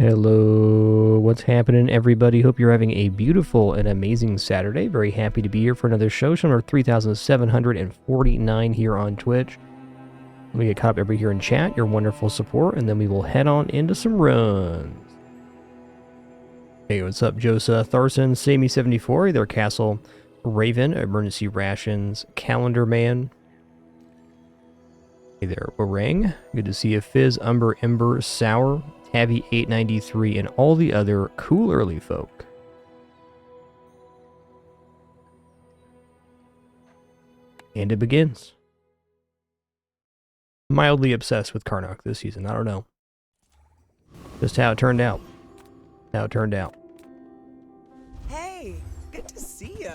Hello, what's happening, everybody? Hope you're having a beautiful and amazing Saturday. Very happy to be here for another show number 3749 here on Twitch. Let me get caught up everybody here in chat, your wonderful support, and then we will head on into some runs. Hey, what's up, Joseph Tharson, Sammy74, their Castle, Raven, Emergency Rations, Calendar Man. Hey there, Orang. Good to see you, Fizz, Umber, Ember, Sour, Tabby 893, and all the other cool early folk. And it begins. Mildly obsessed with Karnak this season. I don't know. Just how it turned out. Hey, good to see ya.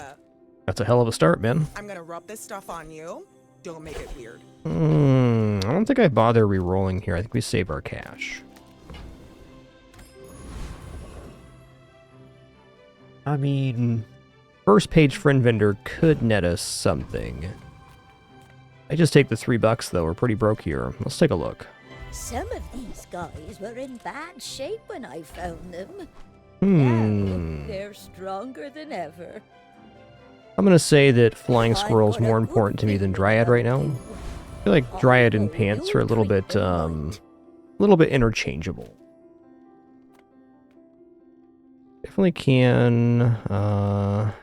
That's a hell of a start, man. I'm gonna rub this stuff on you. Don't make it weird. I don't think I bother re-rolling here. I think we save our cash. I mean, first page friend vendor could net us something. I just take the $3 though. We're pretty broke here. Let's take a look. Some of these guys were in bad shape when I found them. Now they're stronger than ever. I'm gonna say that Flying Squirrel is more important to me than Dryad right now. I feel like Dryad and Pants are a little bit interchangeable. Definitely can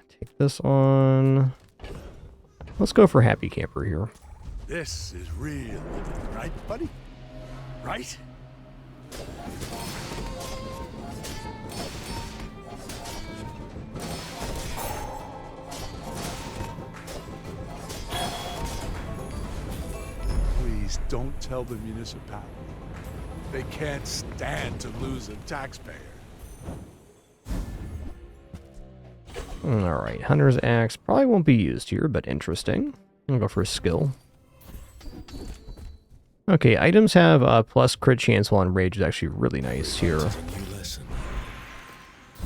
take this on. Let's go for Happy Camper here. This is real, right, buddy? Right? Please don't tell the municipality. They can't stand to lose a taxpayer. Alright, Hunter's Axe probably won't be used here, but interesting. I'll go for a skill. Okay, items have plus crit chance while on rage is actually really nice here.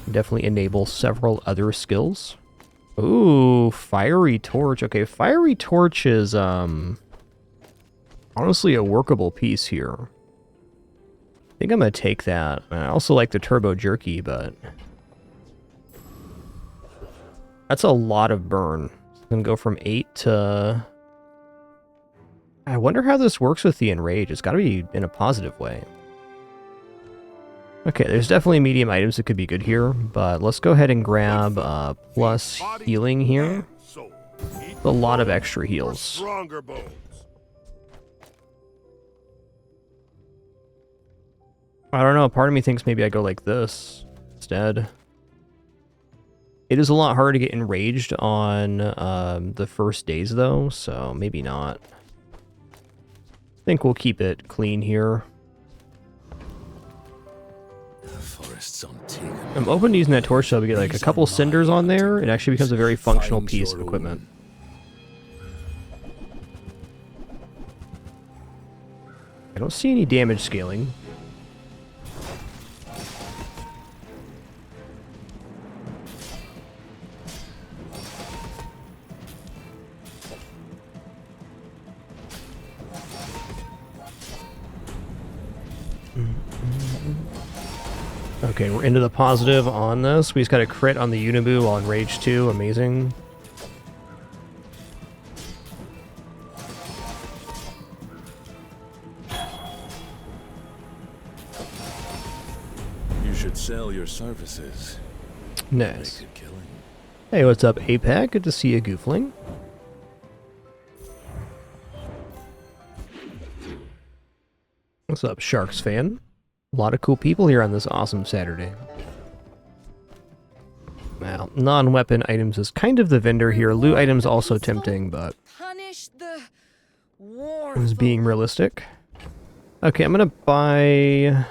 Definitely enable several other skills. Ooh, Fiery Torch. Okay, Fiery Torch is honestly a workable piece here. I think I'm gonna take that. I also like the Turbo Jerky, but that's a lot of burn. I'm gonna go from 8 to... I wonder how this works with the Enrage. It's gotta be in a positive way. Okay, there's definitely medium items that could be good here, but let's go ahead and grab plus healing here. A lot of extra heals. I don't know, part of me thinks maybe I go like this instead. It is a lot harder to get enraged on the first days though, so maybe not. I think we'll keep it clean here. I'm open to using that torch though. We get like a couple cinders on there. It actually becomes a very functional piece of equipment. I don't see any damage scaling. Okay, we're into the positive on this. We just got a crit on the Unibu on Rage 2. Amazing. You should sell your services. Nice. Hey, what's up, APAC? Good to see you, Goofling. What's up, Sharks fan? A lot of cool people here on this awesome Saturday. Well, non-weapon items is kind of the vendor here. Loot items also tempting, but I was being realistic. Okay, I'm gonna buy...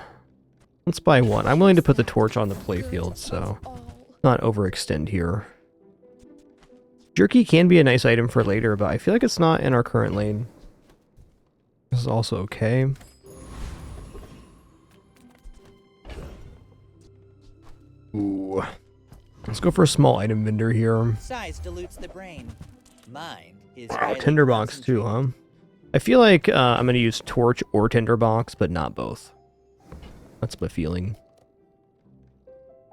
Let's buy one. I'm willing to put the torch on the playfield, so not overextend here. Jerky can be a nice item for later, but I feel like it's not in our current lane. This is also okay. Ooh. Let's go for a small item vendor here. Size dilutes the brain. Mind is Oh, tinderbox too, huh? I feel like I'm going to use torch or tinderbox, but not both. That's my feeling.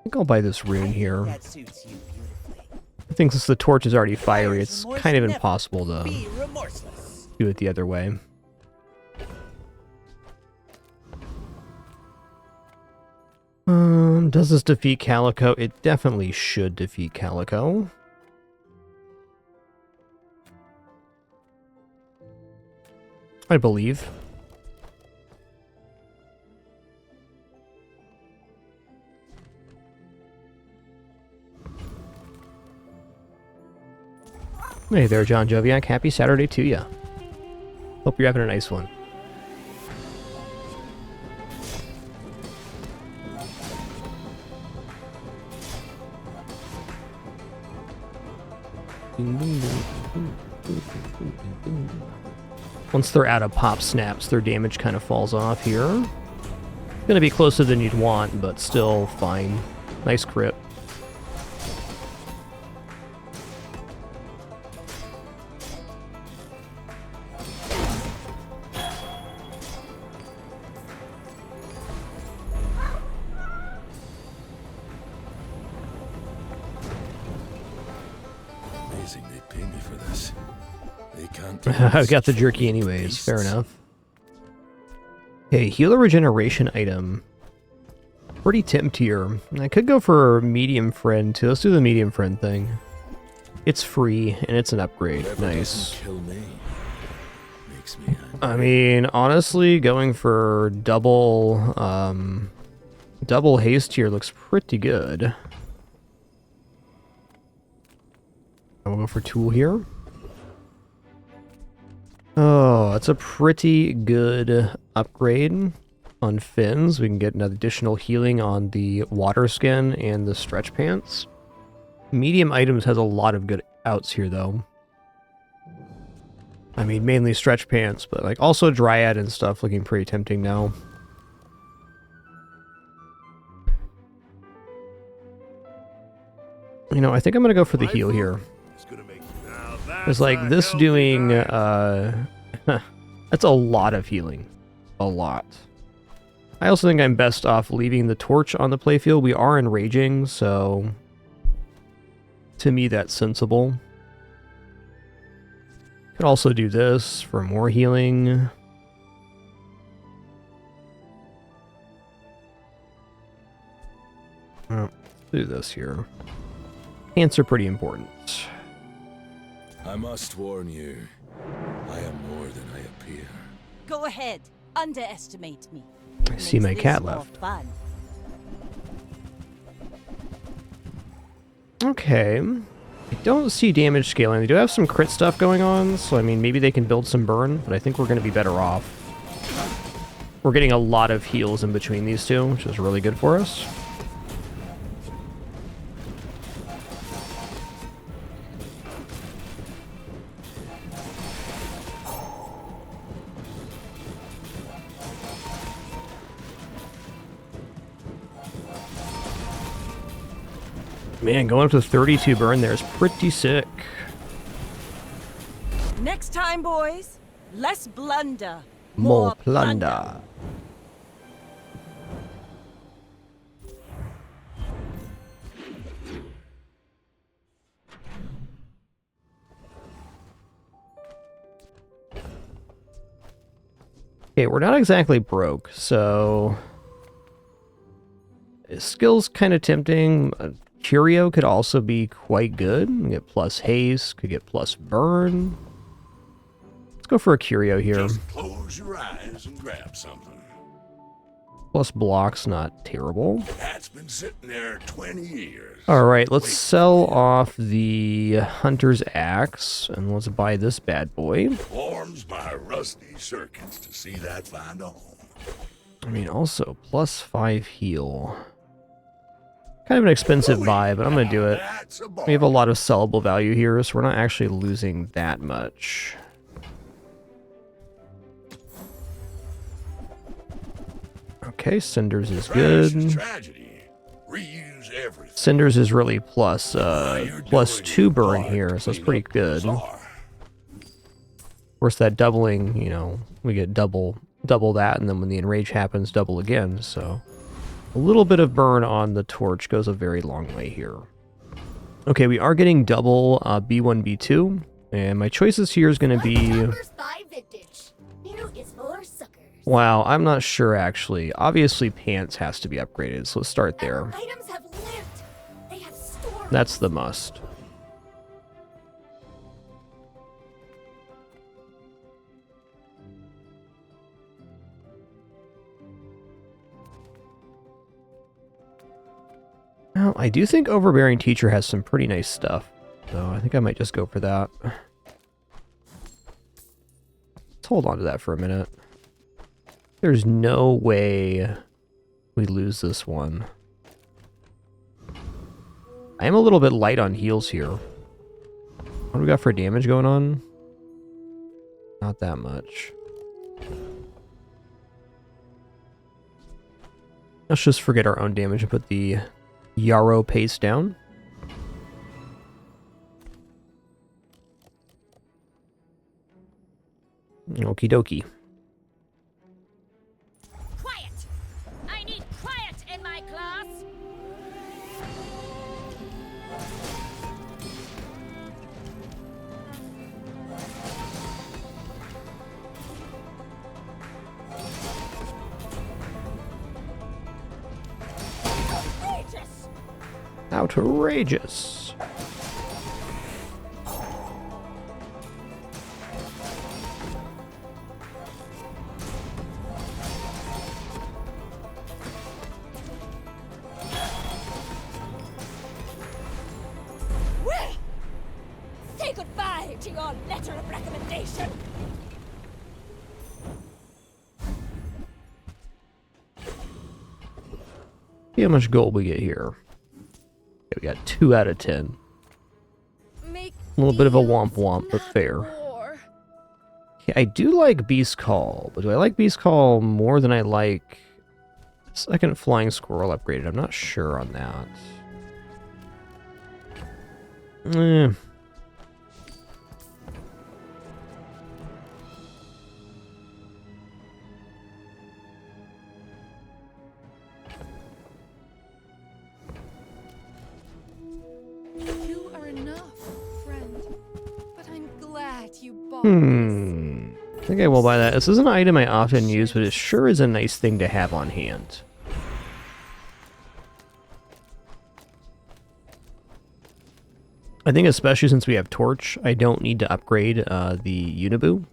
think I'll buy this rune here. That suits you beautifully. I think since the torch is already fiery, Fire's it's remorse kind of never impossible to Be remorseless. do it the other way. Does this defeat Calico? It definitely should defeat Calico. I believe. Hey there, John Joviak. Happy Saturday to ya. Hope you're having a nice one. Once they're out of pop snaps, their damage kind of falls off here. Gonna be closer than you'd want, but still fine. Nice crit. Amazing they pay me for this. They can't. I've got the jerky anyways, fair enough. Okay, healer regeneration item. Pretty temp tier. I could go for medium friend too. Let's do the medium friend thing. It's free and it's an upgrade. Whatever Nice. doesn't kill me makes me angry. I mean, honestly, going for double double haste here looks pretty good. I'll go for tool here. Oh, that's a pretty good upgrade on fins. We can get an additional healing on the water skin and the stretch pants. Medium items has a lot of good outs here, though. I mean, mainly stretch pants, but like also Dryad and stuff looking pretty tempting now. You know, I think I'm gonna go for the heal here. It's like this doing, that's a lot of healing. A lot. I also think I'm best off leaving the torch on the playfield. We are enraging, so to me that's sensible. Could also do this for more healing. Let's do this here. Ants are pretty important. I must warn you, I am more than I appear. Go ahead. Underestimate me. I see my cat left. Fun. Okay. I don't see damage scaling. They do have some crit stuff going on, so I mean, maybe they can build some burn, but I think we're going to be better off. We're getting a lot of heals in between these two, which is really good for us. Man, going up to 32 burn there is pretty sick. Next time, boys, less blunder. More plunder. Okay, we're not exactly broke, so skill's kind of tempting. Curio could also be quite good. We get plus haste, could get plus burn. Let's go for a Curio here. Just close your eyes and grab something. Plus block's not terrible. That's been sitting there 20 years. Alright, let's sell off the Hunter's Axe, and let's buy this bad boy. Warms my rusty circuits to see that find a home. I mean, also, plus 5 heal. Kind of an expensive buy, but I'm going to do it. That's a We have a lot of sellable value here, so we're not actually losing that much. Okay, Cinders is good. Tragedy. Reuse everything. Cinders is really plus, plus 2 burn here, so it's pretty good. Of course, that doubling, you know, we get double that, and then when the enrage happens, double again, so A little bit of burn on the torch goes a very long way here. Okay, we are getting double B1, B2, and my choices here is going to be... Wow, I'm not sure actually. Obviously pants has to be upgraded, so let's start there. That's the must. Well, I do think Overbearing Teacher has some pretty nice stuff, so I think I might just go for that. Let's hold on to that for a minute. There's no way we lose this one. I am a little bit light on heals here. What do we got for damage going on? Not that much. Let's just forget our own damage and put the Yarrow paste down. Okie dokie. Quiet! I need quiet in my class! Outrageous. Say goodbye to your letter of recommendation! See how much gold we get here. Okay, we got 2 out of 10. Make A little bit of a womp womp, but fair. war. Yeah, I do like Beast Call, but do I like Beast Call more than I like second Flying Squirrel upgraded? I'm not sure on that. Eh. You are enough, friend. But I'm glad you bought I think I will buy that. This is an item I often use, but it sure is a nice thing to have on hand. I think especially since we have Torch, I don't need to upgrade the Unibu.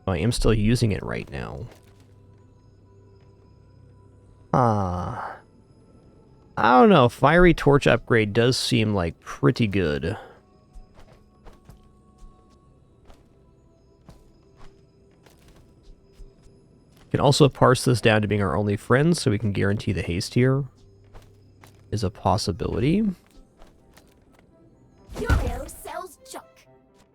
I am still using it right now. I don't know. Fiery Torch upgrade does seem like pretty good. Can also parse this down to being our only friends, so we can guarantee the haste here is a possibility. Curio sells junk.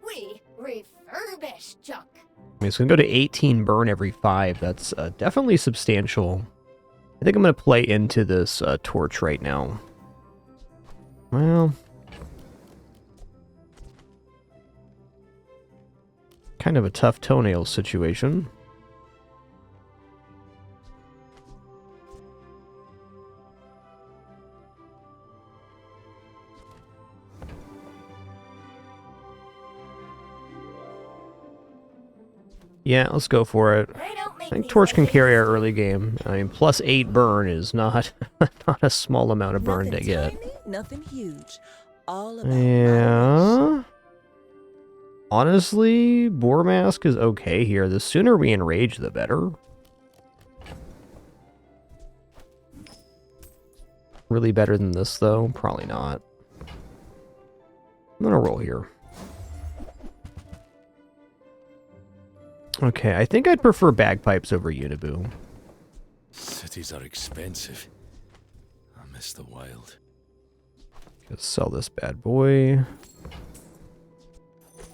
We refurbish junk. I mean, it's going to go to 18 burn every 5. That's definitely substantial. I think I'm going to play into this torch right now. Well, kind of a tough toenail situation. Yeah, let's go for it. I think Torch can carry our early game. I mean, plus 8 burn is not not a small amount of burn to get. Tiny, nothing huge. All about Yeah. Honestly, Boar Mask is okay here. The sooner we enrage, the better. Really better than this, though? Probably not. I'm gonna roll here. Okay, I think I'd prefer Bagpipes over Unibu. Cities are expensive. I miss the wild. Let's sell this bad boy.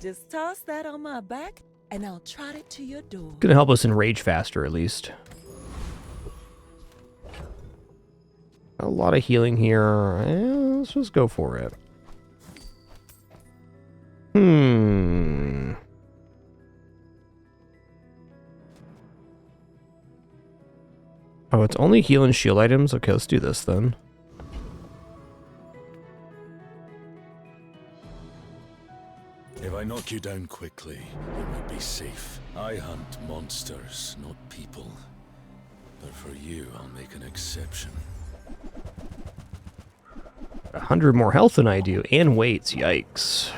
Just toss that on my back, and I'll trot it to your door. Gonna help us enrage faster, at least. A lot of healing here. Let's just go for it. Oh, it's only heal and shield items? Okay, let's do this then. If I knock you down quickly, you might be safe. I hunt monsters, not people. But for you, I'll make an exception. 100 more health than I do, and weights, yikes.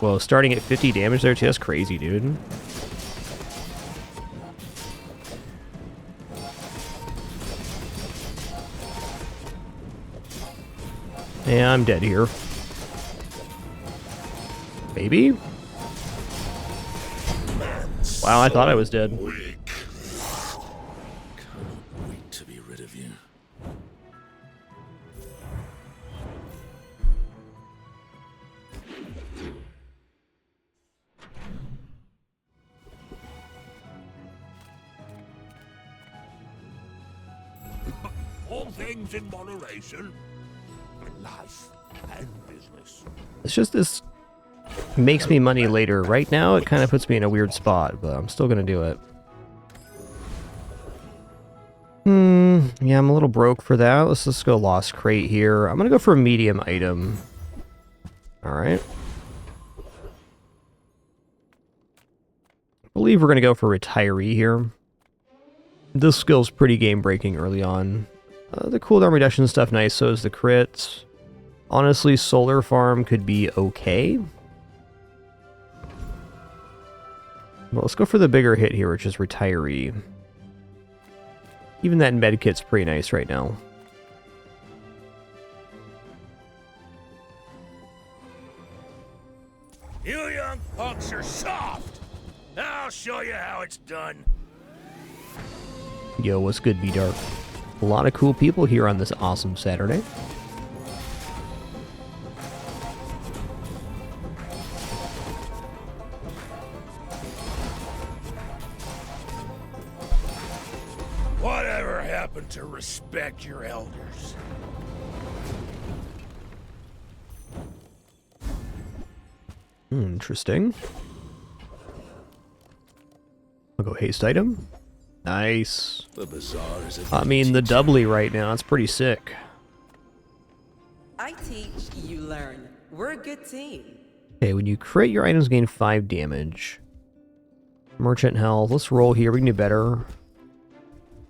Well, starting at 50 damage there too, that's crazy, dude. Yeah, I'm dead here. Maybe? Wow, I thought I was dead. Cannot wait to be rid of you. All things in moderation. Life and business. It's just this makes me money later. Right now, it kind of puts me in a weird spot, but I'm still going to do it. Yeah, I'm a little broke for that. Let's just go Lost Crate here. I'm going to go for a medium item. Alright. I believe we're going to go for Retiree here. This skill's pretty game-breaking early on. The cooldown reduction stuff nice, so is the crits. Honestly, Solar Farm could be okay. Well, let's go for the bigger hit here, which is Retiree. Even that medkit's pretty nice right now. You young punks are soft. I'll show you how it's done. Yo, what's good, B-Dark? A lot of cool people here on this awesome Saturday. Whatever happened to respect your elders? Interesting. I'll go haste item. Nice. The Bazaar is a I mean, the doubly right now, it's pretty sick. I teach, you learn. We're a good team. Okay, when you crit, your items gain 5 damage. Merchant health. Let's roll here. We can do better.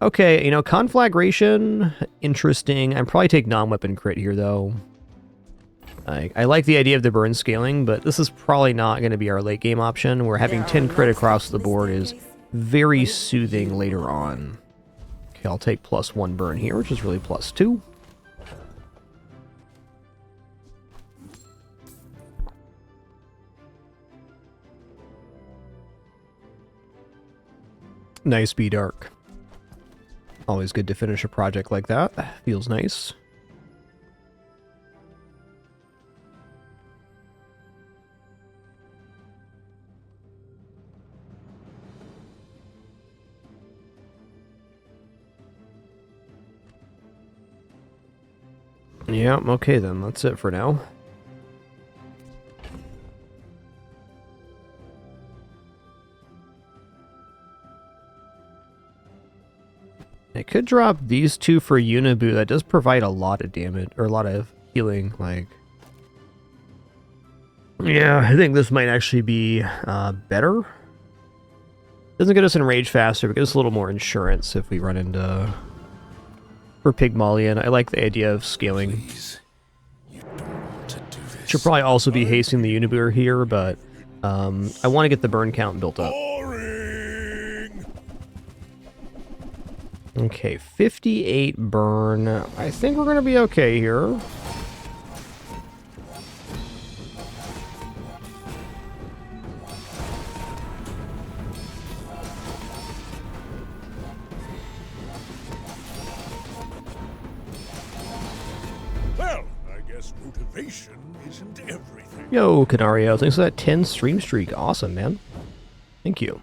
Okay, you know, conflagration, interesting. I'd probably take non-weapon crit here, though. I like the idea of the burn scaling, but this is probably not going to be our late game option. Where having 10 crit across the board is very soothing later on. Okay, I'll take +1 burn here, which is really +2. Nice B-Dark. Always good to finish a project like that. Feels nice. Yeah, okay then. That's it for now. I could drop these two for Unibu. That does provide a lot of damage, or a lot of healing, like... Yeah, I think this might actually be better. Doesn't get us enraged faster, but gives us a little more insurance if we run into... For Pygmalion, I like the idea of scaling. Please. You don't want to do this. Should probably also be hasting the Unibu here, but I want to get the burn count built up. Boring. Okay, 58 burn. I think we're going to be okay here. Well, I guess motivation isn't everything. Yo, Canario, thanks for that 10 stream streak. Awesome, man. Thank you.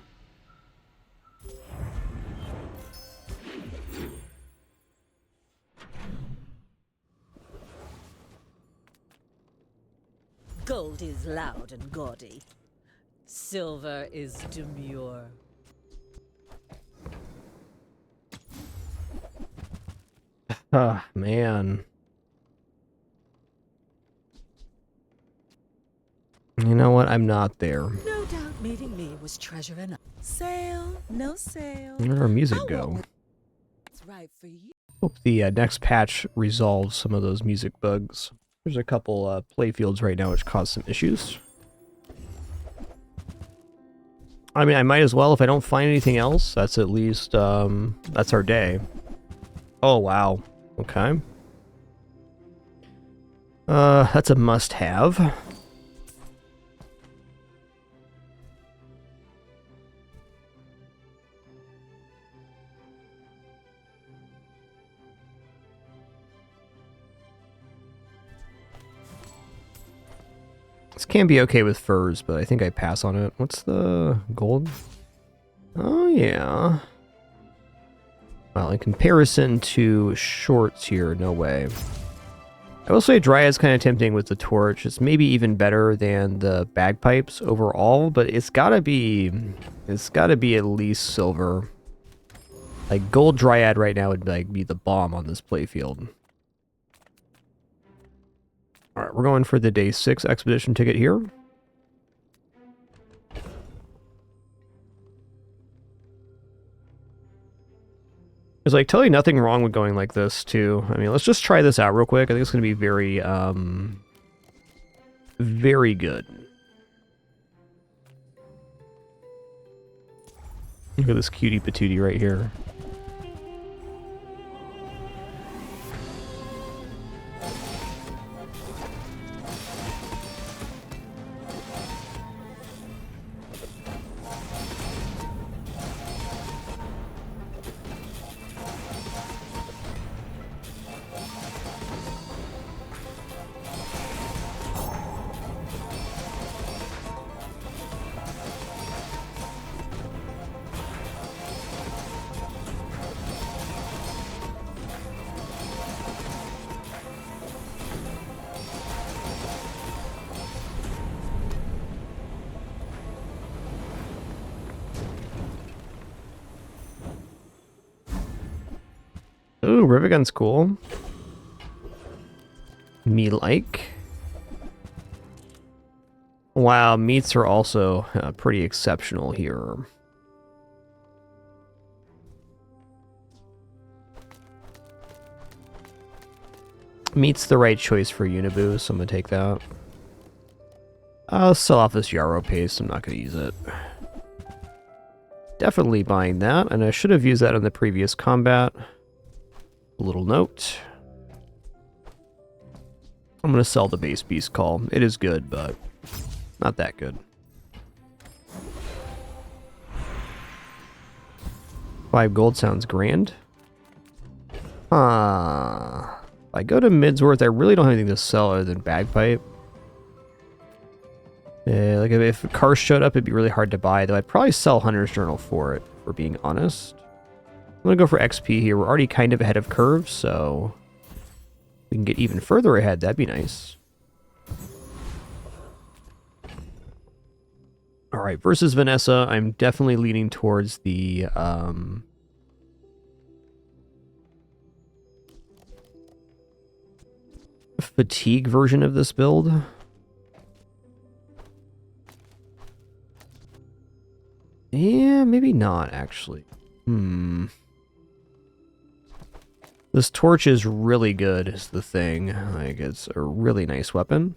Gold is loud and gaudy. Silver is demure. Ah, man. You know what? I'm not there. No doubt meeting me was treasure enough. Sale, no sale. Where did our music I go? want what's right for you. Hope the next patch resolves some of those music bugs. There's a couple playfields right now which cause some issues. I mean, I might as well if I don't find anything else. That's at least, that's our day. Oh, wow. Okay. That's a must-have. This can be okay with furs, but I think I pass on it. What's the gold? Oh, yeah. Well, in comparison to shorts here, no way. I will say Dryad's kind of tempting with the torch. It's maybe even better than the bagpipes overall, but it's gotta be at least silver. Like gold Dryad right now would like be the bomb on this playfield. Alright, we're going for the day 6 expedition ticket here. There's like totally nothing wrong with going like this too. I mean, let's just try this out real quick. I think it's gonna be very, very good. Look at this cutie patootie right here. Ooh, rivet gun's cool. Me like. Wow, meats are also pretty exceptional here. Meat's the right choice for Unibu, so I'm gonna take that. I'll sell off this Yarrow paste, I'm not gonna use it. Definitely buying that, and I should have used that in the previous combat. A little note. I'm gonna sell the base beast call. It is good, but not that good. 5 gold sounds grand. If I go to Midsworth, I really don't have anything to sell other than bagpipe. Like if a car showed up, it'd be really hard to buy, though I'd probably sell Hunter's Journal for it, for being honest. I'm gonna go for XP here. We're already kind of ahead of curve, so we can get even further ahead. That'd be nice. Alright, versus Vanessa, I'm definitely leaning towards the fatigue version of this build. Yeah, maybe not, actually. This torch is really good, is the thing. Like, it's a really nice weapon.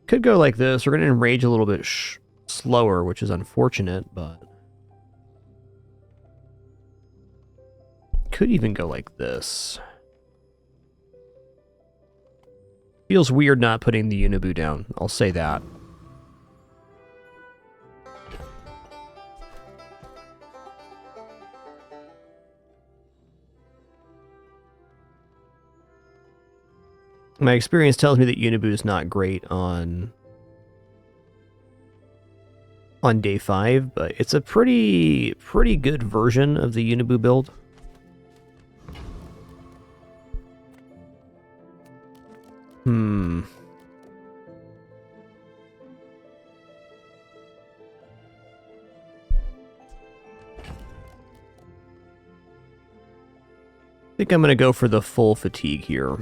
Could go like this. We're going to enrage a little bit slower, which is unfortunate, but... Could even go like this. Feels weird not putting the Unibu down. I'll say that. My experience tells me that Unibu is not great on day 5, but it's a pretty good version of the Unibu build. think I'm going to go for the full fatigue here.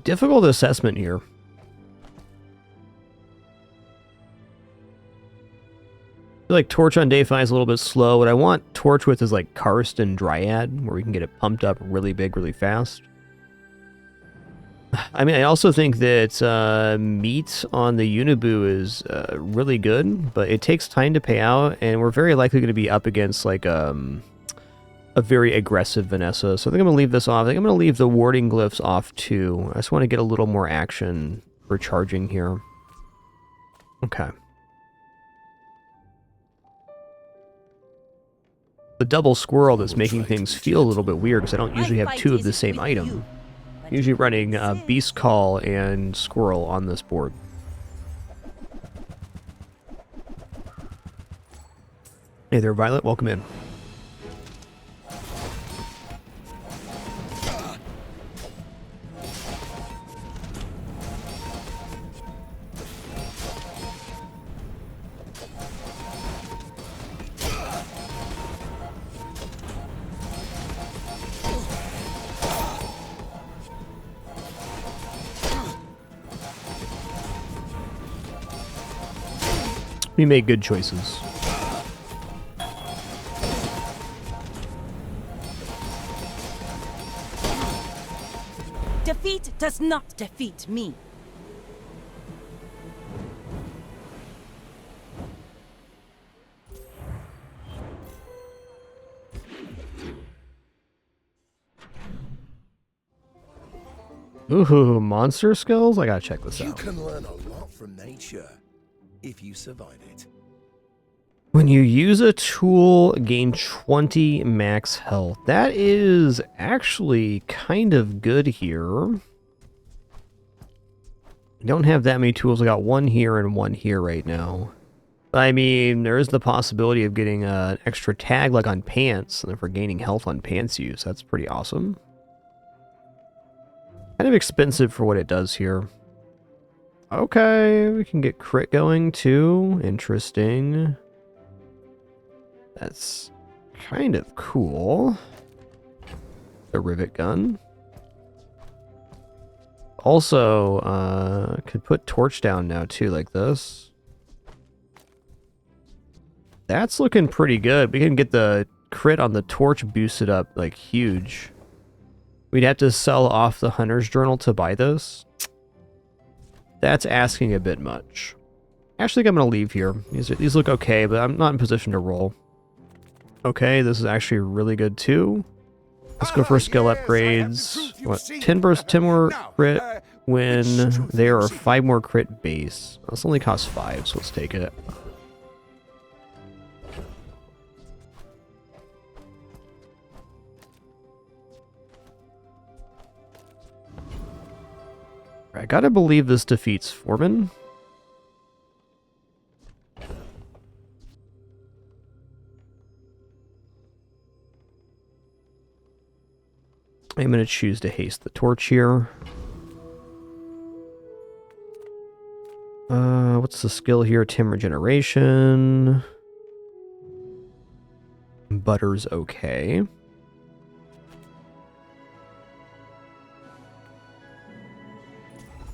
Difficult assessment here. I feel like Torch on day 5 is a little bit slow. What I want Torch with is like Karst and Dryad, where we can get it pumped up really big, really fast. I mean, I also think that meat on the Unibu is really good, but it takes time to pay out, and we're very likely going to be up against like a very aggressive Vanessa. So I think I'm going to leave this off. I think I'm going to leave the warding glyphs off too. I just want to get a little more action for charging here. Okay. The double squirrel that's making things feel a little bit weird because I don't usually have two of the same item. I'm usually running Beast Call and Squirrel on this board. Hey there, Violet. Welcome in. We made good choices. Defeat does not defeat me. Ooh, monster skills? I gotta check this You out. can learn a lot from nature if you survive it. When you use a tool, gain 20 max health. That is actually kind of good here. I don't have that many tools. I got one here and one here right now. I mean, there is the possibility of getting an extra tag like on pants, and if we're gaining health on pants use, that's pretty awesome. Kind of expensive for what it does here. Okay, we can get crit going too. Interesting. That's kind of cool. The rivet gun. Also, could put torch down now too, like this. That's looking pretty good. We can get the crit on the torch boosted up like huge. We'd have to sell off the Hunter's Journal to buy this. That's asking a bit much. Actually, I think I'm going to leave here. These look okay, but I'm not in position to roll. Okay, this is actually really good too. Let's go for skill upgrades. What? 10 more crit when there are 5 more crit base. This only costs 5, so let's take it. I gotta believe this defeats Foreman. I'm gonna choose to haste the torch here. What's the skill here? Tim regeneration. Butter's okay.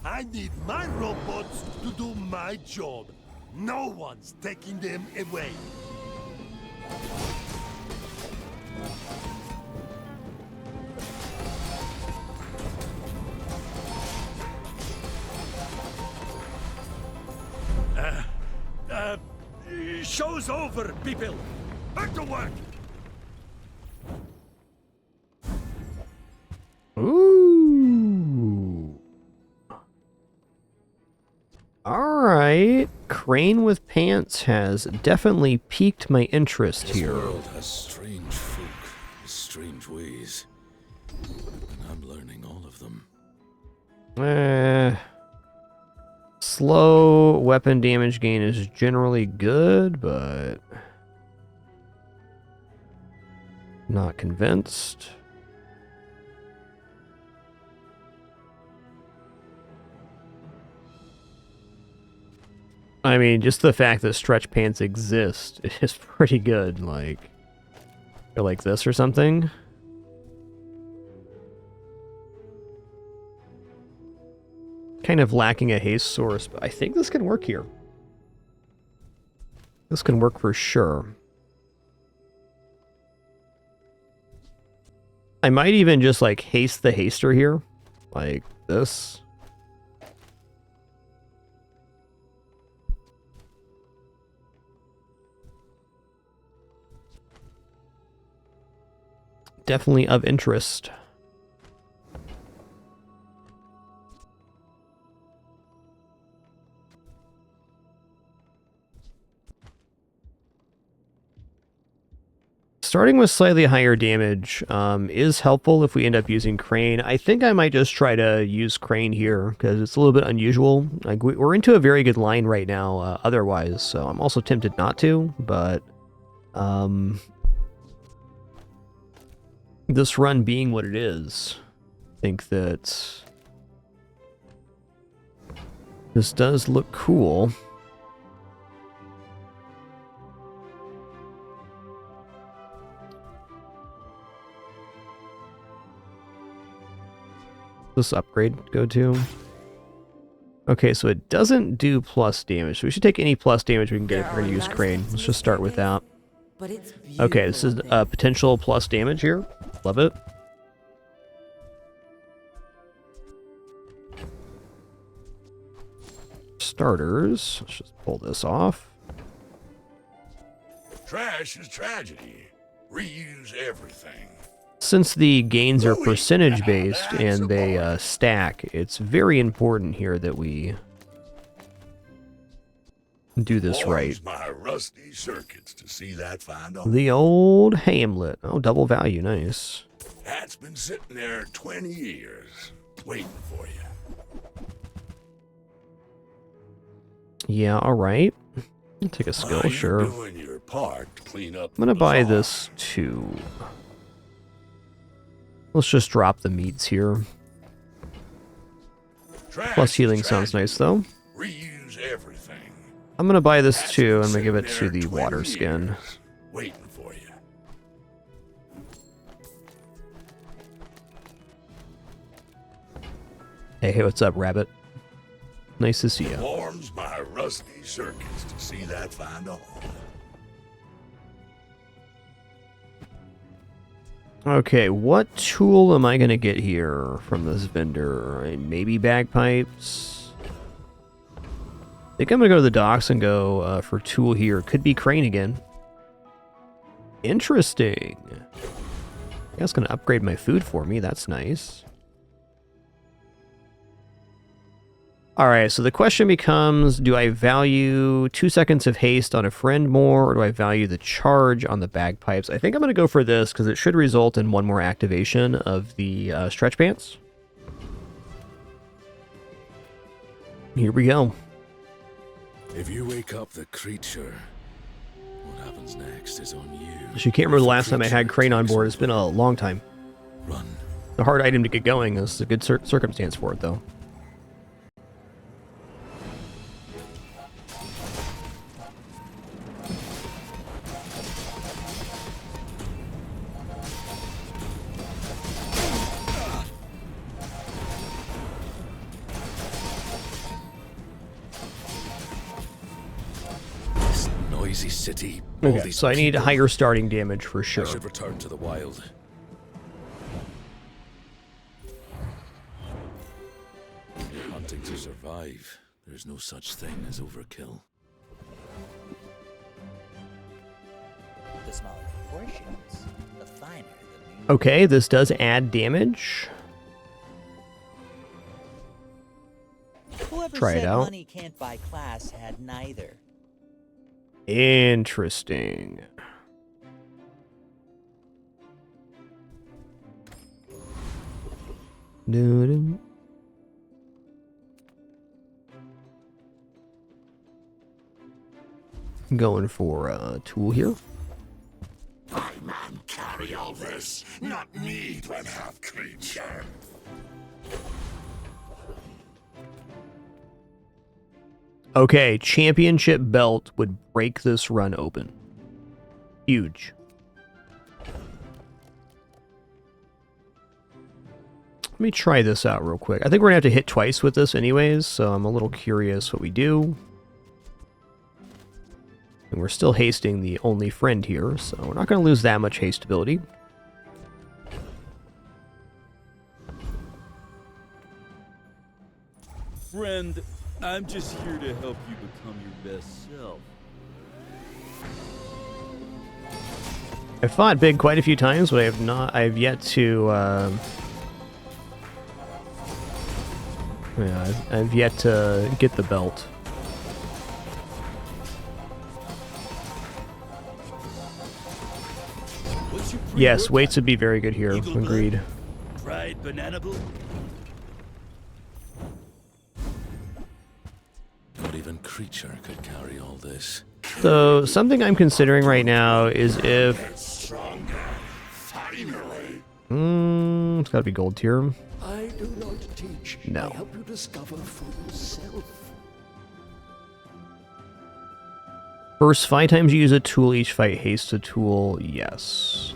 I need my robots to do my job. No one's taking them away. Show's over, people. Back to work. Ooh. right. Crane with pants has definitely piqued my interest This here. world has strange folk, with strange ways. And I'm learning all of them. Slow weapon damage gain is generally good, but not convinced. I mean, just the fact that stretch pants exist is pretty good. Like this or something. Kind of lacking a haste source, but I think this can work here. This can work for sure. I might even just like haste the haster here, like this. Definitely of interest. Starting with slightly higher damage is helpful if we end up using Crane. I think I might just try to use Crane here because it's a little bit unusual. Like we're into a very good line right now otherwise, so I'm also tempted not to, but this run being what it is, I think that this does look cool. This upgrade go to? Okay, so it doesn't do plus damage. So we should take any plus damage we can get if we're going to use Crane. Let's just start with that. But it's Okay, this is beautiful. potential plus damage here. Love it. Starters. Let's just pull this off. Trash is tragedy. Reuse everything. Since the gains are percentage based and they stack, it's very important here that we do this right. Warms my rusty circuits to see that find out. The old Hamlet. Oh, double value. Nice. That's been sitting there 20 years, waiting for you. Yeah, alright. I'll take a skill, You're sure. doing your part to clean up I'm gonna the buy bazaar. this too. Let's just drop the meats here. Trash Plus is healing sounds tragedy. nice though. Reuse everything. I'm gonna buy this That's too been and give it sitting to there the 20 water skin. years, waiting for you. Hey, what's up, rabbit? Nice to see you. Warms my rusty circuits to see that find all. Okay, what tool am I gonna get here from this vendor? Maybe bagpipes? I think I'm gonna go to the docks and go for tool here. Could be crane again. Interesting. That's gonna upgrade my food for me. That's nice. Alright, so the question becomes, do I value 2 seconds of haste on a friend more, or do I value the charge on the bagpipes? I think I'm going to go for this, because it should result in one more activation of the stretch pants. Here we go. If you wake up the creature, what happens next is on you. Actually, can't remember If the the last time I had creature Crane on takes board. It's been a long time. Run. It's a hard item to get going. It's a good circumstance for it, though. This noisy city. all Okay, these so I need people. higher starting damage for I sure. should return to the wild. You're hunting to survive. There's no such thing as overkill. The smaller the portions, the finer the meat. Okay, this does add damage. Whoever Try it said out. money can't buy class had neither. Interesting. Doo-doo. Going for a tool here. My man carry all this, not need one half creature. Okay, championship belt would break this run open. Huge. Let me try this out real quick. I think we're gonna have to hit twice with this anyways, so I'm a little curious what we do. And we're still hasting the only friend here, so we're not gonna lose that much haste ability. Friend, I'm just here to help you become your best self. I fought Big quite a few times, but I've yet to, yeah, I've yet to get the belt. Yes, weights would be very good here. Agreed. Fried banana boat? Not even creature could carry all this. So, something I'm considering right now is if... it's gotta be gold tier. I do not teach. No. I help you discover for yourself. First 5 times you use a tool, each fight haste a tool, yes.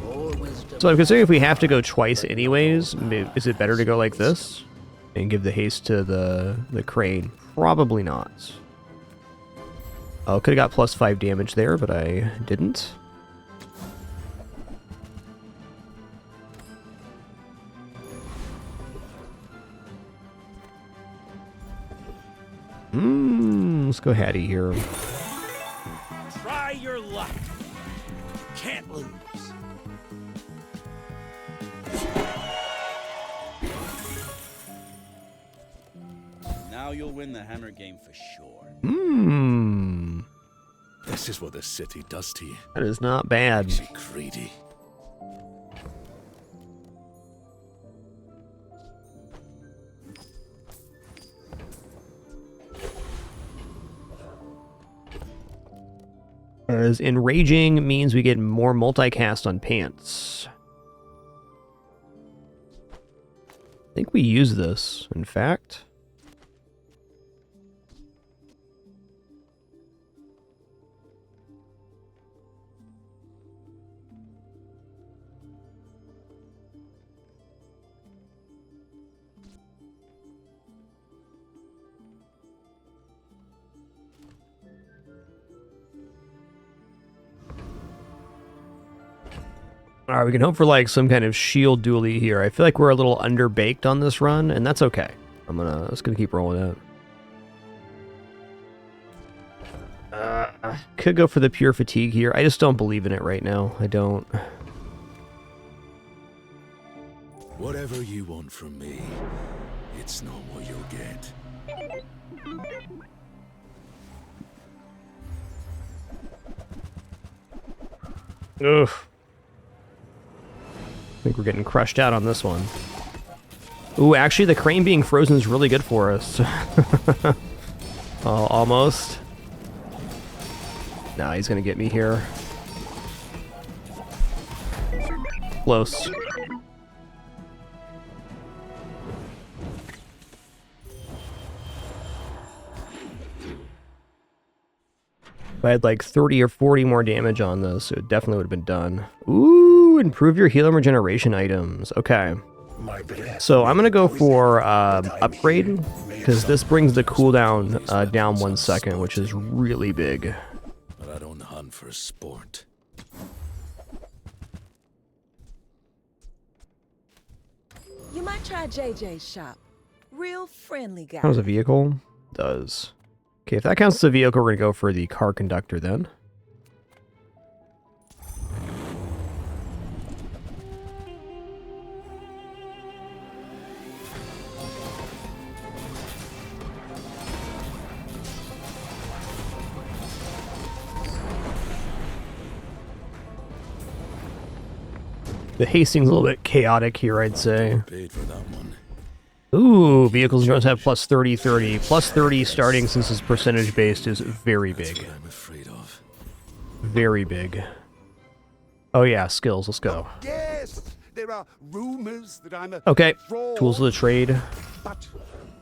So I'm considering if we have to go twice anyways, is it better to go like this? And give the haste to the crane? Probably not. Oh, could've got plus 5 damage there, but I didn't. Let's go Hattie here. Try your luck. Can't lose. Now you'll win the hammer game for sure. This is what the city does to you. That is not bad. Makes you greedy. Whereas enraging means we get more multicast on pants. I think we use this, in fact. Alright, we can hope for like some kind of shield dually here. I feel like we're a little underbaked on this run, and that's okay. I'm just gonna keep rolling it. Could go for the pure fatigue here. I just don't believe in it right now. I don't. Whatever you want from me, it's not what you'll get. Ugh. I think we're getting crushed out on this one. Ooh, actually, the crane being frozen is really good for us. Oh, almost. Nah, he's gonna get me here. Close. If I had like 30 or 40 more damage on this, it definitely would have been done. Ooh, improve your heal and regeneration items. Okay. So I'm going to go for upgrade, because this brings the cooldown down 1 second, which is really big. But I don't hunt for sport. You might try JJ's shop. Real friendly guy. How's a vehicle? Does. Okay, if that counts as a vehicle, we're going to go for the car conductor then. The hasting's a little bit chaotic here, I'd say. Paid for that one. Ooh, vehicles and drones have plus 30, 30. Plus 30 starting since it's percentage based is very That's big. what I'm afraid of. Very big. Oh yeah, skills, let's go. Yes, there are rumors that I'm a Okay, fraud, tools of the trade. but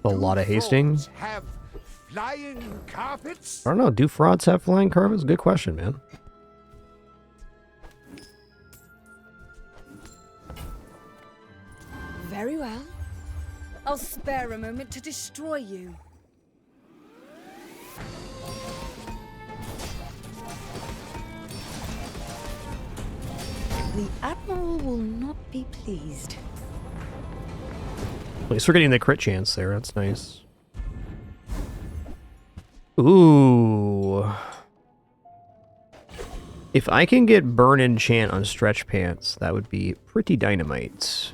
A lot of hasting. frauds have flying carpets. I don't know, do frauds have flying carpets? Good question, man. Very well. I'll spare a moment to destroy you. The Admiral will not be pleased. At least we're getting the crit chance there, that's nice. Ooh. If I can get burn enchant on stretch pants, that would be pretty dynamite.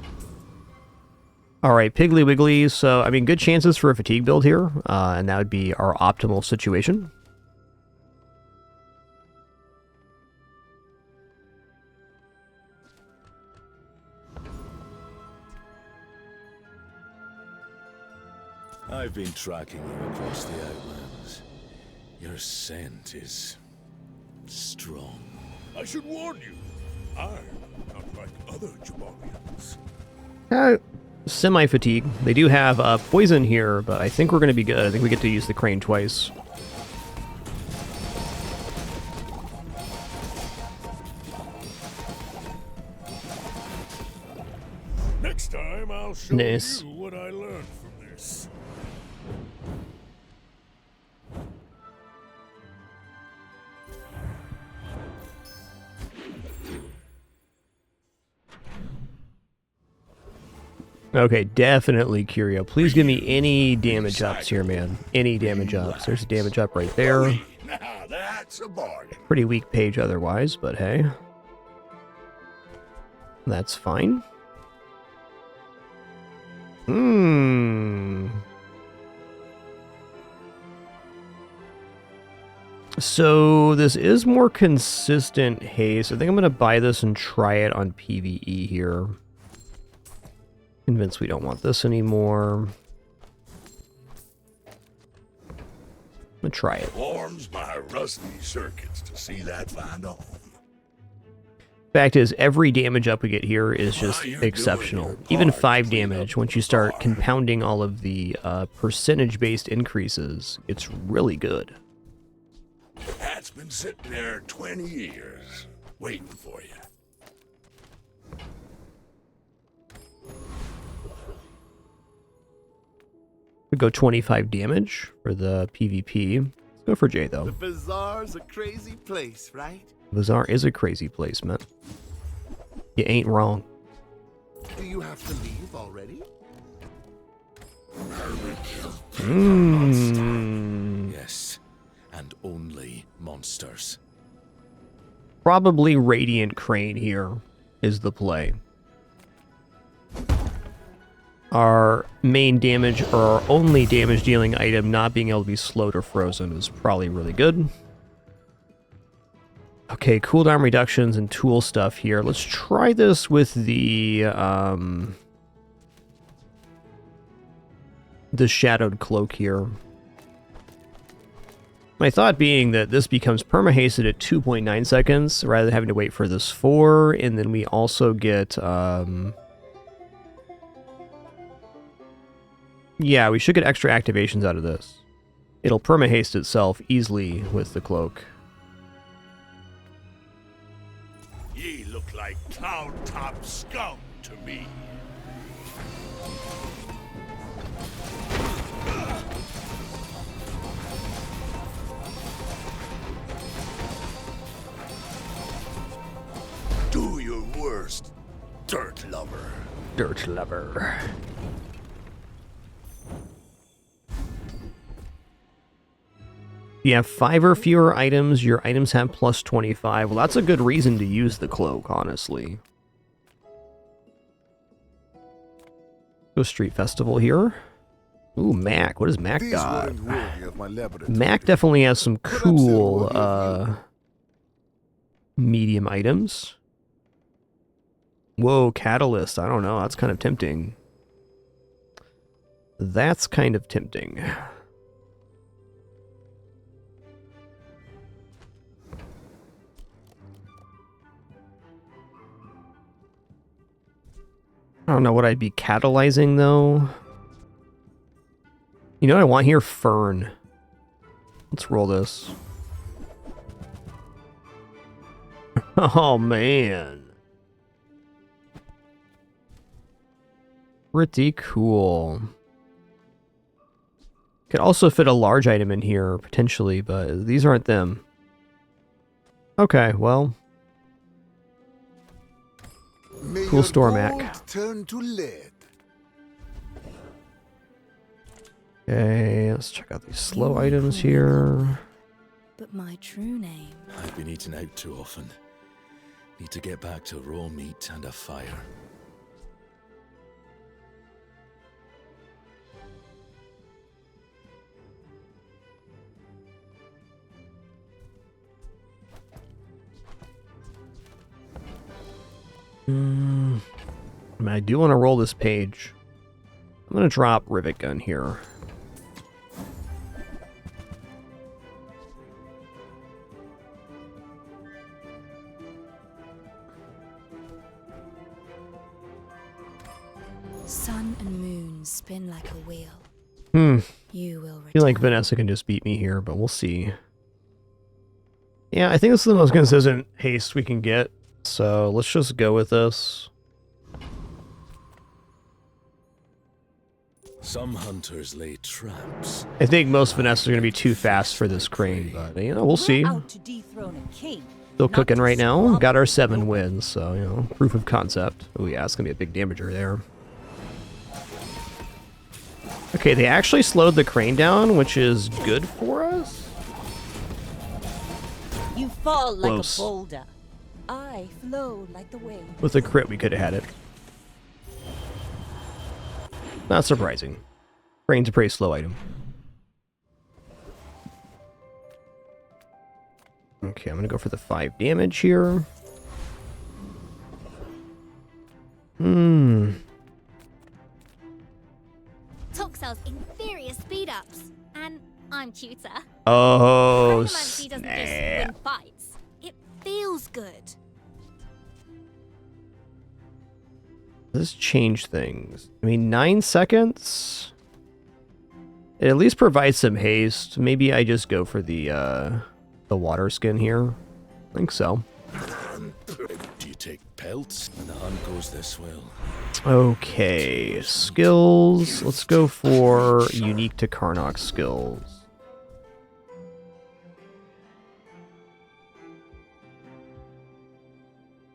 Alright, Piggly Wiggly, so, I mean, good chances for a fatigue build here, and that would be our optimal situation. I've been tracking you across the Outlands. Your scent is strong. I should warn you, I'm not like other Jabarians. Semi-fatigue. They do have poison here, but I think we're going to be good. I think we get to use the crane twice. Next time I'll show Nice. you what I learned from this. Okay, definitely Curio. Please give me any damage ups here, man. Any damage ups. There's a damage up right there. Now that's a bargain. Pretty weak page otherwise, but hey. That's fine. So this is more consistent haste. I think I'm going to buy this and try it on PvE here. Convinced we don't want this anymore. I'm going to try it. Warms my rusty circuits to see that find a home. Fact is, every damage up we get here is just exceptional. Even 5 damage, once you start compounding all of the percentage-based increases, it's really good. Hat's been sitting there 20 years, waiting for you. We go 25 damage for the PvP. Let's go for J, though. The Bazaar's a crazy place, right? Bazaar is a crazy place, man. You ain't wrong. Do you have to leave already? Yes, and only monsters. Probably Radiant Crane here is the play. Our main damage, or our only damage dealing item not being able to be slowed or frozen is probably really good. Okay, cooldown reductions and tool stuff here. Let's try this with the Shadowed Cloak here. My thought being that this becomes perma-hasted at 2.9 seconds, rather than having to wait for this 4, and then we also get, yeah, we should get extra activations out of this. It'll perma-haste itself easily with the cloak. Ye look like cloud-top scum to me. Do your worst, dirt lover. Dirt lover. You have 5 or fewer items, your items have plus 25. Well, that's a good reason to use the cloak, honestly. Go Street Festival here. Ooh, Mac. What does Mac got? Mac definitely has some cool medium items. Whoa, catalyst. I don't know. That's kind of tempting. That's kind of tempting. I don't know what I'd be catalyzing, though. You know what I want here? Fern. Let's roll this. Oh, man. Pretty cool. Could also fit a large item in here, potentially, but these aren't them. Okay, well. Cool store, Mac. Turn to lead. Okay, let's check out these slow items here. But my true name. I've been eating out too often. Need to get back to raw meat and a fire. I mean, I do want to roll this page. I'm going to drop Rivet Gun here. Sun and moon spin like a wheel. You will I feel like Vanessa can just beat me here, but we'll see. Yeah, I think this is the most consistent haste we can get. So let's just go with this. Some hunters lay traps. I think most Vanessa are going to be too fast for this crane, but you know, we'll see. Still cooking right now. Got our 7 wins, so you know, proof of concept. Oh yeah, it's going to be a big damager there. Okay, they actually slowed the crane down, which is good for us. You fall like Close. a boulder. I flow like the wind. With a crit, we could have had it. Not surprising. Crane's a pretty slow item. Okay, I'm gonna go for the 5 damage here. Toxel's inferior speed ups, and I'm tutor. Oh, Chronomancy doesn't just win fights; it feels good. Does this change things? I mean, 9 seconds? It at least provides some haste. Maybe I just go for the water skin here. I think so. Do you take pelts? And the hunt goes this well. Okay, skills. Let's go for unique to Karnok skills.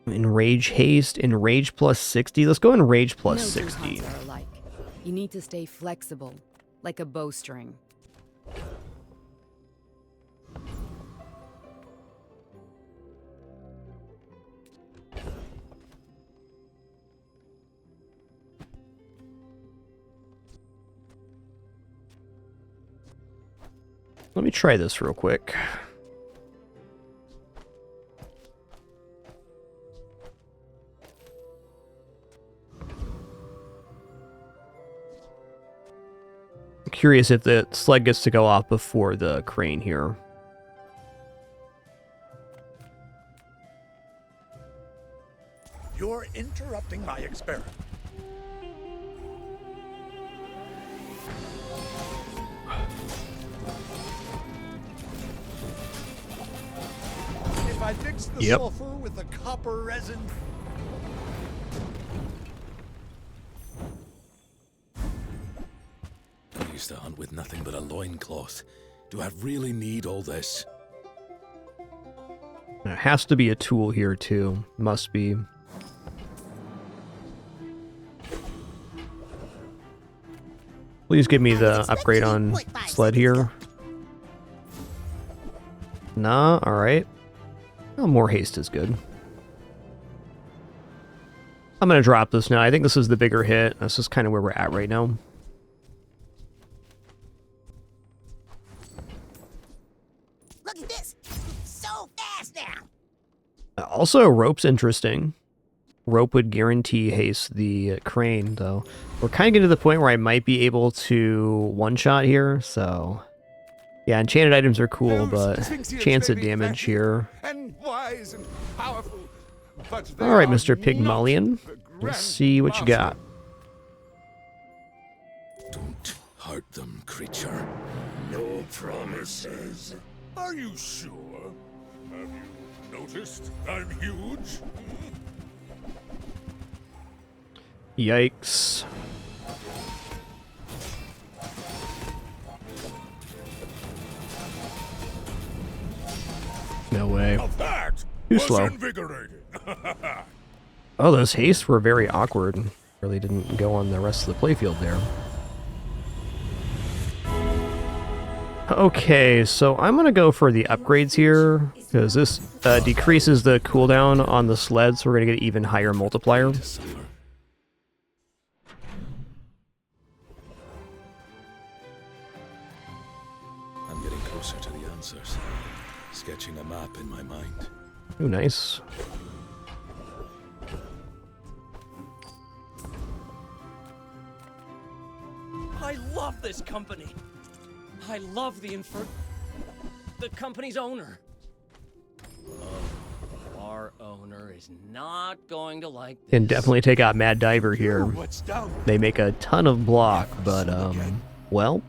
Enrage haste, enrage plus 60. Let's go enrage plus 60. You need to stay flexible, like a bowstring. Let me try this real quick. I'm curious if the sled gets to go off before the crane here. You're interrupting my experiment. If I mix the sulfur with the copper resin... I used to hunt with nothing but a loincloth. Do I really need all this? There has to be a tool here too. Must be. Please give me the upgrade on sled here. Nah, alright. Oh, more haste is good. I'm gonna drop this now. I think this is the bigger hit. This is kind of where we're at right now. Look at this! So fast now! Also, rope's interesting. rope would guarantee haste the crane, though. We're kind of getting to the point where I might be able to one-shot here, so... Yeah, enchanted items are cool, but chance at damage here. And wise and powerful, but they Alright, are Mr. not Pygmalion. the Let's see what you got. Don't hurt them, creature. No promises. Are you sure? Have you noticed I'm huge? Yikes. No way. Now that Too was slow. invigorating. Oh, those hastes were very awkward. Really didn't go on the rest of the playfield there. Okay, so I'm going to go for the upgrades here, because this decreases the cooldown on the sled, so we're going to get an even higher multiplier. I'm getting closer to the answers. Sketching a map in my mind. Ooh, nice. I love this company. I love the company's owner. Oh, our owner is not going to like this. Can definitely take out Mad Diver here. They make a ton of block, but, well...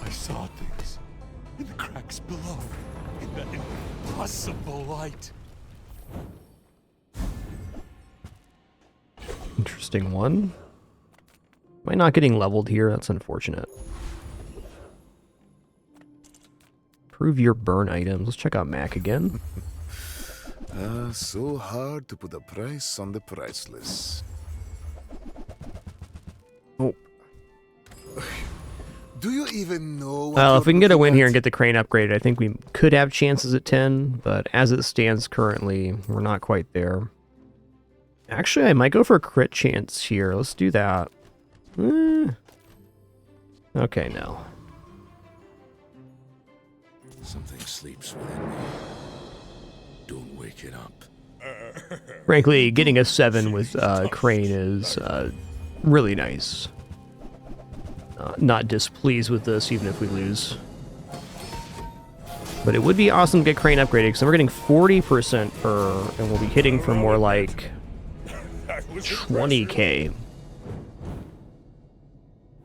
I saw things in the cracks below, in that impossible light. Interesting one. Am I not getting leveled here? That's unfortunate. Prove your burn items. Let's check out Mac again. So hard to put a price on the priceless. Oh. Do you even know what Well, if we can get a win at? here and get the crane upgraded, I think we could have chances at 10, but as it stands currently, we're not quite there. Actually, I might go for a crit chance here. Let's do that. Okay, no. Something sleeps within me. Don't wake it up. Frankly, getting a 7 with crane is really nice. Not displeased with this, even if we lose. But it would be awesome to get crane upgraded, because we're getting 40% per, and we'll be hitting for more like 20k.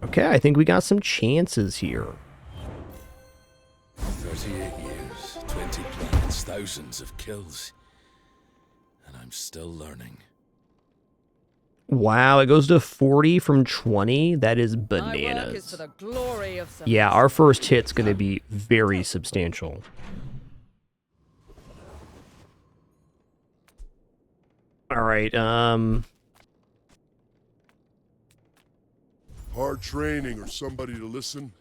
Okay, I think we got some chances here. 38 years, 20 planets, thousands of kills. And I'm still learning. Wow, it goes to 40 from 20? That is bananas. Yeah, our first hit's going to be very substantial. Alright, Hard training or somebody to listen?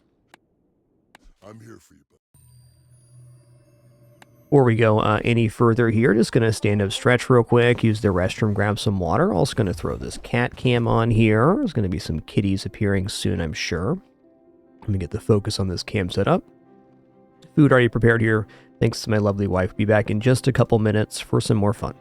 I'm here for you. Before we go any further here, just going to stand up, stretch real quick, use the restroom, grab some water. Also going to throw this cat cam on here. There's going to be some kitties appearing soon, I'm sure. Let me get the focus on this cam setup. Food already prepared here. Thanks to my lovely wife. Be back in just a couple minutes for some more fun.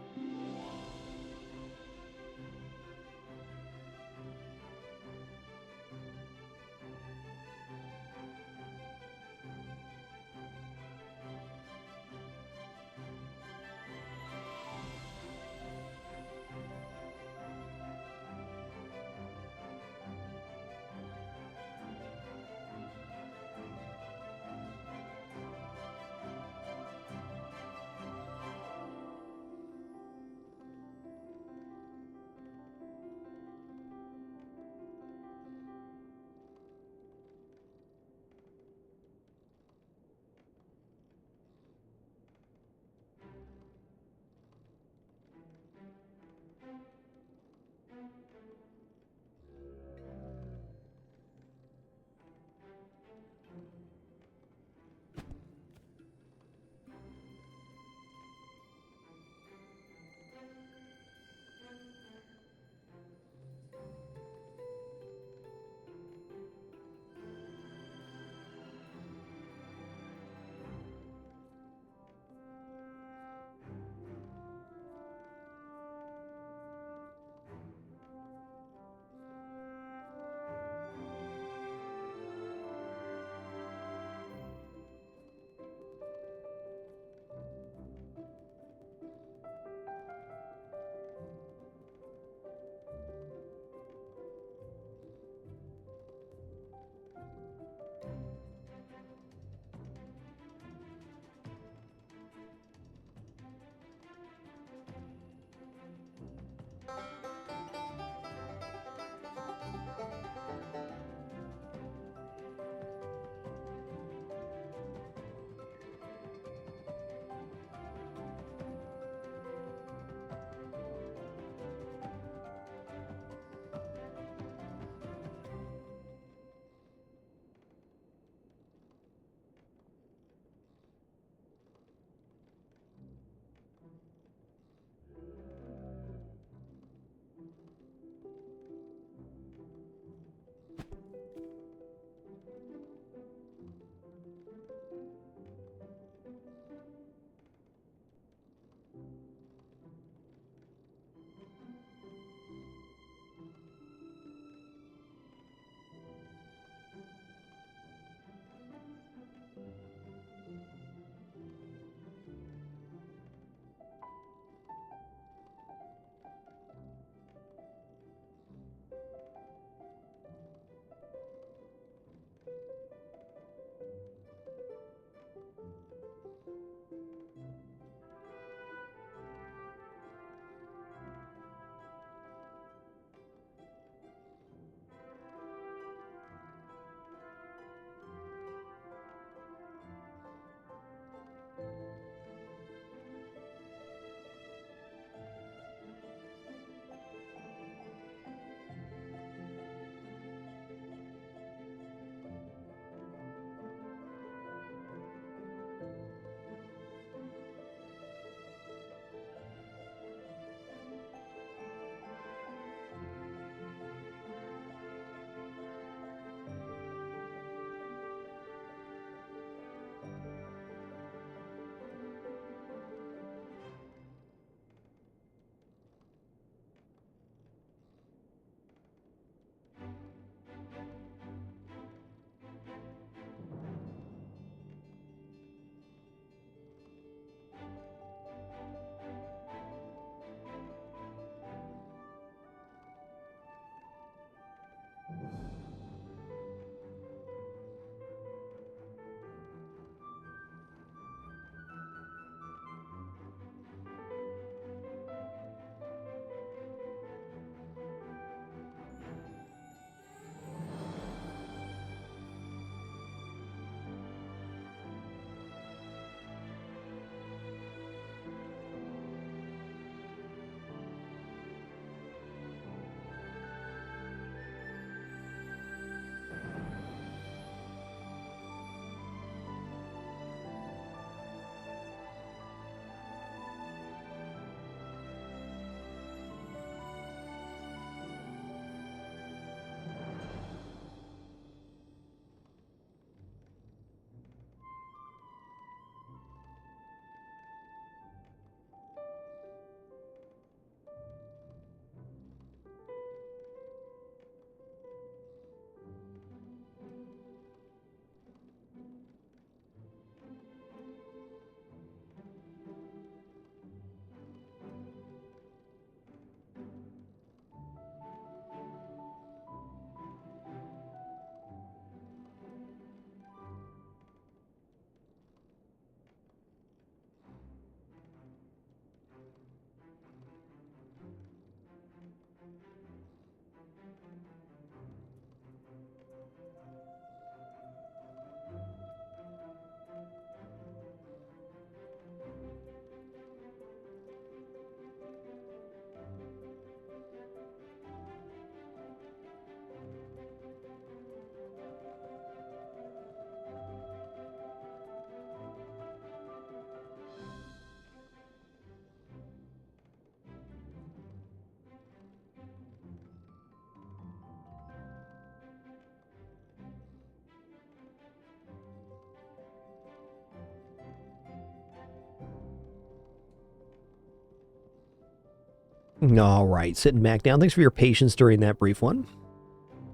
All right, sitting back down. Thanks for your patience during that brief one.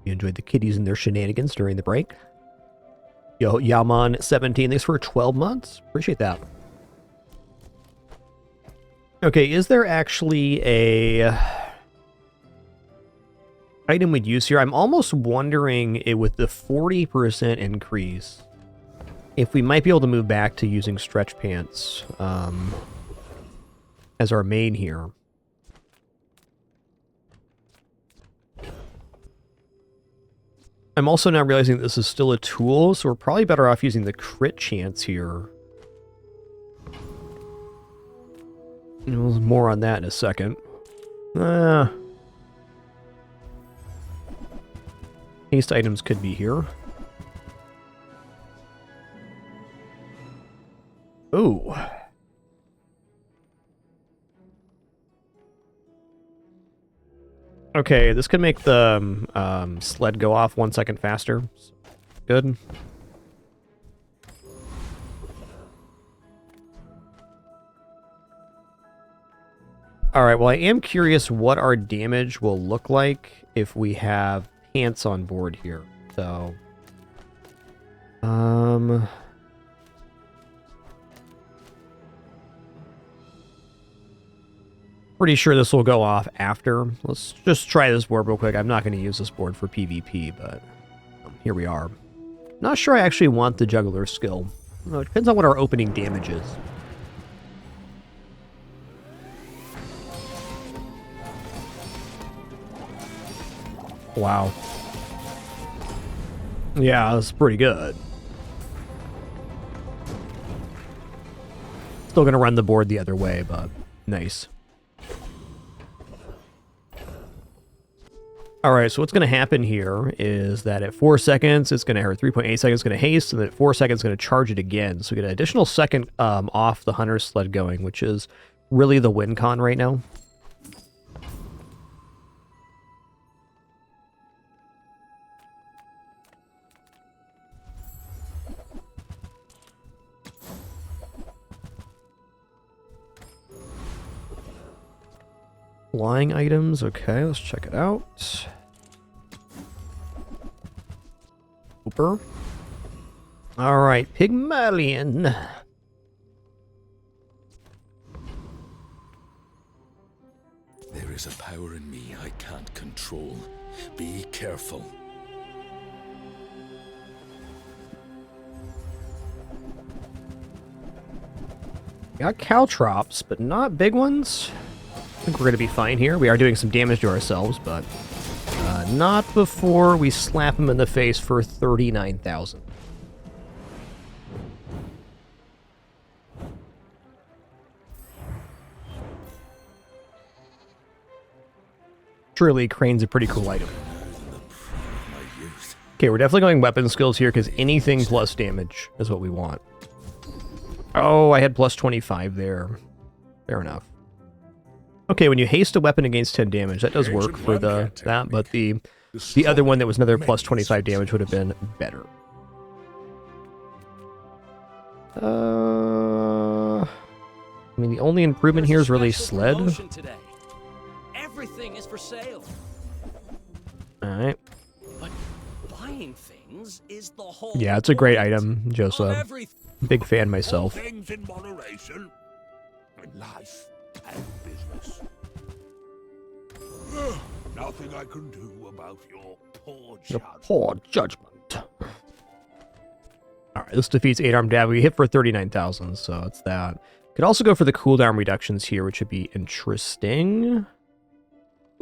You enjoyed the kiddies and their shenanigans during the break. Yo, Yaman17, thanks for 12 months. Appreciate that. Okay, is there actually a item we'd use here? I'm almost wondering with the 40% increase, if we might be able to move back to using stretch pants as our main here. I'm also now realizing that this is still a tool, so we're probably better off using the crit chance here. More on that in a second. Haste items could be here. Ooh. Okay, this could make the sled go off 1 second faster. Good. Alright, well I am curious what our damage will look like if we have pants on board here. So... pretty sure this will go off after. Let's just try this board real quick. I'm not going to use this board for PvP, but here we are. Not sure I actually want the juggler skill. It depends on what our opening damage is. Wow. Yeah, that's pretty good. Still going to run the board the other way, but nice. Alright, so what's going to happen here is that at 4 seconds, it's going to, or 3.8 seconds, it's going to haste, and then at 4 seconds, it's going to charge it again. So we get an additional second off the hunter's sled going, which is really the win con right now. Flying items, okay, let's check it out. Hooper. Alright, Pygmalion. There is a power in me I can't control. Be careful. Got caltrops, but not big ones. I think we're going to be fine here. We are doing some damage to ourselves, but not before we slap him in the face for 39,000. Truly, Crane's a pretty cool item. Okay, we're definitely going weapon skills here because anything plus damage is what we want. Oh, I had plus 25 there. Fair enough. Okay, when you haste a weapon against 10 damage, that does work for that, but the other one that was another plus 25 damage would have been better. I mean, the only improvement here is really sled. Everything is for sale. Alright. But buying things is the whole Yeah, it's a great item, Joseph. Big fan myself. Things in moderation. Life and business. Nothing I can do about your poor judgment. Your poor judgment. Alright, this defeats 8-armed dab. We hit for 39,000, so it's that. Could also go for the cooldown reductions here, which would be interesting.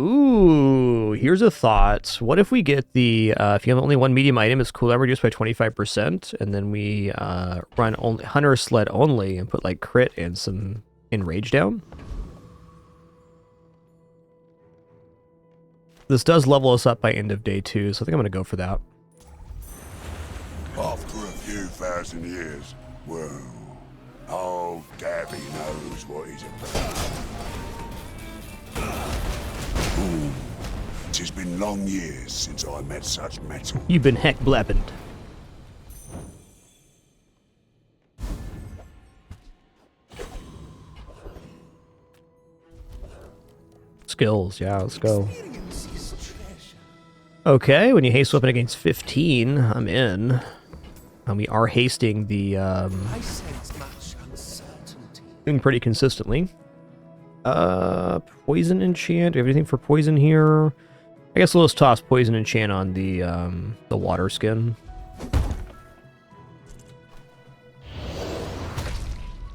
Ooh, here's a thought. What if we get the, if you have only one medium item, it's cooldown reduced by 25%, and then we run only Hunter Sled only and put like crit and some enrage down? This does level us up by end of day 2, so I think I'm going to go for that. After a few thousand years, well, old Dabby knows what he's about. Ooh, 'tis been long years since I met such metal. You've been heck blabbened. Let's skills. Yeah, let's go. Okay, when you haste weapon against 15, I'm in. And we are hasting the doing pretty consistently. Poison enchant. Do you have anything for poison here? I guess we'll just toss poison enchant on the water skin.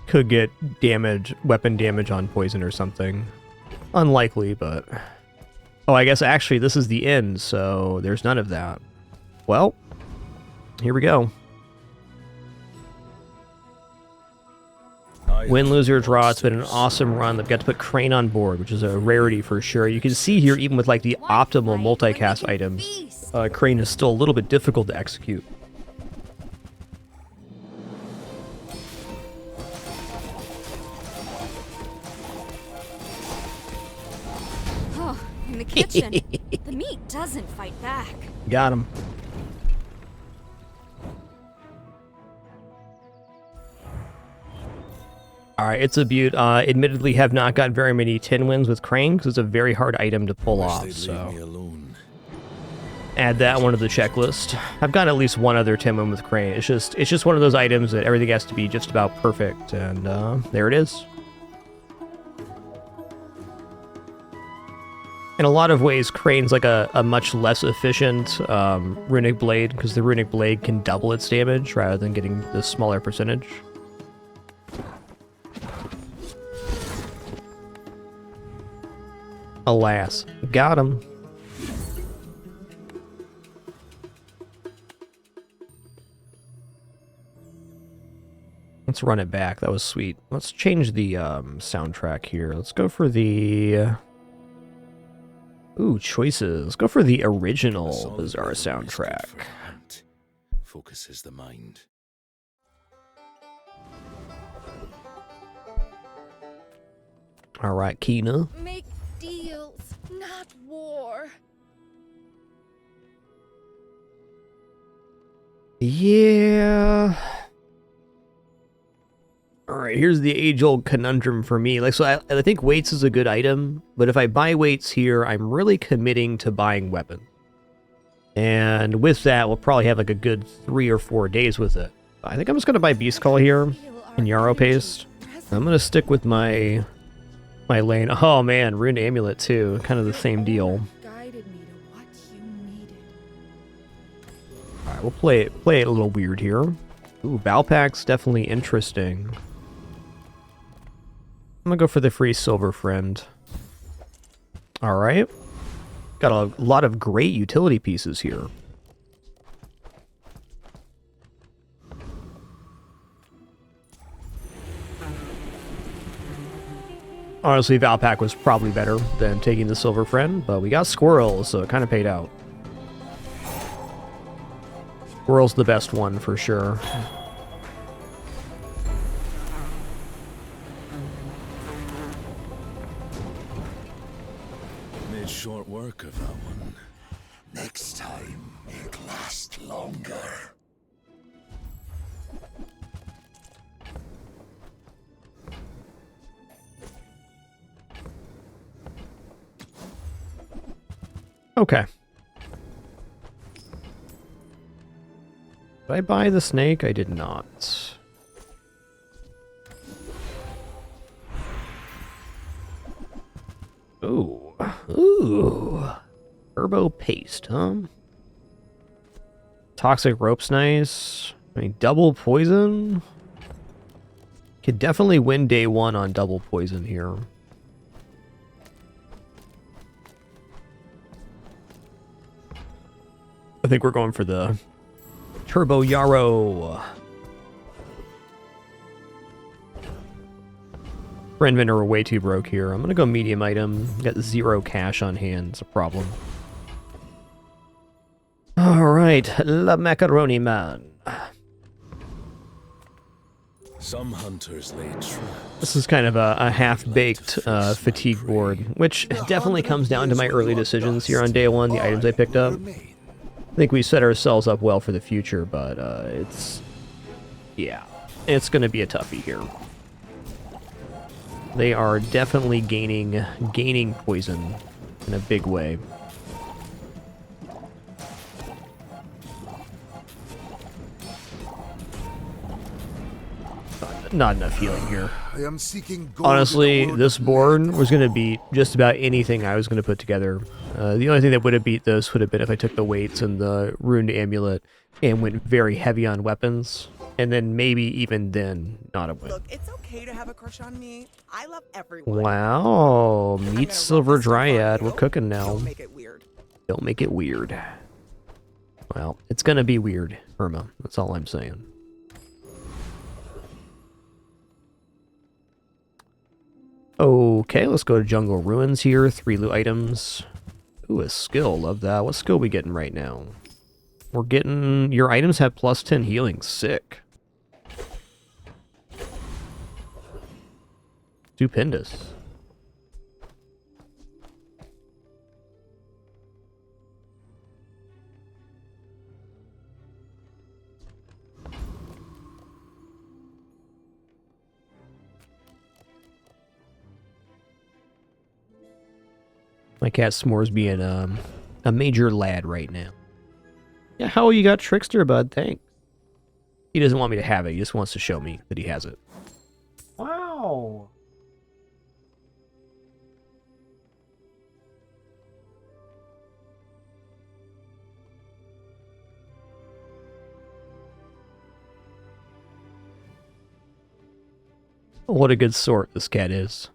Could get damage, weapon damage on poison or something. Unlikely, but... Oh, I guess actually this is the end, so there's none of that. Well, here we go. Win, lose, or draw. It's been an awesome run. They've got to put Crane on board, which is a rarity for sure. You can see here, even with like the optimal multicast items, Crane is still a little bit difficult to execute. Oh, in the kitchen. The meat doesn't fight back. Got him. Alright, it's a beaut. Admittedly have not got very many 10 wins with Crane, because it's a very hard item to pull off, so... Add that one to the checklist. I've got at least one other 10 win with Crane. It's just one of those items that everything has to be just about perfect, and there it is. In a lot of ways, Crane's like a much less efficient Runic Blade, because the Runic Blade can double its damage rather than getting the smaller percentage. Alas. Got him. Let's run it back. That was sweet. Let's change the soundtrack here. Let's go for the... Ooh, choices. Let's go for the original Bazaaro soundtrack. Focuses the mind. Alright, Kina. Make deals, not war. Yeah. Alright, here's the age-old conundrum for me. Like, so I think weights is a good item, but if I buy weights here, I'm really committing to buying weapon. And with that, we'll probably have like a good 3 or 4 days with it. I think I'm just going to buy Beast Call here and Yarrow Paste. I'm going to stick with my lane. Oh man, Rune Amulet too. Kind of the same deal. Alright, we'll play it a little weird here. Ooh, Valpak's definitely interesting. I'm gonna go for the free Silver Friend. Alright. Got a lot of great utility pieces here. Honestly, Valpak was probably better than taking the Silver Friend, but we got Squirrels, so it kind of paid out. Squirrel's the best one for sure. Made short work of that one. Next time, it'll last longer. Okay. Did I buy the snake? I did not. Ooh. Ooh. Turbo paste, huh? Toxic rope's nice. I mean, double poison? Could definitely win day one on double poison here. I think we're going for the Turbo Yarrow. Friend vendor are way too broke here. I'm gonna go medium item. Got 0 cash on hand. It's a problem. Alright, La Macaroni Man. Some hunters lay traps. This is kind of a half-baked fatigue board, which definitely comes down to my early decisions here on day one, the items I picked up. I think we set ourselves up well for the future, but it's... yeah, it's going to be a toughie here. They are definitely gaining poison in a big way. Not enough healing here. I am seeking gold. Honestly, this board was going to beat just about anything I was going to put together. The only thing that would have beat this would have been if I took the weights and the runed amulet and went very heavy on weapons. And then maybe even then, not a win. Look, it's okay to have a crush on me. I love everyone. Wow, meet Silver Dryad. We're cooking now. Don't make it weird. Don't make it weird. Well, it's going to be weird, Irma. That's all I'm saying. Okay, let's go to Jungle Ruins here. 3 loot items. Ooh, a skill. Love that. What skill are we getting right now? We're getting... Your items have plus 10 healing. Sick. Stupendous. My cat S'mores being a major lad right now. Yeah, how you got Trickster, bud? Thanks. He doesn't want me to have it. He just wants to show me that he has it. Wow. What a good sort this cat is.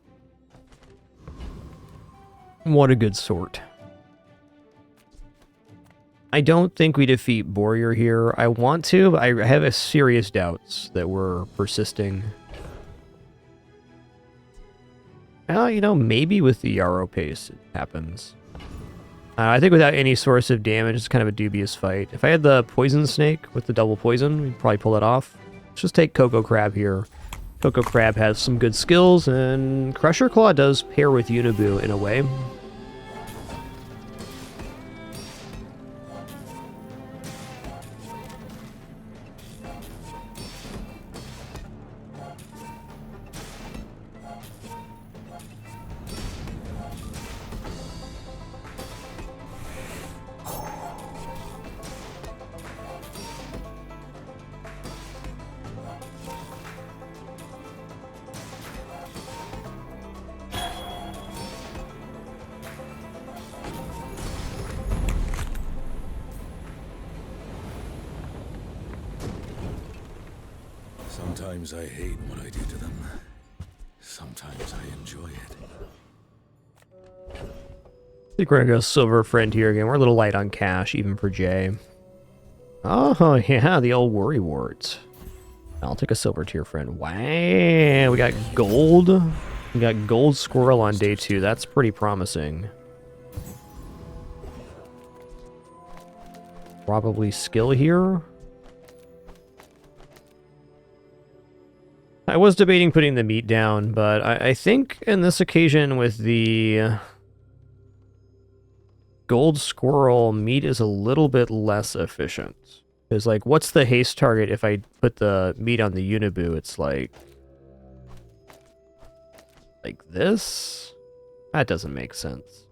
What a good sort. I don't think we defeat Warrior here. I want to, but I have a serious doubts that we're persisting. Well, you know, maybe with the Yarrow pace it happens. I think without any source of damage, it's kind of a dubious fight. If I had the Poison Snake with the double poison, we'd probably pull it off. Let's just take Coco Crab here. Coco Crab has some good skills, and Crusher Claw does pair with Unibu in a way. Sometimes I hate what I do to them. Sometimes I enjoy it. I think we're gonna go Silver Friend here again. We're a little light on cash, even for Jay. Oh, yeah, the old worry warts. I'll take a Silver Tier Friend. Wow, we got gold. We got gold squirrel on day 2. That's pretty promising. Probably skill here. I was debating putting the meat down, but I think in this occasion with the gold squirrel, meat is a little bit less efficient. Because, like, what's the haste target if I put the meat on the Unibu? It's like this? That doesn't make sense.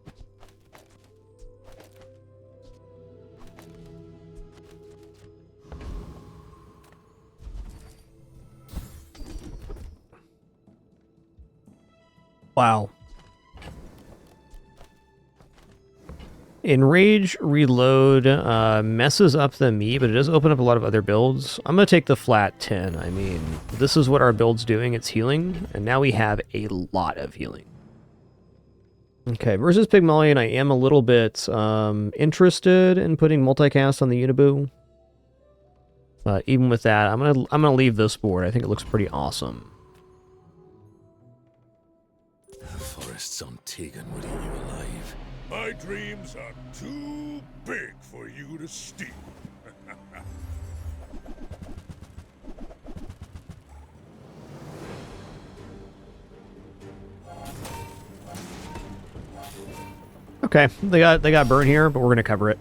Wow. Enrage Reload messes up the meat, but it does open up a lot of other builds. I'm going to take the flat 10. I mean, this is what our build's doing. It's healing, and now we have a lot of healing. Okay, versus Pygmalion, I am a little bit interested in putting multicast on the Unibu. But even with that, I'm gonna leave this board. I think it looks pretty awesome. Forests on Tegan would eat you alive. My dreams are too big for you to steal. Okay, they got burn here, but we're gonna cover it.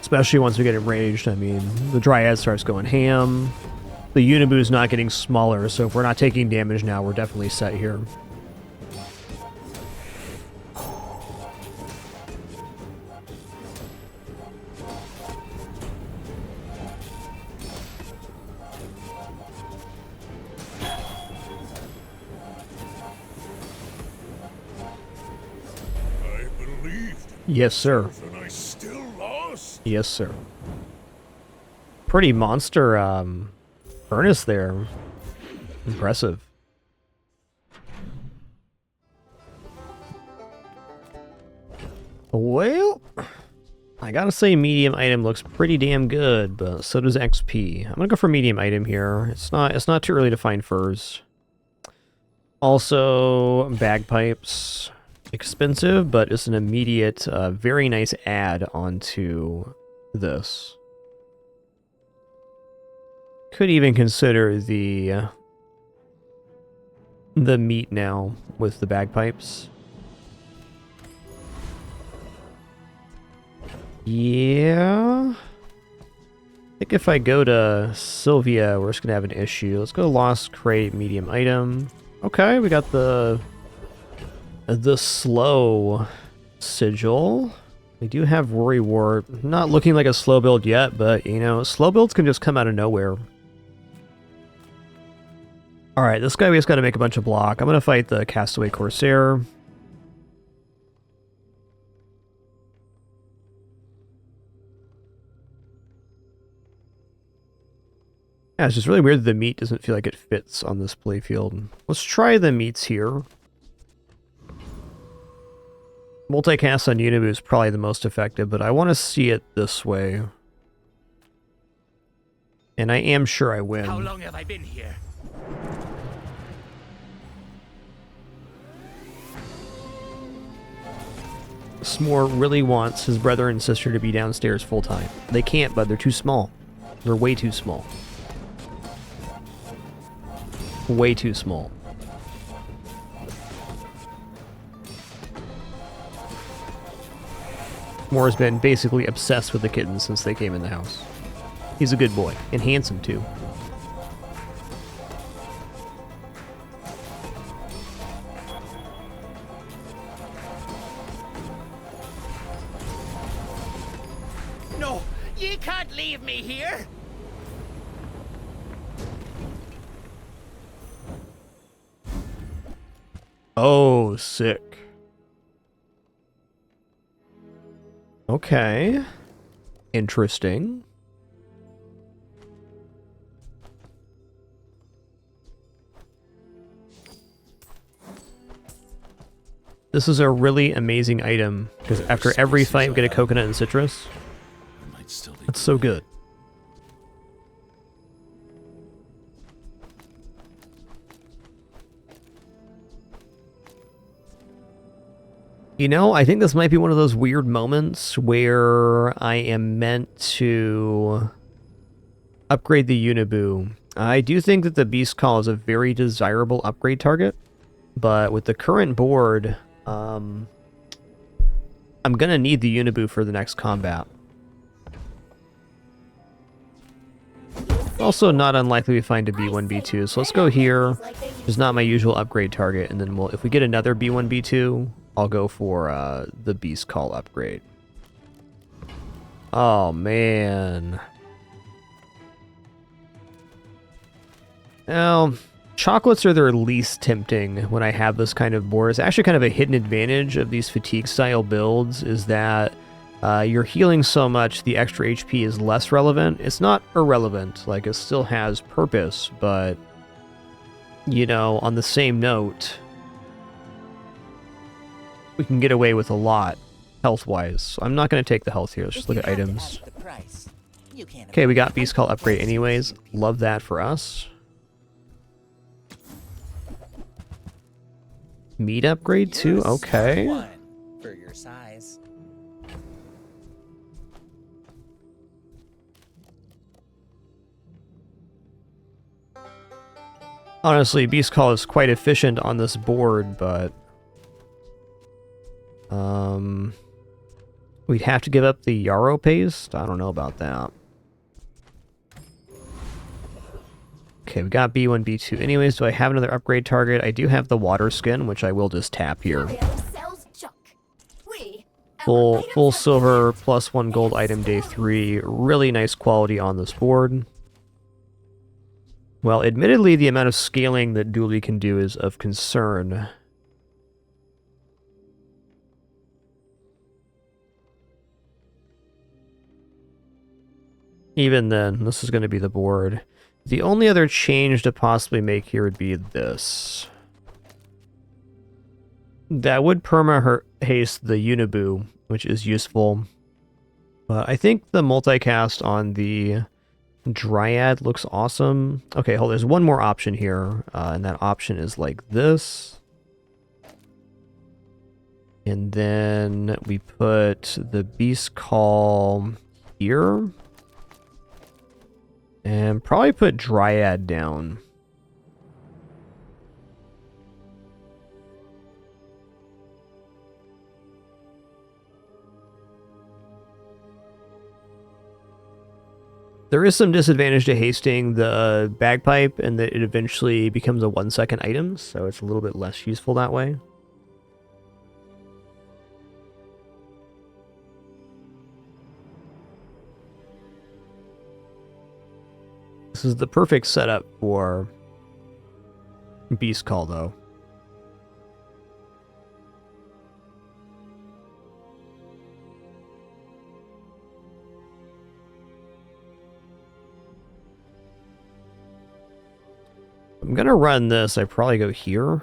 Especially once we get enraged. I mean, the Dryad starts going ham. The Unibu's not getting smaller, so if we're not taking damage now, we're definitely set here. Yes, sir. And I still lost. Yes, sir. Pretty monster furnace there. Impressive. Well, I gotta say medium item looks pretty damn good, but so does XP. I'm gonna go for medium item here. It's not too early to find furs. Also, bagpipes. Expensive, but it's an immediate, very nice add onto this. Could even consider the meat now with the bagpipes. Yeah. I think if I go to Sylvia, we're just gonna have an issue. Let's go Lost Crate, medium item. Okay, we got the slow sigil. We do have Rory Ward. Not looking like a slow build yet, but, you know, slow builds can just come out of nowhere. Alright, this guy we just gotta make a bunch of block. I'm gonna fight the Castaway Corsair. Yeah, it's just really weird that the meat doesn't feel like it fits on this playfield. Let's try the meats here. Multicast on Unibu is probably the most effective, but I want to see it this way. And I am sure I win. How long have I been here? S'more really wants his brother and sister to be downstairs full time. They can't, but they're too small. They're way too small. Way too small. S'more's been basically obsessed with the kittens since they came in the house. He's a good boy, and handsome too. No, you can't leave me here. Oh, sick. Okay. Interesting. This is a really amazing item, because after every fight we get a coconut and citrus. That's so good. You know, I think this might be one of those weird moments where I am meant to upgrade the Unibu. I do think that the Beast Call is a very desirable upgrade target, but with the current board, I'm gonna need the Unibu for the next combat. Also not unlikely to find a B1, B2, so let's go here. It's not my usual upgrade target, and then if we get another B1, B2, I'll go for the Beast Call upgrade. Oh, man. Now, chocolates are their least tempting when I have this kind of board. It's actually kind of a hidden advantage of these fatigue-style builds, is that you're healing so much, the extra HP is less relevant. It's not irrelevant, like, it still has purpose, but, you know, on the same note, we can get away with a lot, health-wise. So I'm not going to take the health here. Let's just look at items. Okay, we got Beast Call upgrade anyways. Love that for us. Meat upgrade too? Okay. For your size. Honestly, Beast Call is quite efficient on this board, but we'd have to give up the Yarrow paste? I don't know about that. Okay, we got B1, B2 anyways. Do I have another upgrade target? I do have the water skin, which I will just tap here. Full silver plus 1 gold item day 3. Really nice quality on this board. Well, admittedly, the amount of scaling that Dooley can do is of concern. Even then, this is going to be the board. The only other change to possibly make here would be this. That would perma-haste the Unibu, which is useful. But I think the multicast on the Dryad looks awesome. Okay, hold on, there's one more option here, and that option is like this. And then we put the Beast Call here. And probably put Dryad down. There is some disadvantage to hasting the bagpipe in that it eventually becomes a 1-second item, so it's a little bit less useful that way. This is the perfect setup for Beast Call, though. I'm gonna run this. I probably go here.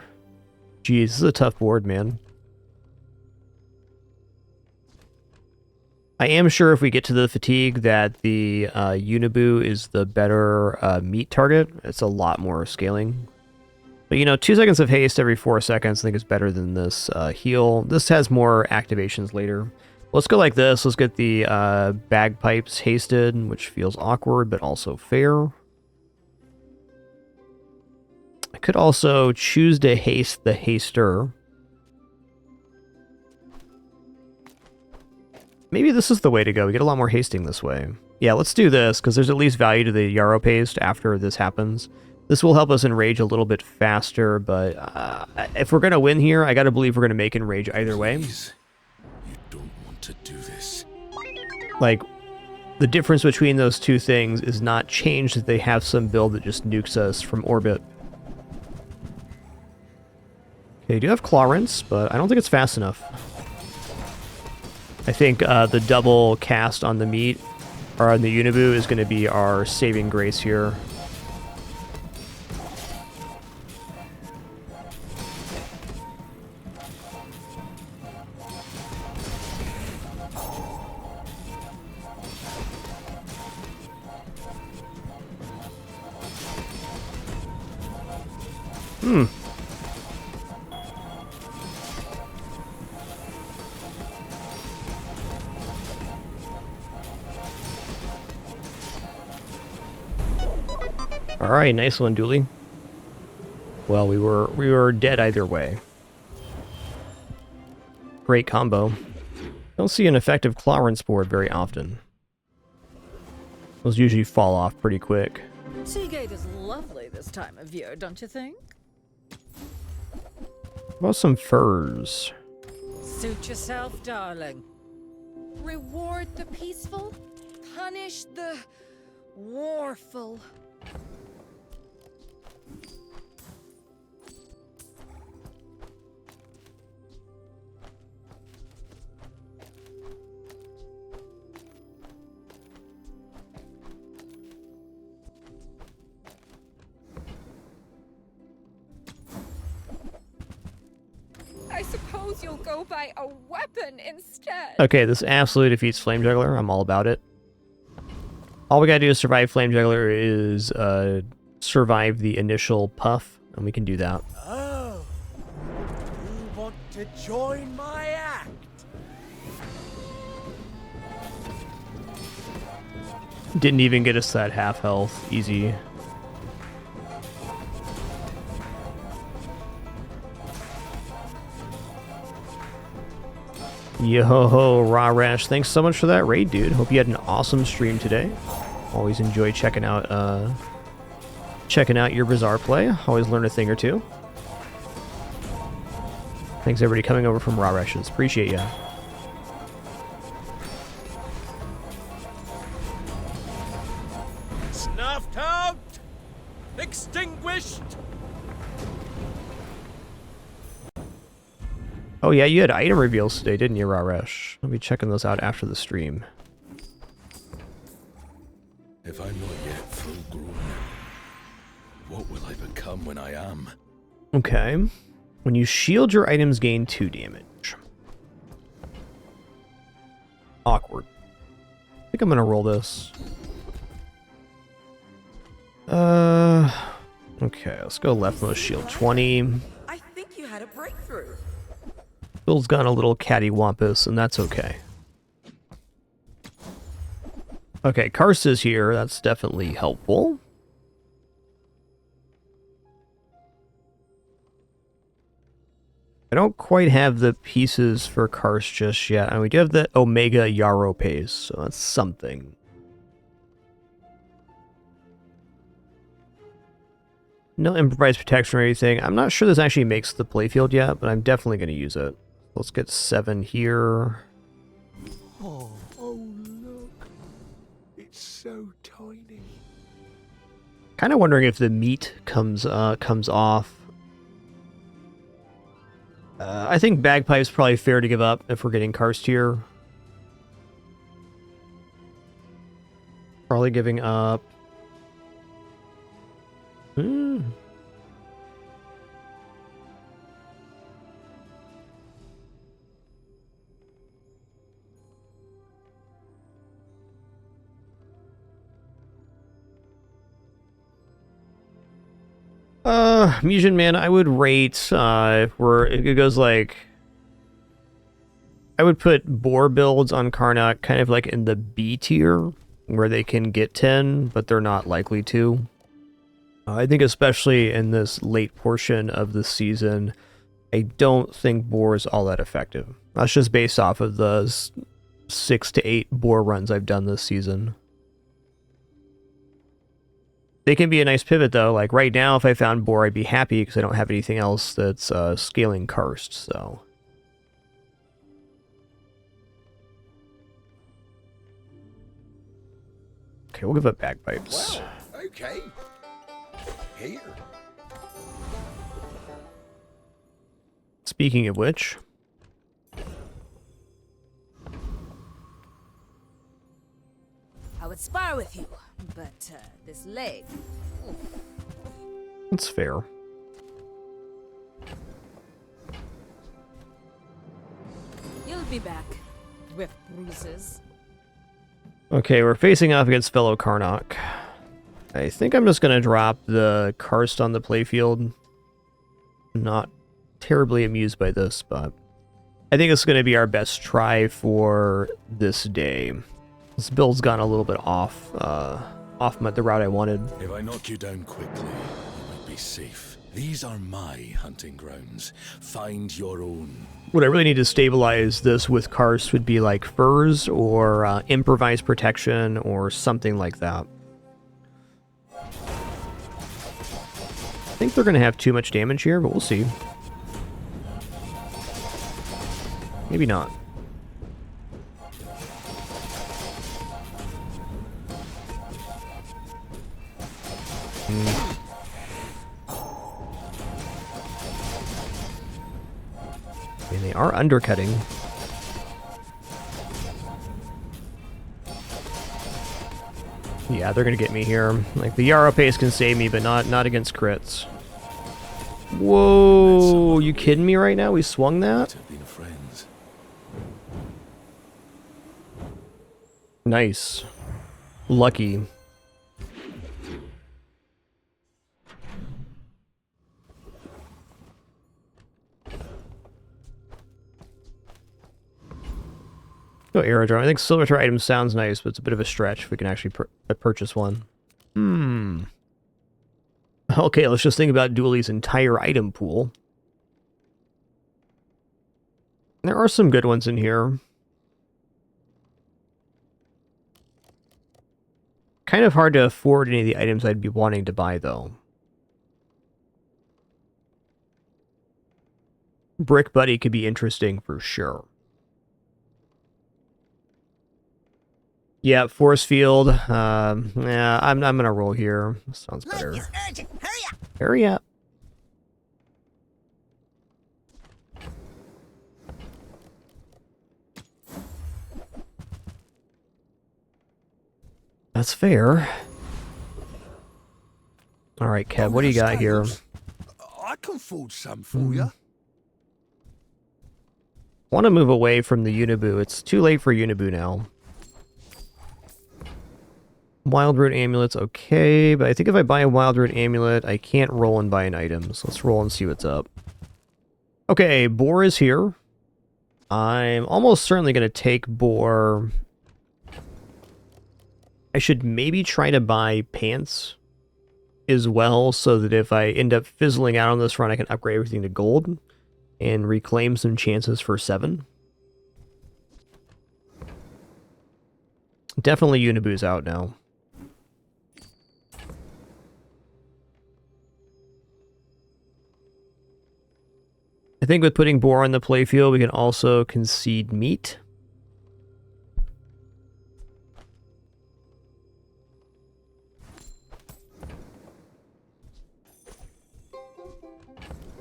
Jeez, this is a tough board, man. I am sure if we get to the fatigue that the Unibu is the better meat target. It's a lot more scaling. But you know, 2 seconds of haste every 4 seconds I think is better than this heal. This has more activations later. Let's go like this. Let's get the bagpipes hasted, which feels awkward but also fair. I could also choose to haste the haster. Maybe this is the way to go. We get a lot more hasting this way. Yeah, let's do this, because there's at least value to the Yarrow paste after this happens. This will help us enrage a little bit faster, but if we're going to win here, I got to believe we're going to make enrage either way. Please, you don't want to do this. Like, the difference between those two things is not changed that they have some build that just nukes us from orbit. Okay, you do have Claw Rinse, but I don't think it's fast enough. I think the double cast on the meat, or on the Unibu, is going to be our saving grace here. Alright, nice one, Dooley. Well, we were dead either way. Great combo. Don't see an effective Claw Rinse board very often. Those usually fall off pretty quick. Seagate is lovely this time of year, don't you think? What about some furs? Suit yourself, darling. Reward the peaceful, punish the warful. I suppose you'll go by a weapon instead. Okay, this absolutely defeats Flame Juggler. I'm all about it. All we gotta do to survive Flame Juggler is survive the initial puff, and we can do that. Oh, you want to join my act? Didn't even get us that half health. Easy. Yo-ho-ho, Raw Rash, thanks so much for that raid, dude. Hope you had an awesome stream today. Always enjoy checking out checking out your Bazaar play. Always learn a thing or two. Thanks everybody coming over from Raw Rations. Appreciate ya. Snuffed out! Extinguished! Oh yeah, you had item reveals today, didn't you, Raresh? I'll be checking those out after the stream. If I'm not yet full grown, what will I become when I am? Okay. When you shield, your items gain 2 damage. Awkward. I think I'm gonna roll this. Okay, let's go leftmost shield 20. I think you had a breakthrough. Bill's gone a little cattywampus, and that's okay. Okay, Karst is here. That's definitely helpful. I don't quite have the pieces for Karst just yet. And we do have the Omega Yarrow pace, so that's something. No improvised protection or anything. I'm not sure this actually makes the playfield yet, but I'm definitely going to use it. Let's get 7 here. Oh, look. It's so tiny. Kind of wondering if the meat comes off. I think Bagpipe's probably fair to give up if we're getting Karst here. Probably giving up. Musion Man, I would rate, where it goes like, I would put boar builds on Karnak kind of like in the B tier, where they can get 10, but they're not likely to. I think especially in this late portion of the season, I don't think boar is all that effective. That's just based off of the 6 to 8 boar runs I've done this season. They can be a nice pivot, though. Like, right now, if I found boar, I'd be happy because I don't have anything else that's scaling Karst, so... Okay, we'll give up Bagpipes. Well, okay. Here. Speaking of which... I would spar with you, but this leg... Oof. That's fair. You'll be back with bruises. Okay, we're facing off against fellow Karnak. I think I'm just going to drop the Karst on the playfield. Not terribly amused by this, but I think it's going to be our best try for this day. This build's gone a little bit off the route I wanted. If I knock you down quickly, you might be safe. These are my hunting grounds. Find your own. What I really need to stabilize this with Karst would be like furs or improvised protection or something like that. I think they're going to have too much damage here, but we'll see. Maybe not. And they are undercutting. Yeah, they're gonna get me here. Like, the Yarrow pace can save me, but not against crits. Whoa, you kidding me right now? We swung that? Nice. Lucky. Go aerodrome. I think silverware item sounds nice, but it's a bit of a stretch if we can actually purchase one. Okay, let's just think about Dooley's entire item pool. There are some good ones in here. kind of hard to afford any of the items I'd be wanting to buy, though. Brick Buddy could be interesting for sure. Yeah, force field. Yeah, I'm gonna roll here. Sounds better. Look, it's urgent. Hurry up. Hurry up. That's fair. All right, Kev, what do you got here? I can forge some for you. Want to move away from the Unibu. It's too late for Unibu now. Wild Root Amulet's okay, but I think if I buy a Wild Root Amulet, I can't roll and buy an item. So let's roll and see what's up. Okay, Boar is here. I'm almost certainly going to take Boar. I should maybe try to buy pants as well, so that if I end up fizzling out on this run, I can upgrade everything to gold and reclaim some chances for 7. Definitely Unibu's out now. I think with putting Boar on the playfield, we can also concede meat.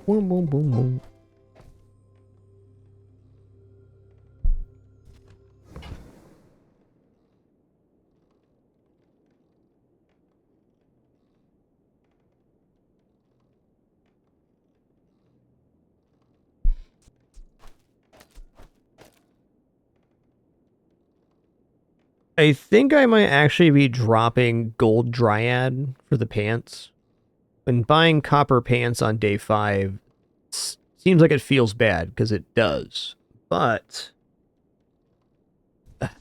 Boom, boom, boom, boom. I think I might actually be dropping Gold Dryad for the pants. And buying copper pants on day 5 seems like it feels bad, because it does. But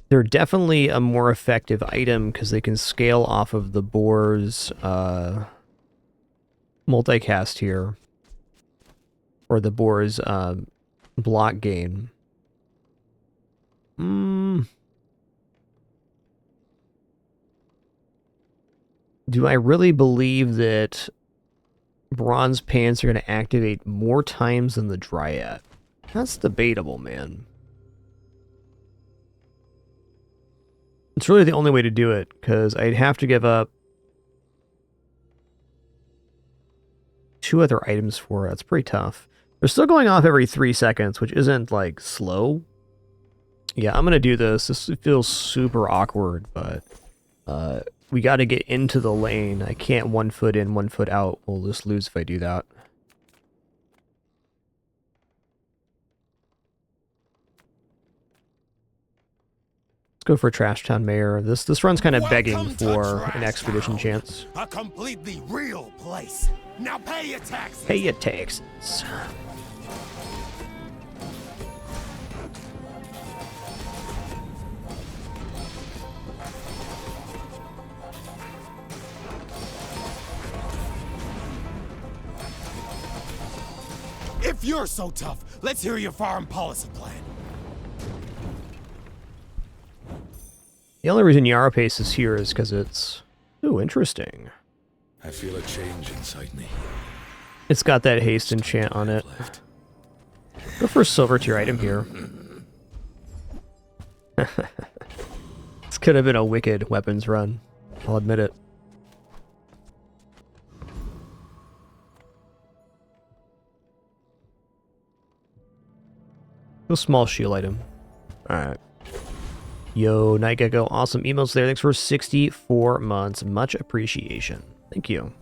they're definitely a more effective item, because they can scale off of the Boar's multicast here. Or the Boar's block gain. Do I really believe that bronze pants are going to activate more times than the Dryad? That's debatable, man. It's really the only way to do it, because I'd have to give up 2 other items for it. It's pretty tough. They're still going off every 3 seconds, which isn't, like, slow. Yeah, I'm going to do this. This feels super awkward, but we got to get into the lane. I can't 1 foot in, 1 foot out. We'll just lose if I do that. Let's go for Trash Town Mayor. This run's kind of begging for an expedition chance. A completely real place. Now pay your taxes. Pay your taxes. If you're so tough, let's hear your foreign policy plan. The only reason Yarapace is here is because it's... Ooh, interesting. I feel a change inside me. It's got that haste enchant on it. Go for a silver tier item here. This could have been a wicked weapons run. I'll admit it. A small shield item. Alright. Yo, Night Gecko, awesome emails there. Thanks for 64 months. Much appreciation. Thank you.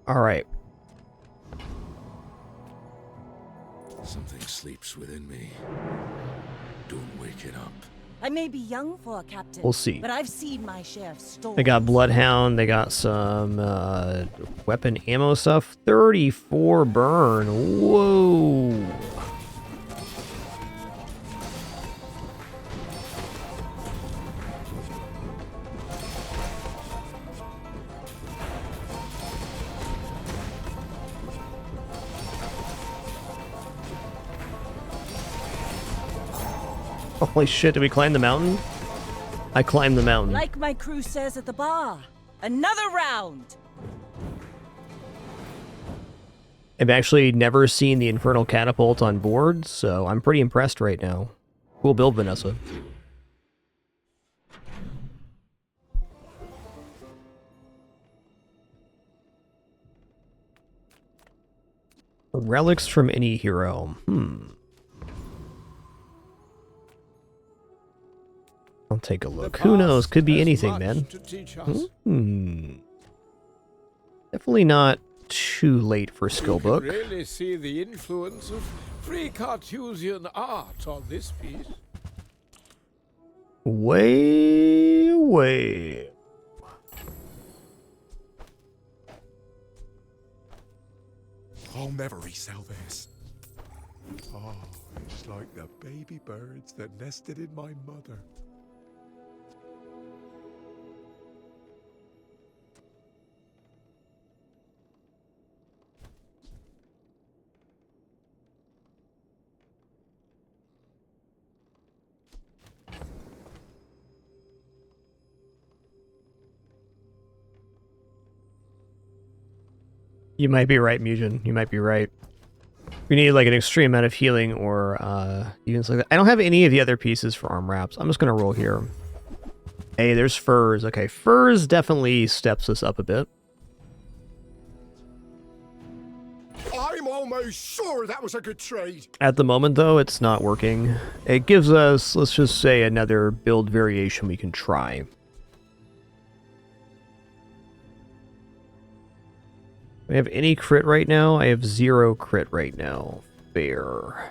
Alright. Something sleeps within me. Don't wake it up. I may be young for a captain. We'll see. But I've seen my share of stories. They got Bloodhound. They got some weapon ammo stuff. 34 burn. Whoa. Holy shit, did we climb the mountain? I climbed the mountain. Like my crew says at the bar, another round. I've actually never seen the Infernal Catapult on board, so I'm pretty impressed right now. Cool build, Vanessa. Relics from any hero. I'll take a look. Who knows? Could be anything, man. Definitely not too late for skill book. You can really see the influence of free Cartesian art on this piece. Way. I'll never resell this. Oh, it's like the baby birds that nested in my mother. You might be right, Mugen. You might be right. We need like an extreme amount of healing or even like that. I don't have any of the other pieces for arm wraps. I'm just gonna roll here. Hey, there's furs. Okay, furs definitely steps us up a bit. I'm almost sure that was a good trade. At the moment, though, it's not working. It gives us, let's just say, another build variation we can try. Do I have any crit right now? I have 0 crit right now. Fair.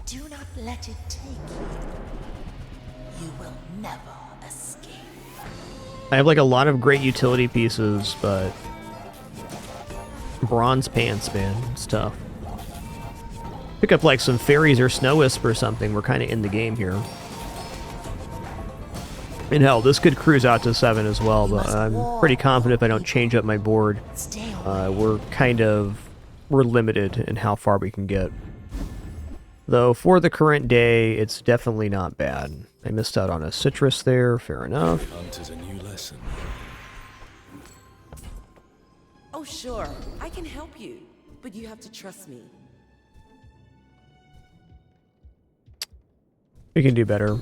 Do not let it take you. You will never escape. I have like a lot of great utility pieces, but bronze pants, man, it's tough. Pick up like some fairies or snow wisp or something. We're kind of in the game here. And hell, this could cruise out to 7 as well, but I'm pretty confident if I don't change up my board, we're limited in how far we can get. Though for the current day, it's definitely not bad. I missed out on a citrus there, fair enough. Hunt is a new lesson. Oh, sure. I can help you. But you have to trust me. We can do better.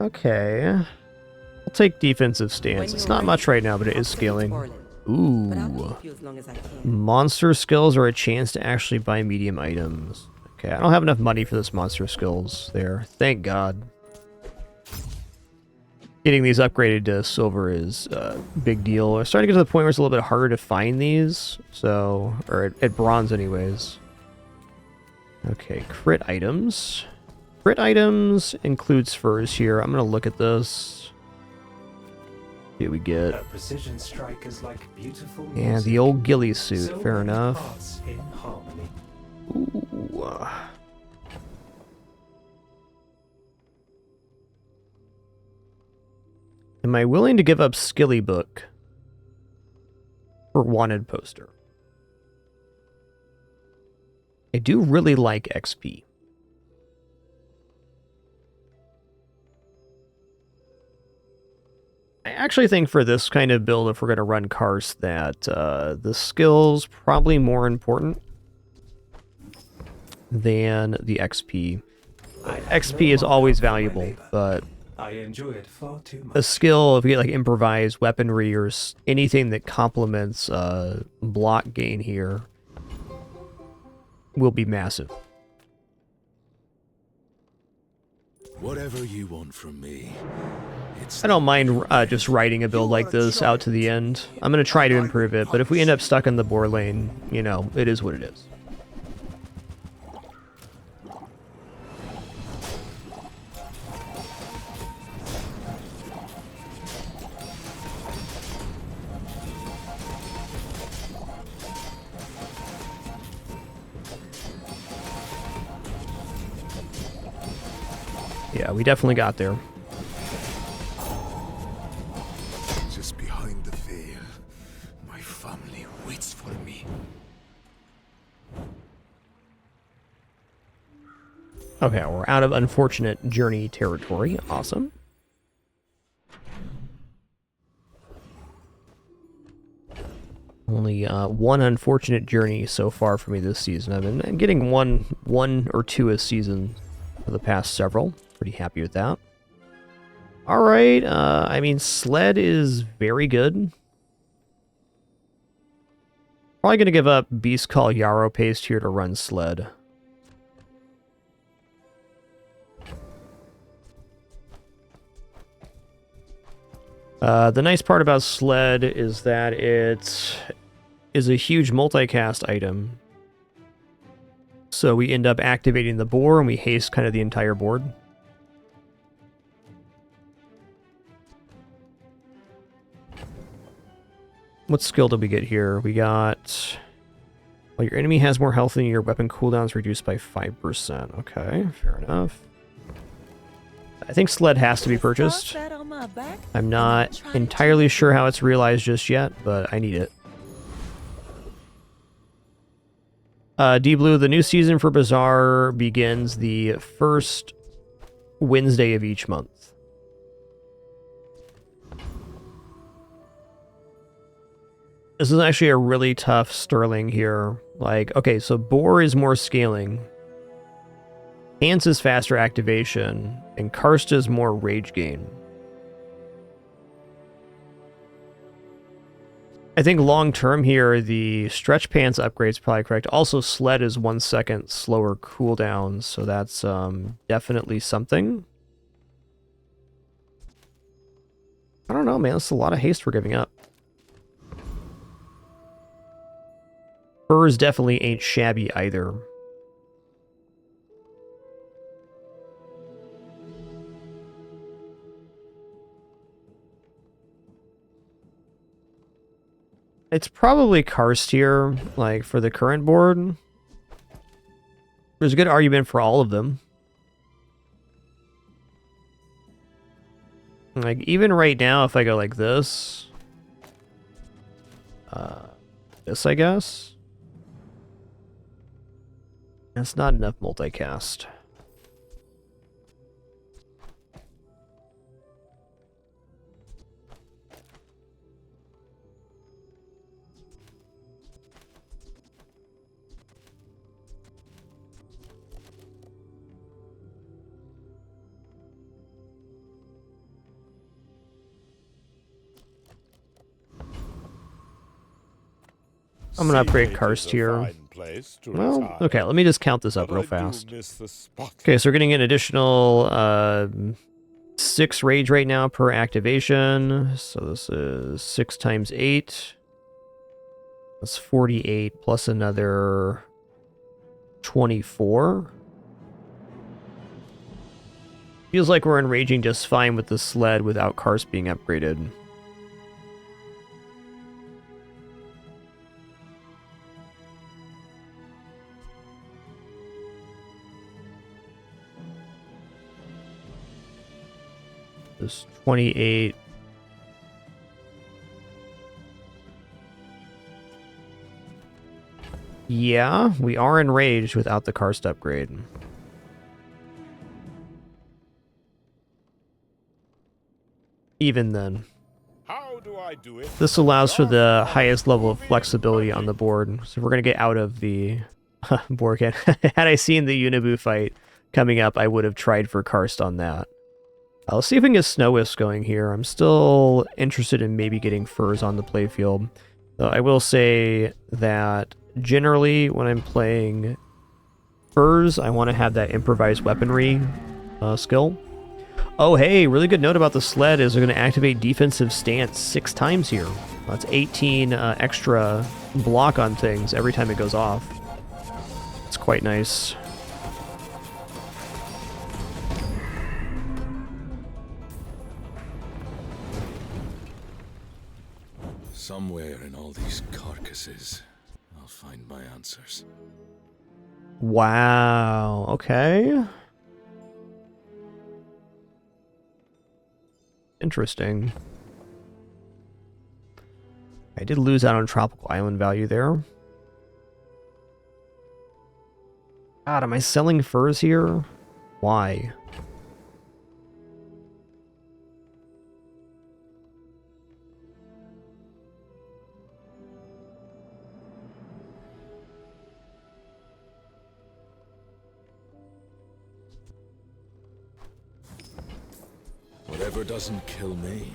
Okay. I'll take defensive stance. It's not much right now, but it is scaling. Ooh. Monster skills are a chance to actually buy medium items. Okay, I don't have enough money for this monster skills there. Thank God. Getting these upgraded to silver is a big deal. We're starting to get to the point where it's a little bit harder to find these. So, or at bronze anyways. Okay, crit items. Crit items includes furs here. I'm going to look at this. See what we get. A precision strike is like beautiful music. Yeah, the old ghillie suit. So fair many enough. parts in harmony. Ooh. Am I willing to give up Skilly Book for wanted poster? I do really like XP. I actually think for this kind of build, if we're going to run Karst, that the skill's probably more important than the XP. XP is always valuable, but I enjoy it far too much. a skill, if you get like improvised weaponry or anything that complements block gain here, will be massive. Whatever you want from me, I don't mind just riding a build like this out to the end. I'm going to try to improve it, but if we end up stuck in the boar lane, you know, it is what it is. Yeah, we definitely got there. Just behind the veil, my family waits for me. Okay, we're out of unfortunate journey territory. Awesome. Only one unfortunate journey so far for me this season. I've been getting one or two a season for the past several. Pretty happy with that. All right. I mean, sled is very good. Probably going to give up Beast Call Yarrow Paste here to run sled. The nice part about sled is that it is a huge multicast item. So we end up activating the boar and we haste kind of the entire board. What skill did we get here? We got... Well, your enemy has more health than you, your weapon cooldowns reduced by 5%. Okay, fair enough. I think sled has to be purchased. I'm not entirely sure how it's realized just yet, but I need it. D-Blue, the new season for Bazaar begins the first Wednesday of each month. This is actually a really tough Sterling here. Like, okay, so Boar is more scaling. Hans is faster activation, and Karst is more rage gain. I think long term here, the stretch pants upgrade is probably correct. Also, sled is 1 second slower cooldown, so that's definitely something. I don't know, man. That's a lot of haste we're giving up. Furs definitely ain't shabby either. It's probably Karst here, like, for the current board. There's a good argument for all of them. Like, even right now, if I go like this... this, I guess? That's not enough multicast. I'm gonna upgrade Karst here. Well, okay, let me just count this up real fast. Okay, so we're getting an additional 6 rage right now per activation. So this is 6 times 8. That's 48 plus another 24. Feels like we're enraging just fine with the sled without Karst being upgraded. This 28. Yeah, we are enraged without the Karst upgrade. Even then. How do I do it? This allows for the highest level of flexibility on the board. So we're going to get out of the board. Had I seen the Unibu fight coming up, I would have tried for Karst on that. Let's see if we can get Snow Wisp going here. I'm still interested in maybe getting Furs on the playfield. Though I will say that generally when I'm playing Furs, I want to have that improvised weaponry skill. Oh, hey, really good note about the sled is they're going to activate defensive stance 6 times here. That's 18 extra block on things every time it goes off. It's quite nice. Somewhere in all these carcasses, I'll find my answers. Wow, okay. Interesting. I did lose out on tropical island value there. God, am I selling furs here? Why? Whatever doesn't kill me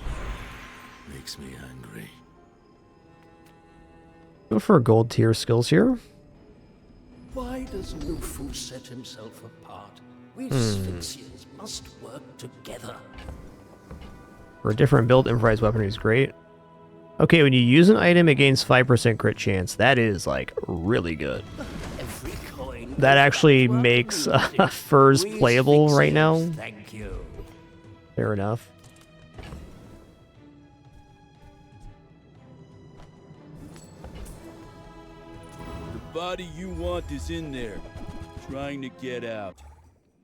makes me angry. Go for gold tier skills here. Why does Lufu set himself apart? We Sphinxians must work together. For a different build, improvised weaponry is great. Okay, when you use an item, it gains 5% crit chance. That is, like, really good. That actually makes furs playable right now. Thank you. Fair enough. The body you want is in there, trying to get out.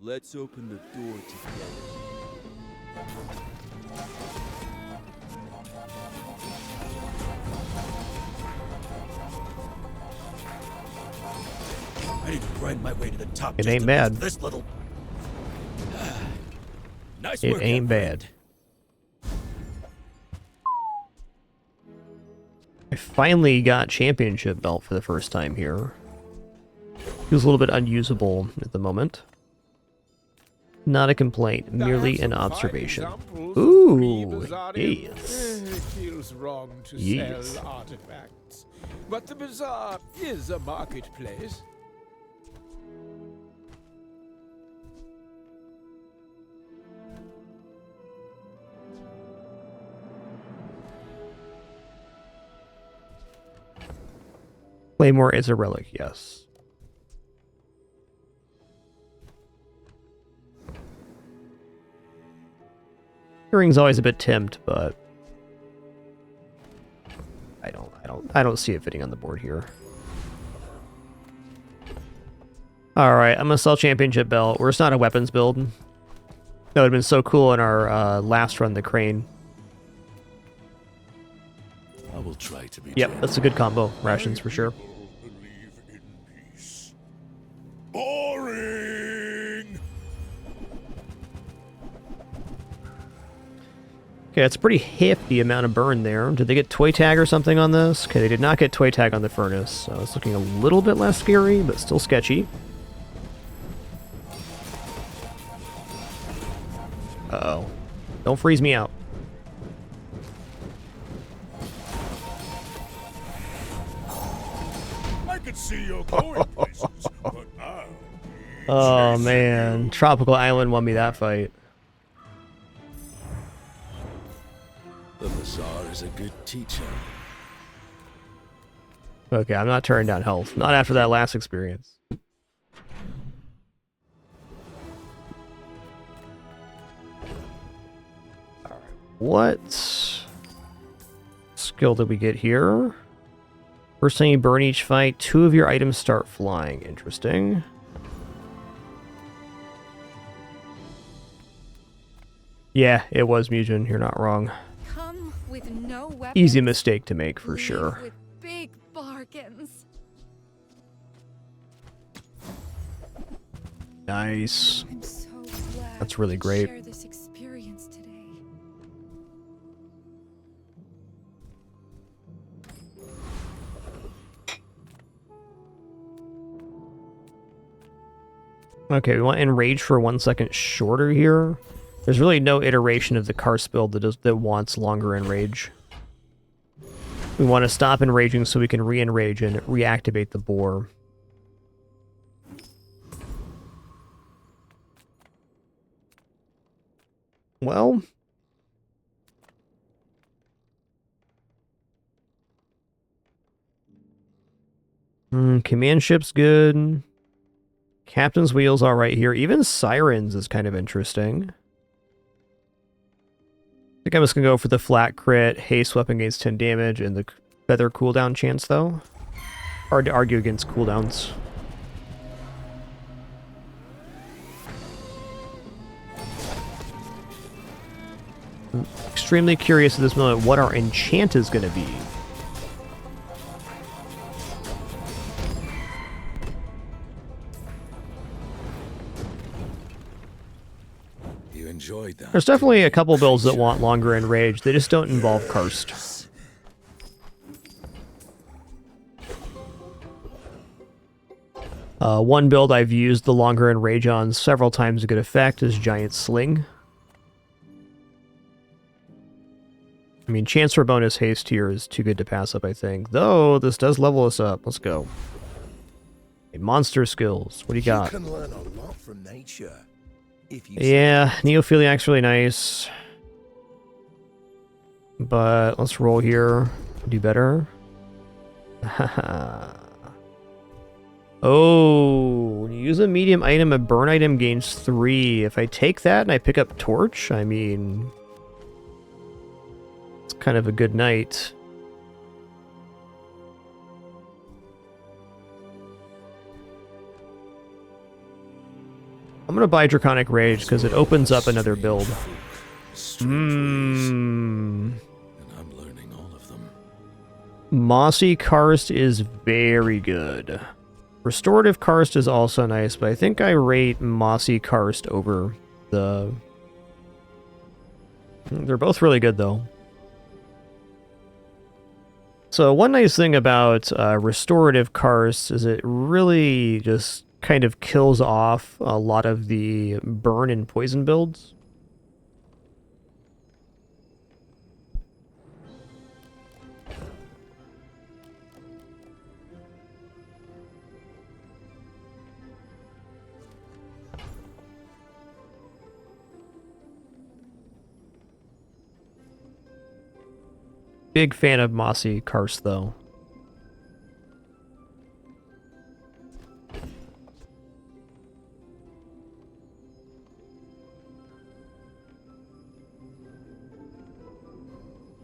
Let's open the door together. I need to grind my way to the top. It ain't bad. This little. Nice It work, ain't Everett. bad. I finally got championship belt for the first time here. Feels a little bit unusable at the moment. Not a complaint, merely an observation. Ooh, yes. It feels wrong to Yes. sell artifacts, but the bazaar is a marketplace. Claymore is a relic, yes. Earring's always a bit tempt, but I don't see it fitting on the board here. Alright, I'm gonna sell championship belt. We're just not a weapons build. That would have been so cool in our last run, the crane. I will try to be Yep, that's a good combo. Rations for sure. Boring! Okay, it's a pretty hefty amount of burn there. Did they get toy tag or something on this? Okay, they did not get toy tag on the furnace, so it's looking a little bit less scary, but still sketchy. Uh-oh. Don't freeze me out. I could see you're going places, but now... Oh man, Tropical Island won me that fight. The Bazaar is a good teacher. Okay, I'm not turning down health. Not after that last experience. Alright, what skill did we get here? First time you burn each fight, 2 of your items start flying. Interesting. Yeah, it was Mujin. You're not wrong. Come with no weapons. Easy mistake to make for sure. With big bargains. Nice. I'm so glad That's really we could great. share this experience today. Okay, we want enrage for 1 second shorter here. There's really no iteration of the Karst build that wants longer enrage. We want to stop enraging so we can re-enrage and reactivate the boar. Well, command ship's good. Captain's wheel's all right here. Even Sirens is kind of interesting. I think I'm just going to go for the flat crit, haste weapon gains 10 damage, and the feather cooldown chance, though. Hard to argue against cooldowns. I'm extremely curious at this moment what our enchant is going to be. You enjoyed that. There's definitely a couple builds that want longer in rage. They just don't involve Karst. One build I've used the longer in rage on several times to good effect is Giant Sling. I mean, chance for bonus haste here is too good to pass up, I think. Though, this does level us up. Let's go. Okay, monster skills. What do you got? You can learn a lot from nature. If you Yeah, Neophiliac's really nice. But let's roll here. Do better. Haha. Oh, when you use a medium item, a burn item gains 3. If I take that and I pick up Torch, I mean, it's kind of a good night. I'm going to buy Draconic Rage because it opens up another build. And I'm learning all of them. Mossy Karst is very good. Restorative Karst is also nice, but I think I rate Mossy Karst over the... They're both really good, though. So one nice thing about Restorative Karst is it really just kind of kills off a lot of the burn and poison builds. Big fan of Mossy Karst, though.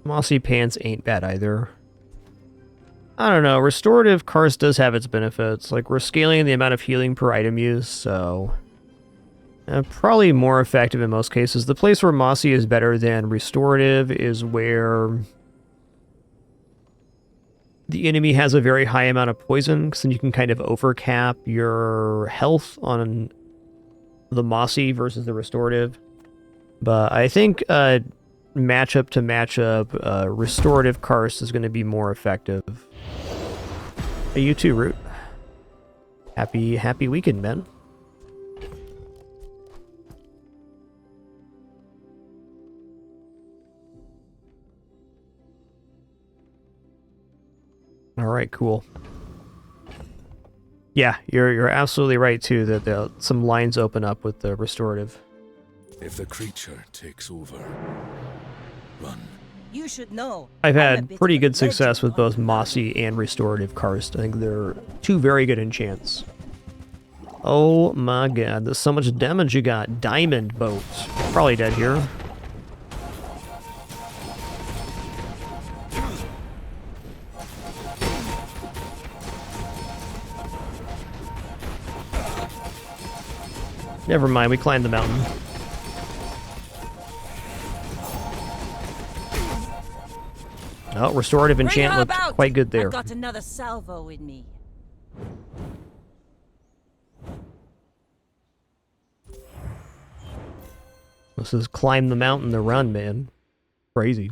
Mossy Pants ain't bad either. I don't know, Restorative Karst does have its benefits. Like, we're scaling the amount of healing per item use, so... probably more effective in most cases. The place where Mossy is better than Restorative is where... the enemy has a very high amount of poison, because then you can kind of overcap your health on the Mossy versus the Restorative. But I think matchup to matchup, Restorative Karst is going to be more effective. Hey, you too, Root. Happy weekend, man. All right, cool. Yeah, you're absolutely right too that some lines open up with the restorative. If the creature takes over, run. You should know. I've had pretty good success with both Mossy and Restorative Karst. I think they're two very good enchants. Oh my god, there's so much damage you got. Diamond Boat. Probably dead here. Never mind, we climbed the mountain. Oh, restorative enchant looked quite good there. I've got another salvo in me. This is climb the mountain to run, man. Crazy.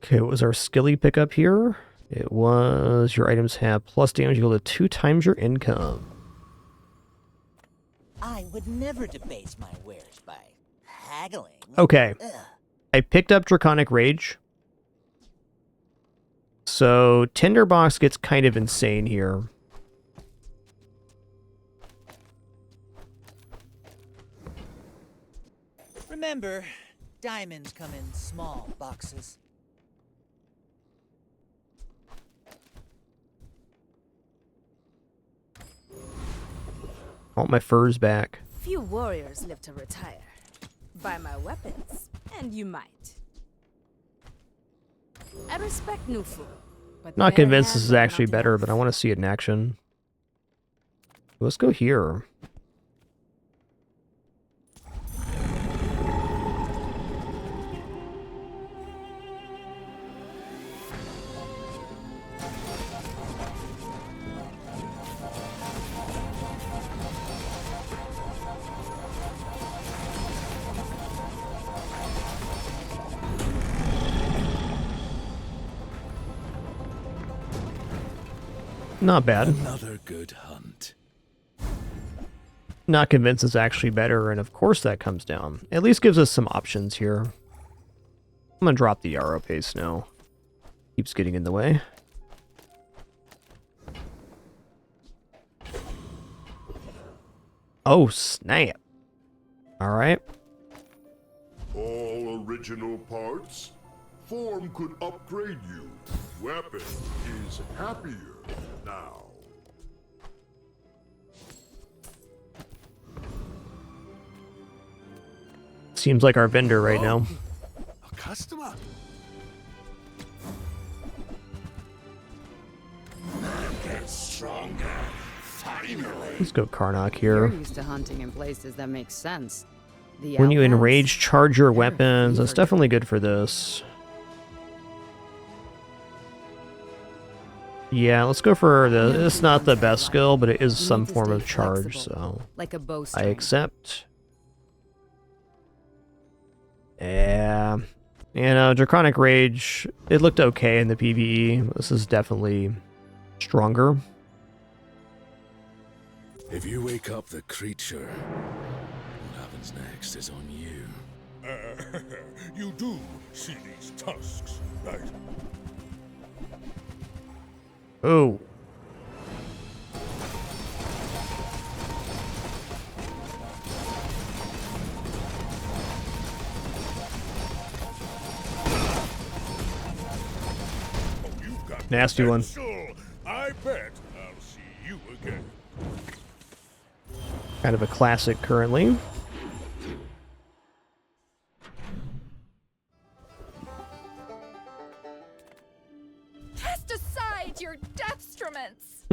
Okay, what was our skilly pickup here? It was your items have plus damage equal to 2 times your income. I would never debase my wares by haggling. Okay. I picked up Draconic Rage. So Tinderbox gets kind of insane here. Remember, diamonds come in small boxes. I want my furs back. Few warriors live to retire. Buy my weapons, and you might. I respect Nufu, But Not their convinced this hands is are actually not better, enough. but I want to see it in action. Let's go here. Not bad. Another good hunt. Not convinced it's actually better, and of course that comes down. At least gives us some options here. I'm gonna drop the Yarrow pace now. Keeps getting in the way. Oh, snap. Alright. All original parts? Form could upgrade you. Weapon is happier now. Seems like our vendor right now. A customer? Man gets stronger. Finally. Let's go Karnak You're here. used to hunting in places that make sense. The When you outlands? enrage, charge your weapons. That's definitely good for this. Yeah, let's go for the... It's not the best skill, but it is some form of charge, so... Like a I bowstring. accept. Yeah. Draconic Rage, it looked okay in the PvE. This is definitely stronger. If you wake up the creature, what happens next is on you. You do see these tusks, right? Oh. Nasty one. I bet I'll see you again. Kind of a classic currently. Cast aside your deathstruments!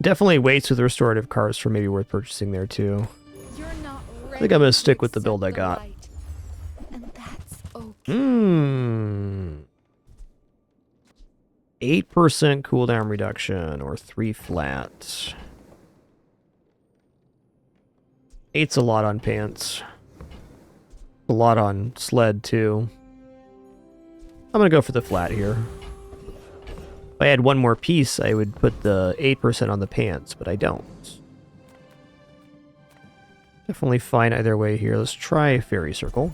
Definitely weights with restorative cards for maybe worth purchasing there too. You're not I think I'm gonna stick with the build I got. and that's okay. 8% cooldown reduction, or 3 flat. 8's a lot on pants. A lot on sled too. I'm gonna go for the flat here. If I had one more piece, I would put the 8% on the pants, but I don't. Definitely fine either way here. Let's try Fairy Circle.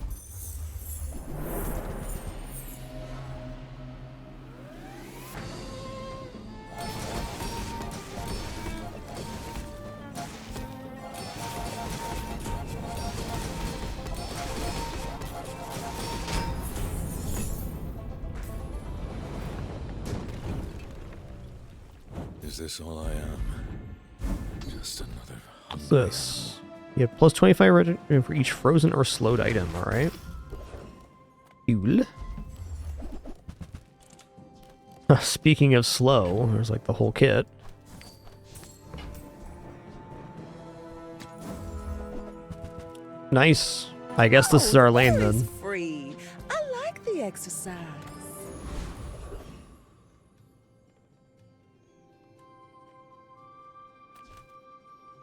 Is this all I am? Just another What's this? You have plus 25 reduction for each frozen or slowed item, alright. Cool. Speaking of slow, there's like the whole kit. Nice. I guess this is our lane then. Free. I like the exercise.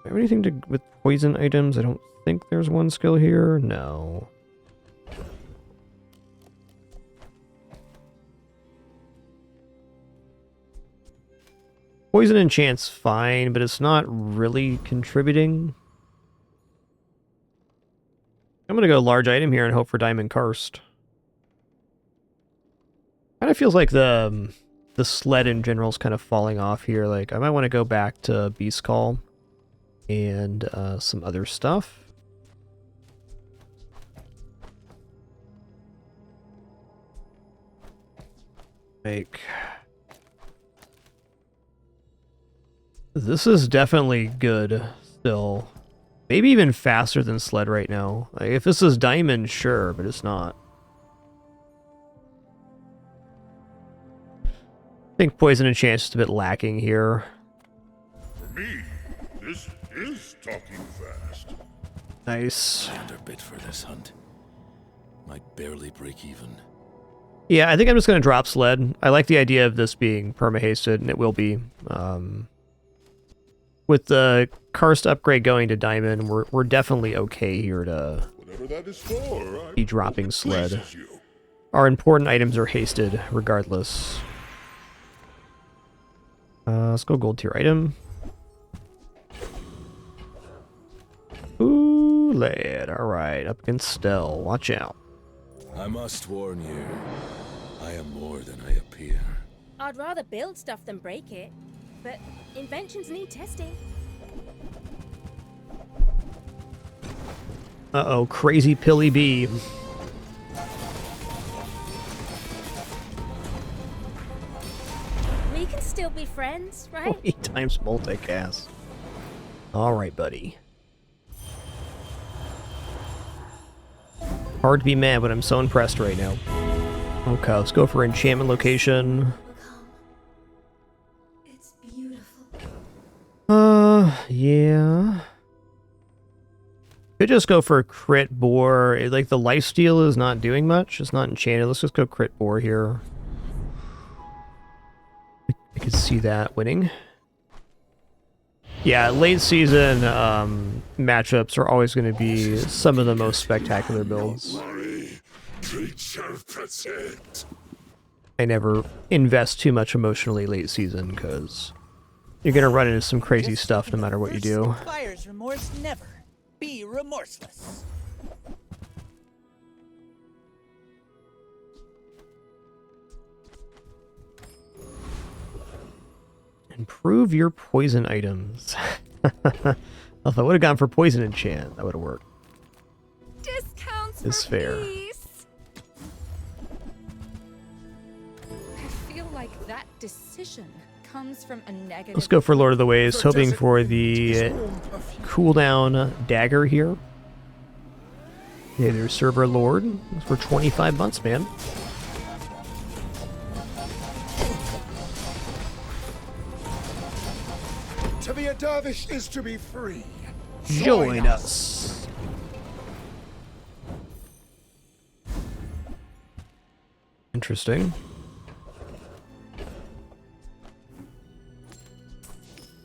Do I have anything to with poison items? I don't think there's one skill here. No. Poison enchant's fine, but it's not really contributing. I'm gonna go large item here and hope for Diamond Karst. Kind of feels like the sled in general is kind of falling off here. Like I might want to go back to Beast Call and some other stuff. Like, this is definitely good still. Maybe even faster than sled right now. Like, if this is diamond, sure, but it's not. I think poison and chance is a bit lacking here. For me, this is talking fast. Nice. Underbid for this hunt. Might barely break even. Yeah, I think I'm just going to drop sled. I like the idea of this being perma-hasted, and it will be. With the karst upgrade going to diamond, we're definitely okay here to Whatever that is for, be dropping sled. pleases you. Our important items are hasted, regardless. Let's go gold tier item. Ooh, lad. Alright, up against Stell. Watch out. I must warn you, I am more than I appear. I'd rather build stuff than break it, but inventions need testing. Uh-oh, crazy pilly bee. We can still be friends, right? 8 times multicast. Alright, buddy. Hard to be mad, but I'm so impressed right now. Okay, let's go for enchantment location. Yeah. Could just go for crit boar. Like, the lifesteal is not doing much. It's not enchanted. Let's just go crit boar here. I could see that winning. Yeah, late season matchups are always going to be some of the most spectacular builds. I never invest too much emotionally late season because you're going to run into some crazy stuff no matter what you do. Buyer's remorse never. Be remorseless. Improve your poison items. If I would have gone for poison enchant, that would have worked. Discounts It's for fair. peace. I feel like that decision comes from a negative. Let's go for Lord of the Ways, hoping for the cooldown dagger here. Yeah, there's Server Lord for 25 months, man. To be a dervish is to be free. Join us. Interesting.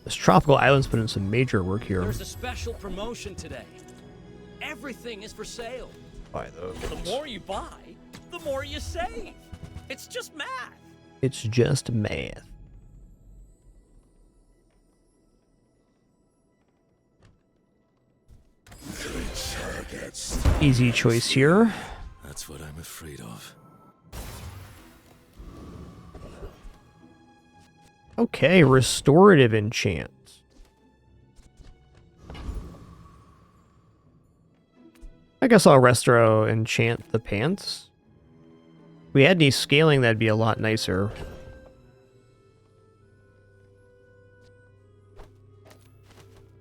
This tropical island's put in some major work here. There's a special promotion today. Everything is for sale. Buy those. The more you buy, the more you save. It's just math. It's just math. Easy choice here. That's what I'm afraid of. Okay, restorative enchant. I guess I'll restro enchant the pants. If we had any scaling, that'd be a lot nicer.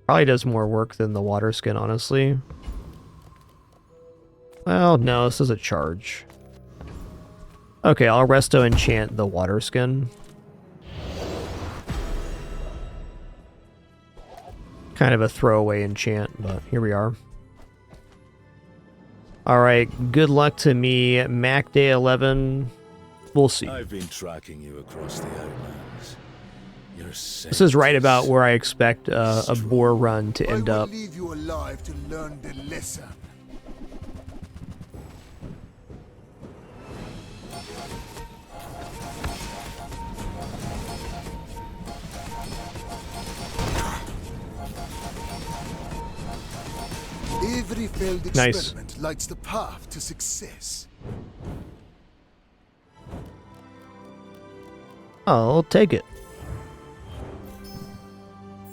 Probably does more work than the water skin, honestly. Well, no, this is a charge. Okay, I'll resto enchant the water skin. Kind of a throwaway enchant, but here we are. Alright, good luck to me. Mac Day 11. We'll see. I've been tracking you across the Outlands. You're This is right about where I expect a boar run to end up. Leave you alive to learn the lesson. Every failed experiment lights the path to success. I'll take it.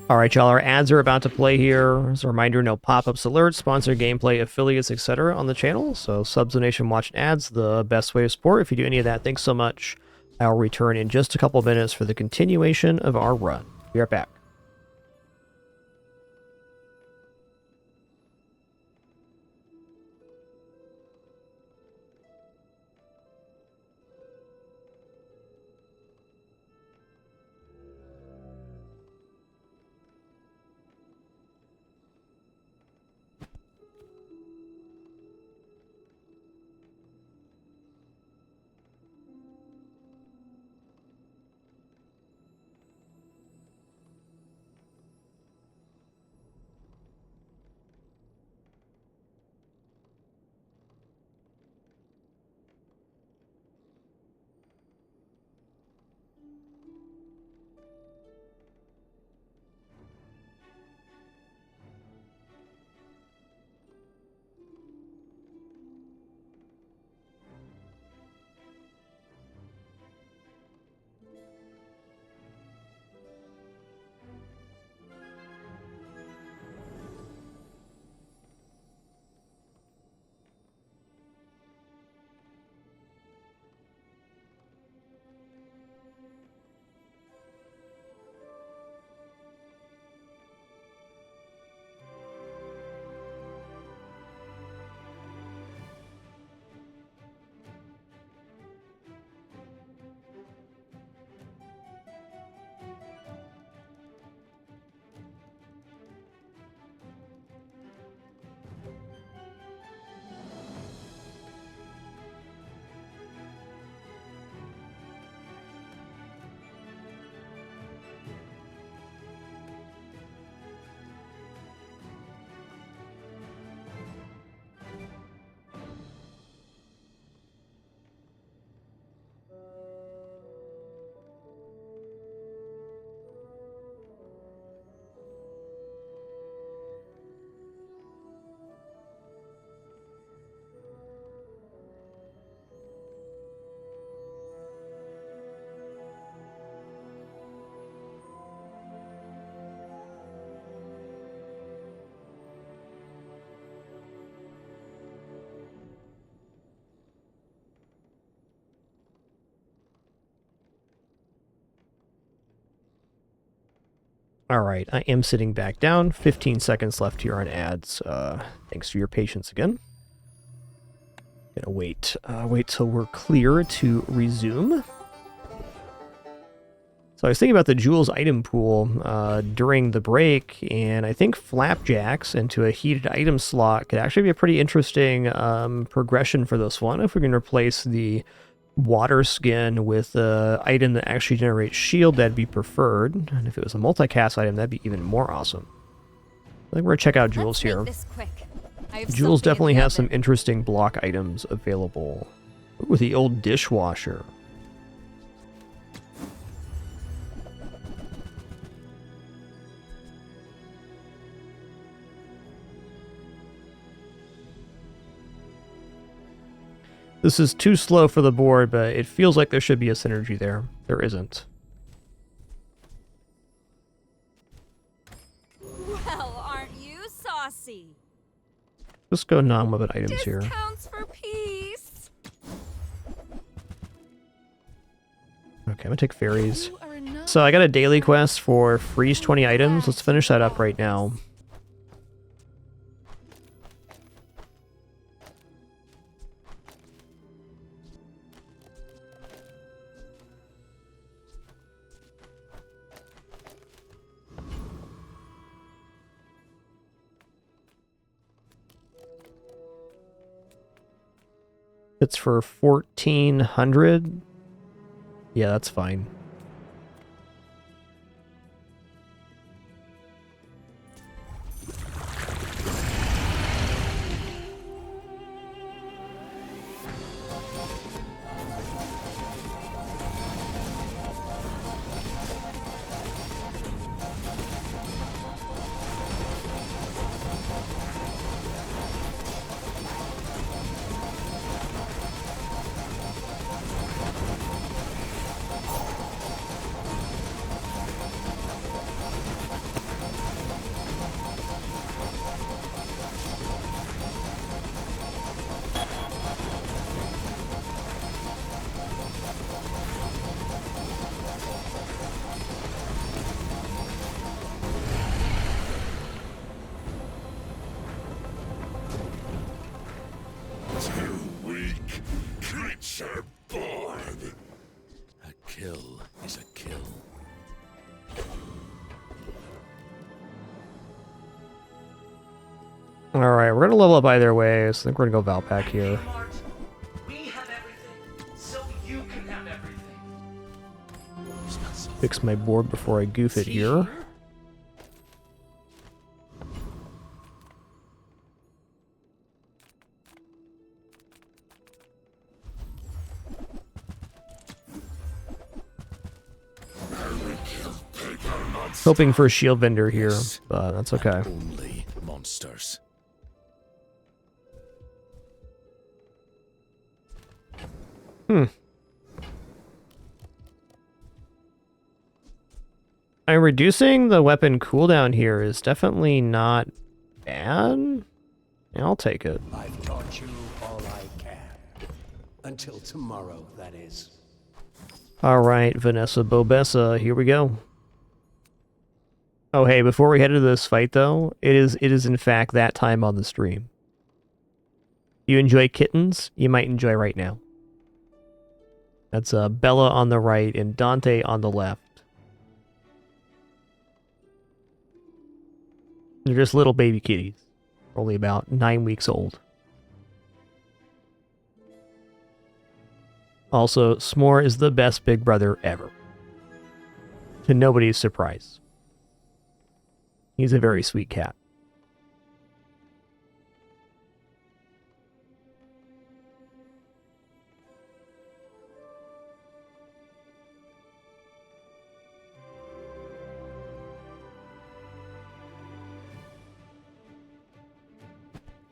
Alright, y'all, our ads are about to play here. As a reminder, no pop-ups, alerts, sponsored gameplay, affiliates, etc. on the channel. So subs, donation, watch, and ads, the best way to support. If you do any of that, thanks so much. I'll return in just a couple minutes for the continuation of our run. Be right back. All right, I am sitting back down. 15 seconds left here on ads. Thanks for your patience again. Gonna wait till we're clear to resume. So I was thinking about the Jewels item pool during the break, and I think flapjacks into a heated item slot could actually be a pretty interesting progression for this one. If we can replace the water skin with an item that actually generates shield, that'd be preferred. And if it was a multicast item, that'd be even more awesome. I think we're gonna check out Jewels here. Jewels definitely has some interesting block items available. Ooh, the old dishwasher. This is too slow for the board, but it feels like there should be a synergy there. There isn't. Well, aren't you saucy? Let's go non-weapon items here. Discounts for peace. Okay, I'm gonna take fairies. So I got a daily quest for freeze 20 items. Let's finish that up right now. It's for 1400. Yeah, that's fine. Too weak. Creature born. A kill is a kill. Alright, we're gonna level up either way, so I think we're gonna go Valpak here. We have everything, so you can have everything. Fix my board before I goof it here. Hoping for a shield vendor here, but that's okay. Only monsters. I'm reducing the weapon cooldown here is definitely not bad. Yeah, I'll take it. I've taught you all I can. Until tomorrow, that is. Alright, Vanessa Bobessa, here we go. Oh hey, before we head into this fight though, it is in fact that time on the stream. You enjoy kittens? You might enjoy right now. That's Bella on the right and Dante on the left. They're just little baby kitties. Only about 9 weeks old. Also, S'more is the best big brother ever. To nobody's surprise. He's a very sweet cat.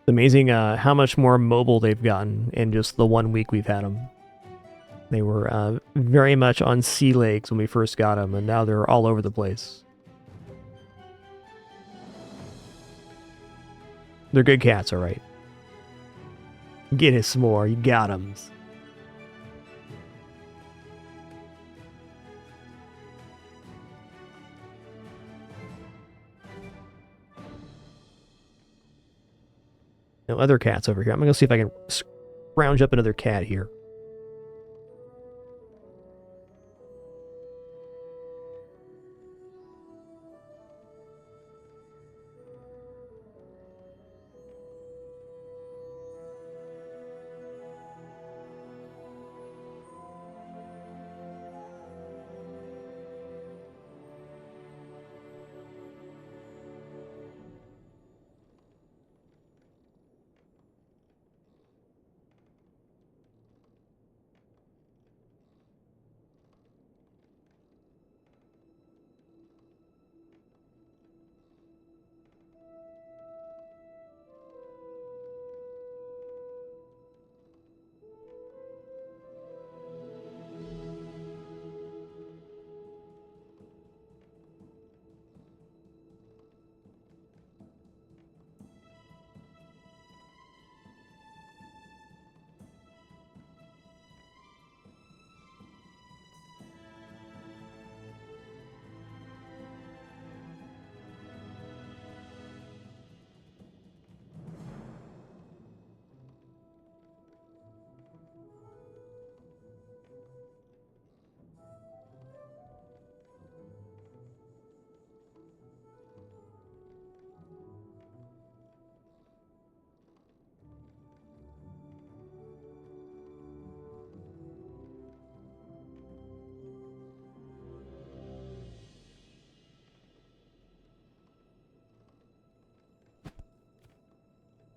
It's amazing how much more mobile they've gotten in just the 1 week we've had them. They were very much on sea legs when we first got them, and now they're all over the place. They're good cats, alright. Get it, S'more, you got 'em. No other cats over here. I'm gonna see if I can scrounge up another cat here.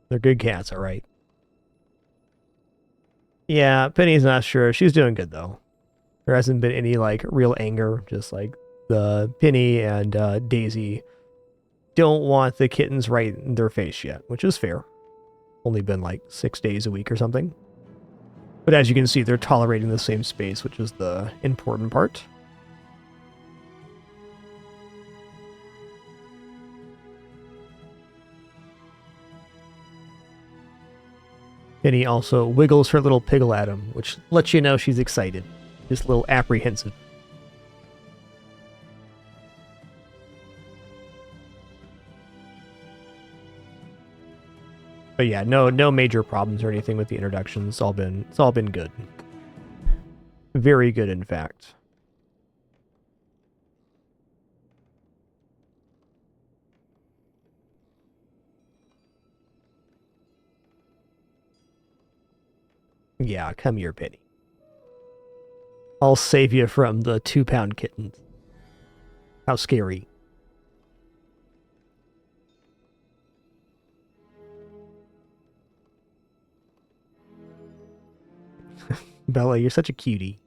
They're good cats, alright. Yeah, Penny's not sure. She's doing good, though. There hasn't been any, like, real anger. Just, like, the Penny and Daisy don't want the kittens right in their face yet, which is fair. Only been, like, 6 days a week or something. But as you can see, they're tolerating the same space, which is the important part. Penny also wiggles her little piggle at him, which lets you know she's excited. Just a little apprehensive. But yeah, no major problems or anything with the introduction. It's all been good. Very good, in fact. Yeah, come here, Penny. I'll save you from the 2-pound kittens. How scary. Bella, you're such a cutie.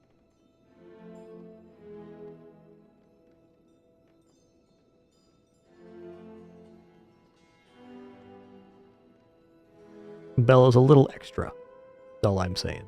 Bella's a little extra. That's all I'm saying.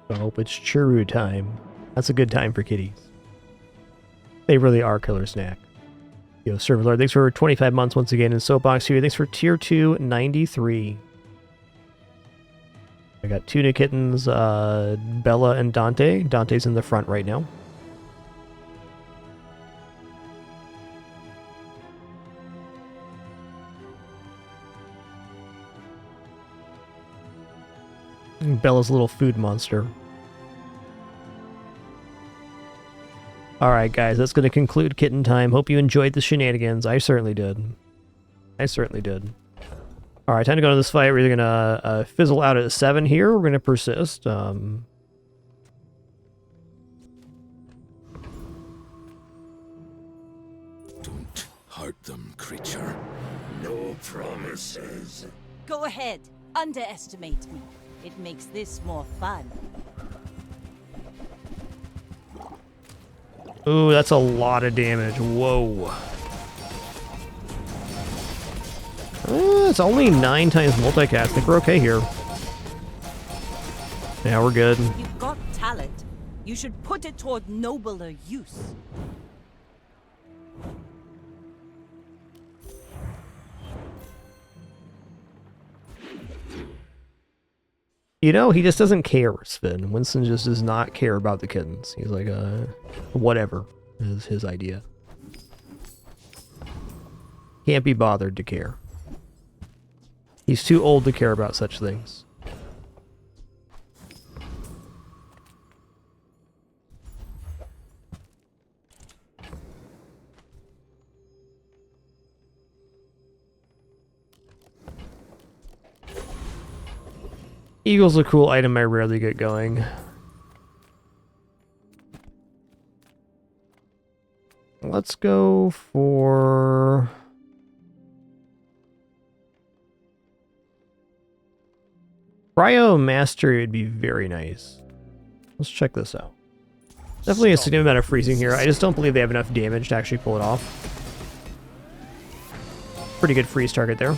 Oh, it's churro time. That's a good time for kitties. They really are killer snack. Yo, Server Lord, thanks for 25 months once again. And Soapbox here, thanks for tier 2, 93. I got 2 new kittens, Bella and Dante. Dante's in the front right now. Bella's a little food monster. Alright guys, that's going to conclude kitten time. Hope you enjoyed the shenanigans. I certainly did. I certainly did. Alright, time to go to this fight. We're either going to fizzle out at 7 here, or we're going to persist. Don't hurt them, creature. No promises. Go ahead. Underestimate me. It makes this more fun. Ooh, that's a lot of damage. Whoa. It's only 9 times multicast. I think we're okay here. Yeah, we're good. You've got talent. You should put it toward nobler use. You know, he just doesn't care, Sven. Winston just does not care about the kittens. He's like, whatever is his idea. Can't be bothered to care. He's too old to care about such things. Eagle's a cool item I rarely get going. Let's go for... Cryo Mastery would be very nice. Let's check this out. Definitely a significant amount of freezing here. I just don't believe they have enough damage to actually pull it off. Pretty good freeze target there.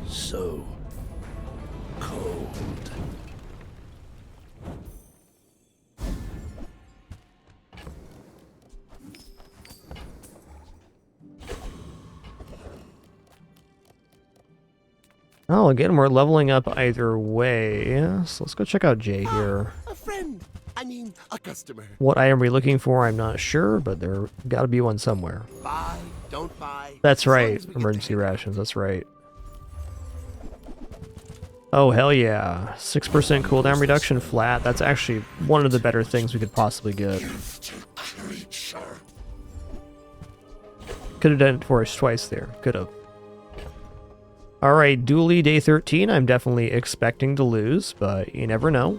So cold. Oh, again, we're leveling up either way. So let's go check out Jay here. A friend. I mean, a customer. What item are we looking for? I'm not sure, but there gotta be one somewhere. Buy, don't buy. That's right. Emergency rations, that's right. Oh, hell yeah. 6% cooldown reduction flat. That's actually one of the better things we could possibly get. Could have done it for us twice there. Could have. Alright, dually day 13. I'm definitely expecting to lose, but you never know.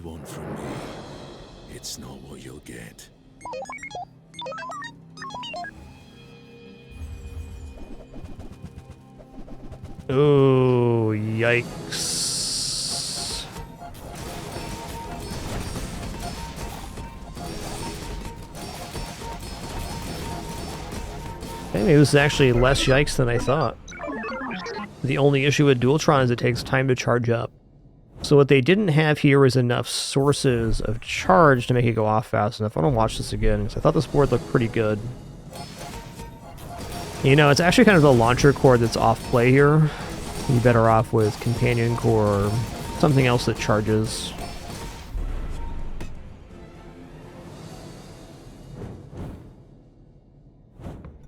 want from me, it's not what you'll get. Oh, yikes. Okay, maybe this is actually less yikes than I thought. The only issue with Dualtron is it takes time to charge up. So what they didn't have here was enough sources of charge to make it go off fast enough. I want to watch this again, because I thought this board looked pretty good. You know, it's actually kind of the launcher core that's off play here. You're better off with companion core or something else that charges.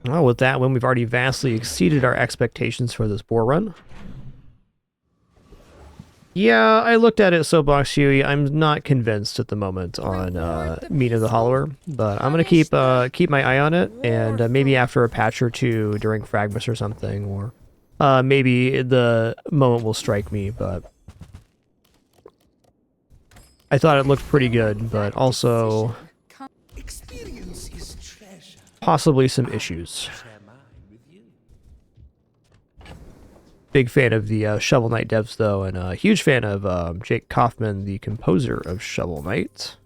Well, with that one, we've already vastly exceeded our expectations for this boar run. Yeah, I looked at it, Soapbox Huey. I'm not convinced at the moment on Mina the Hollower, but I'm gonna keep my eye on it, and maybe after a patch or two during Fragmus or something, or maybe the moment will strike me. But I thought it looked pretty good, but also possibly some issues. Big fan of the Shovel Knight devs, though, and a huge fan of Jake Kaufman, the composer of Shovel Knight.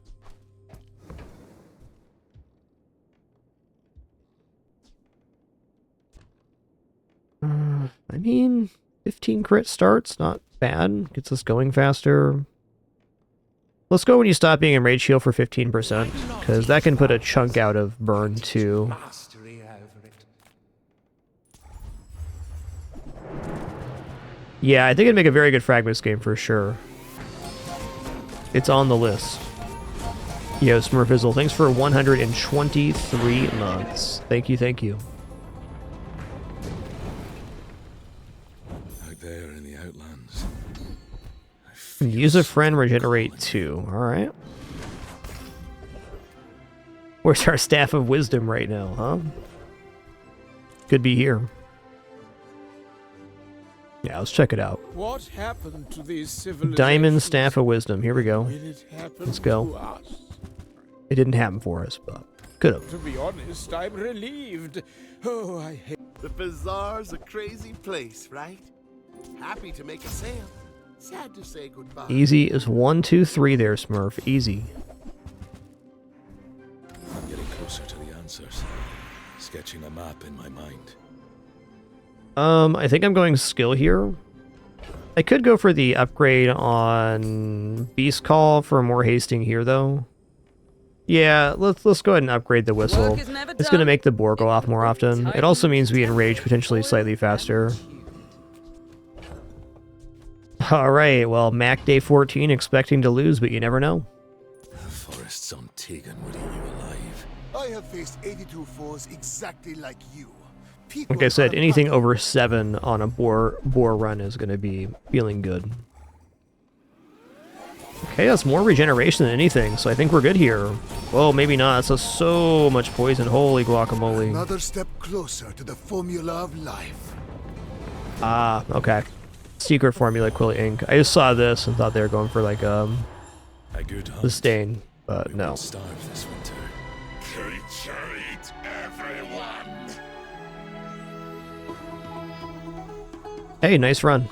I mean, 15 crit starts, not bad. Gets us going faster. Let's go when you stop being in Rage Heal for 15%, because that can put a chunk out of burn, too. Yeah, I think it'd make a very good Fragmus game for sure. It's on the list. Yo, Smurfizzle, thanks for 123 months. Thank you, thank you. Out there in the Outlands. Use a friend, regenerate 2. Alright. Where's our Staff of Wisdom right now, huh? Could be here. Yeah, let's check it out. What happened to these civilizations? Diamond Staff of Wisdom. Here we go. Let's go. To us? It didn't happen for us, but could have. To be honest, I'm relieved. Oh, I hate... The Bazaar's a crazy place, right? Happy to make a sale. Sad to say goodbye. Easy is 1, 2, 3 there, Smurf. Easy. I'm getting closer to the answers. Sketching a map in my mind. I think I'm going skill here. I could go for the upgrade on Beast Call for more hasting here, though. Yeah, let's go ahead and upgrade the whistle. It's going to make the boar go off more often. It also means we enrage potentially slightly faster. Alright, well, Mac Day 14 expecting to lose, but you never know. The forests on Tegan would eat you alive. I have faced 82 foes exactly like you. Like I said, anything over 7 on a boar run is going to be feeling good. Okay, that's more regeneration than anything, so I think we're good here. Whoa, maybe not. That's so much poison. Holy guacamole. Another step closer to the formula of life. Ah, okay. Secret formula, Quilly Inc. I just saw this and thought they were going for like the stain, but no. Starve this winter. Creature eat everyone. Hey, nice run.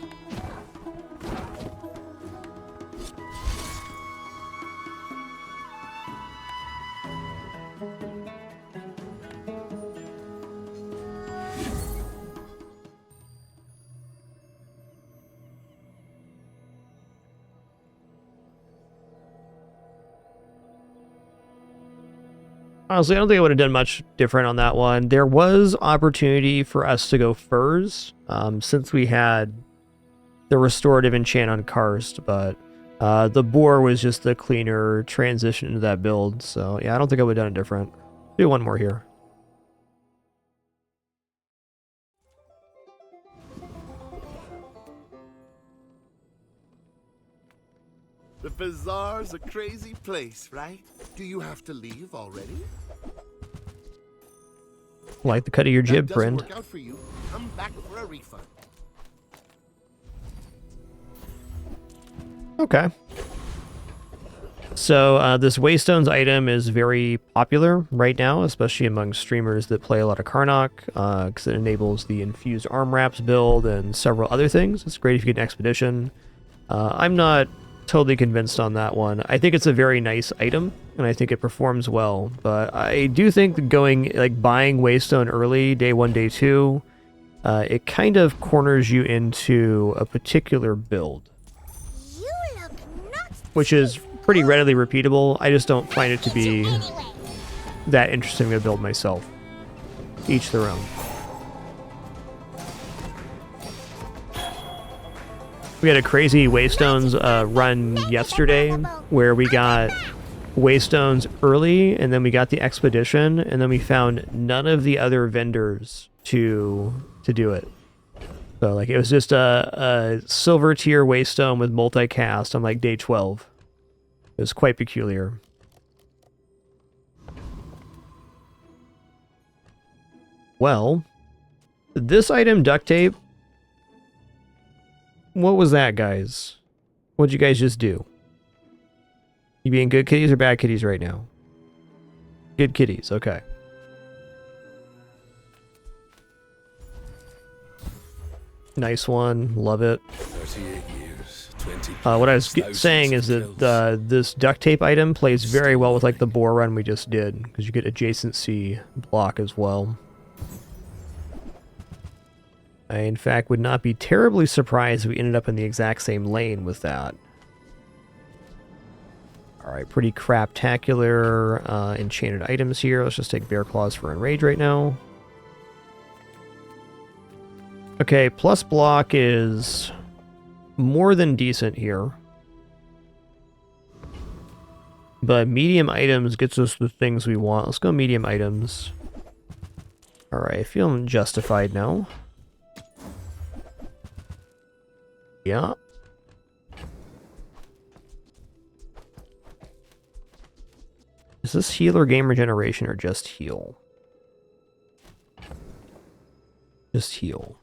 Honestly, I don't think I would have done much different on that one. There was opportunity for us to go furs, since we had the restorative enchant on Karst, but the boar was just the cleaner transition into that build. So yeah, I don't think I would have done it different. Do one more here. The Bazaar's a crazy place, right? Do you have to leave already? Like the cut of your jib, friend. Work out for you. Come back for a refund. Okay. So this Waystones item is very popular right now, especially among streamers that play a lot of Karnak, because it enables the infused arm wraps build and several other things. It's great if you get an expedition. I'm not totally convinced on that one. I think it's a very nice item, and I think it performs well, but I do think that buying Waystone early, day 1, day 2, it kind of corners you into a particular build, which is pretty readily repeatable. I just don't find it to be that interesting to build myself. Each their own. We had a crazy Waystones run yesterday where we got Waystones early, and then we got the expedition, and then we found none of the other vendors to do it. So like it was just a silver tier Waystone with multicast on like day 12. It was quite peculiar. Well, this item, duct tape. What was that, guys? What'd you guys just do? You being good kitties or bad kitties right now? Good kitties, okay. Nice one, love it. 38 years, 20 what I was saying is that this duct tape item plays very well with like the boar run we just did, because you get adjacency block as well. I, in fact, would not be terribly surprised if we ended up in the exact same lane with that. Alright, pretty craptacular enchanted items here. Let's just take Bear Claws for Enrage right now. Okay, plus block is more than decent here. But medium items gets us the things we want. Let's go medium items. Alright, feeling justified now. Yeah. Is this heal or game regeneration or just heal? Just heal.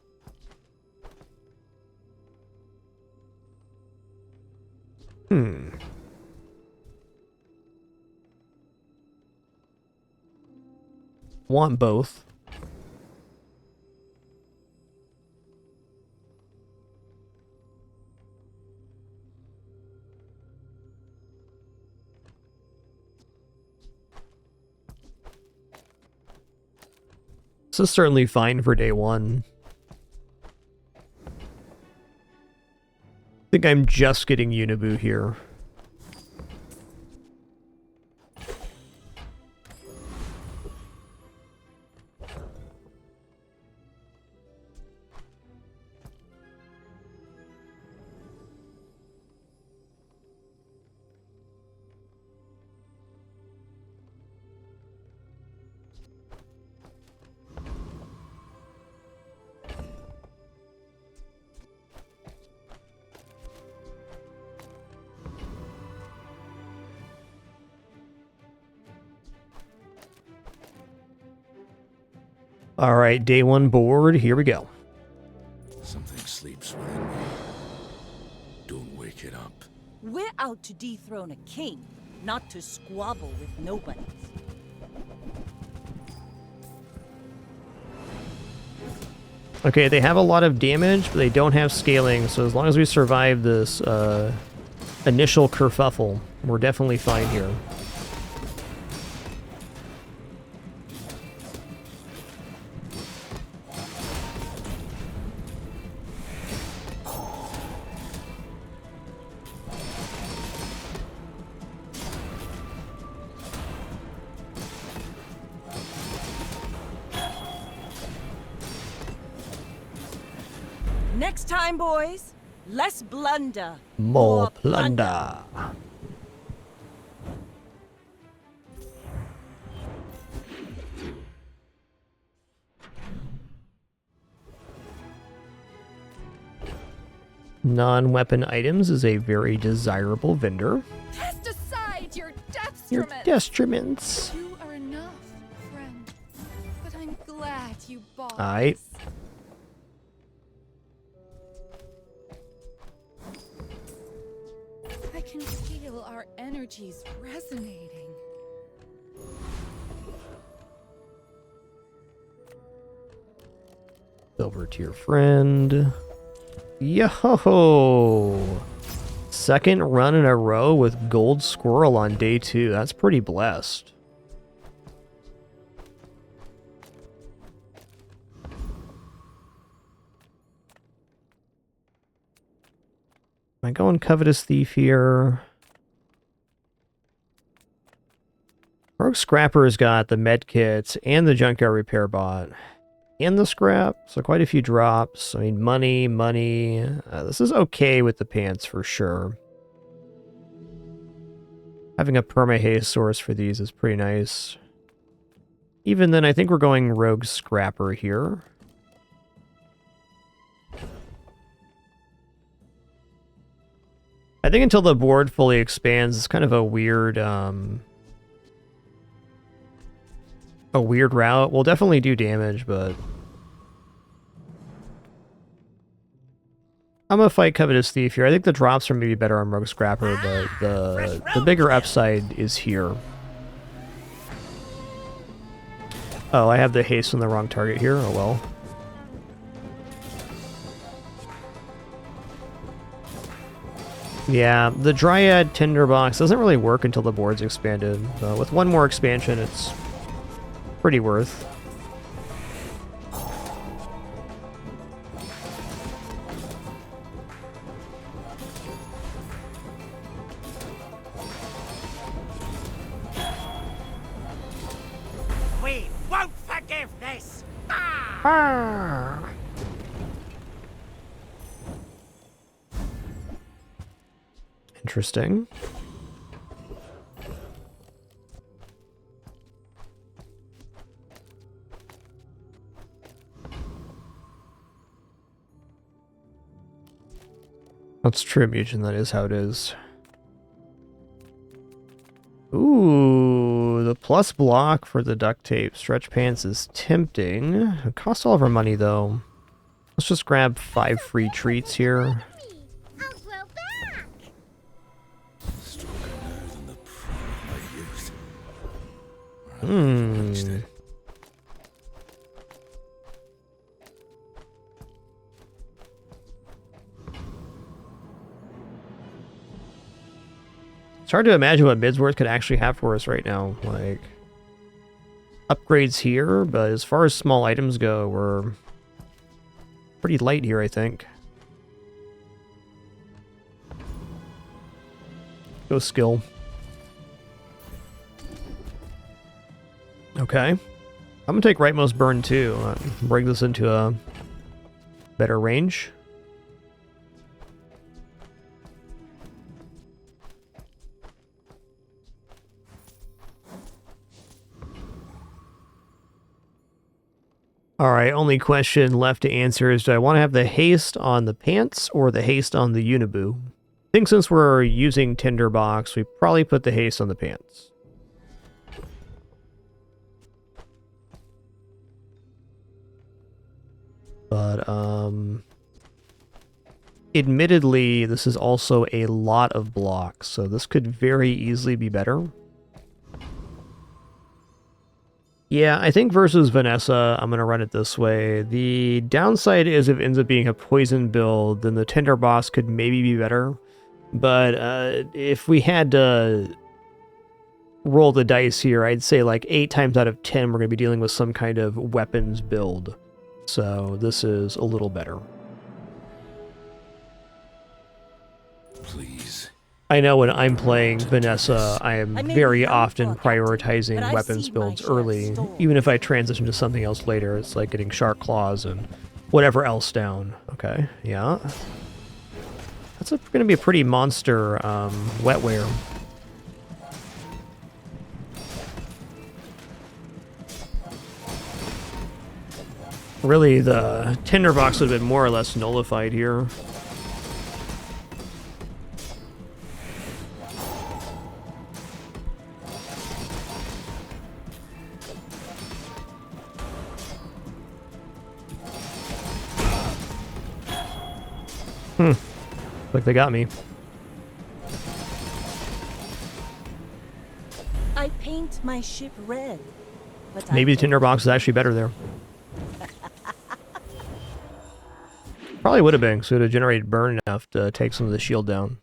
Want both. This is certainly fine for day 1. I think I'm just getting Unibu here. All right, day 1 board. Here we go. Something sleeps within me. Don't wake it up. We're out to dethrone a king, not to squabble with nobodies. Okay, they have a lot of damage, but they don't have scaling, so as long as we survive this initial kerfuffle, we're definitely fine here. Next time, boys, less blunder. More plunder. Non-weapon items is a very desirable vendor. Cast aside your Your destruments. destruments. You are enough, friend. But I'm glad you bought. Alright. I can feel our energy's resonating. Silver to your friend. Yo! Second run in a row with gold squirrel on day 2. That's pretty blessed. Am I going covetous thief here? Rogue Scrapper's got the med kits and the junkyard repair bot and the scrap, so quite a few drops. I mean, money. This is okay with the pants for sure. Having a perma-haste source for these is pretty nice. Even then, I think we're going Rogue Scrapper here. I think until the board fully expands, it's kind of a weird route. We'll definitely do damage, but I'm gonna fight Covetous Thief here. I think the drops are maybe better on Rogue Scrapper, but the bigger upside is here. Oh, I have the haste on the wrong target here. Oh well. Yeah, the Dryad Tinderbox doesn't really work until the board's expanded. With one more expansion, it's pretty worth. We won't forgive this! Interesting. That's true, Mugen. That is how it is. Ooh, the plus block for the duct tape stretch pants is tempting. It costs all of our money, though. Let's just grab 5 free treats here. Hmm. It's hard to imagine what Midsworth could actually have for us right now. Like, upgrades here, but as far as small items go, we're pretty light here, I think. Go skill. Okay. I'm gonna take Rightmost Burn too. Bring this into a better range. Alright, only question left to answer is, do I want to have the haste on the pants or the haste on the Unibu? I think since we're using Tinderbox, we probably put the haste on the pants. But, admittedly, this is also a lot of blocks, so this could very easily be better. Yeah, I think versus Vanessa, I'm going to run it this way. The downside is if it ends up being a poison build, then the Tinderbox could maybe be better. But if we had to roll the dice here, I'd say like 8 times out of 10 we're going to be dealing with some kind of weapons build. So this is a little better. Please. I know when I'm playing Vanessa, I am very often prioritizing weapons builds early. Even if I transition to something else later, it's like getting Shark Claws and whatever else down. Okay, yeah. That's going to be a pretty monster wetware. Really, the Tinderbox would have been more or less nullified here. Like they got me. I paint my ship red. But Maybe the tinderbox is actually better there. Probably would have been, so it would have generated burn enough to take some of the shield down.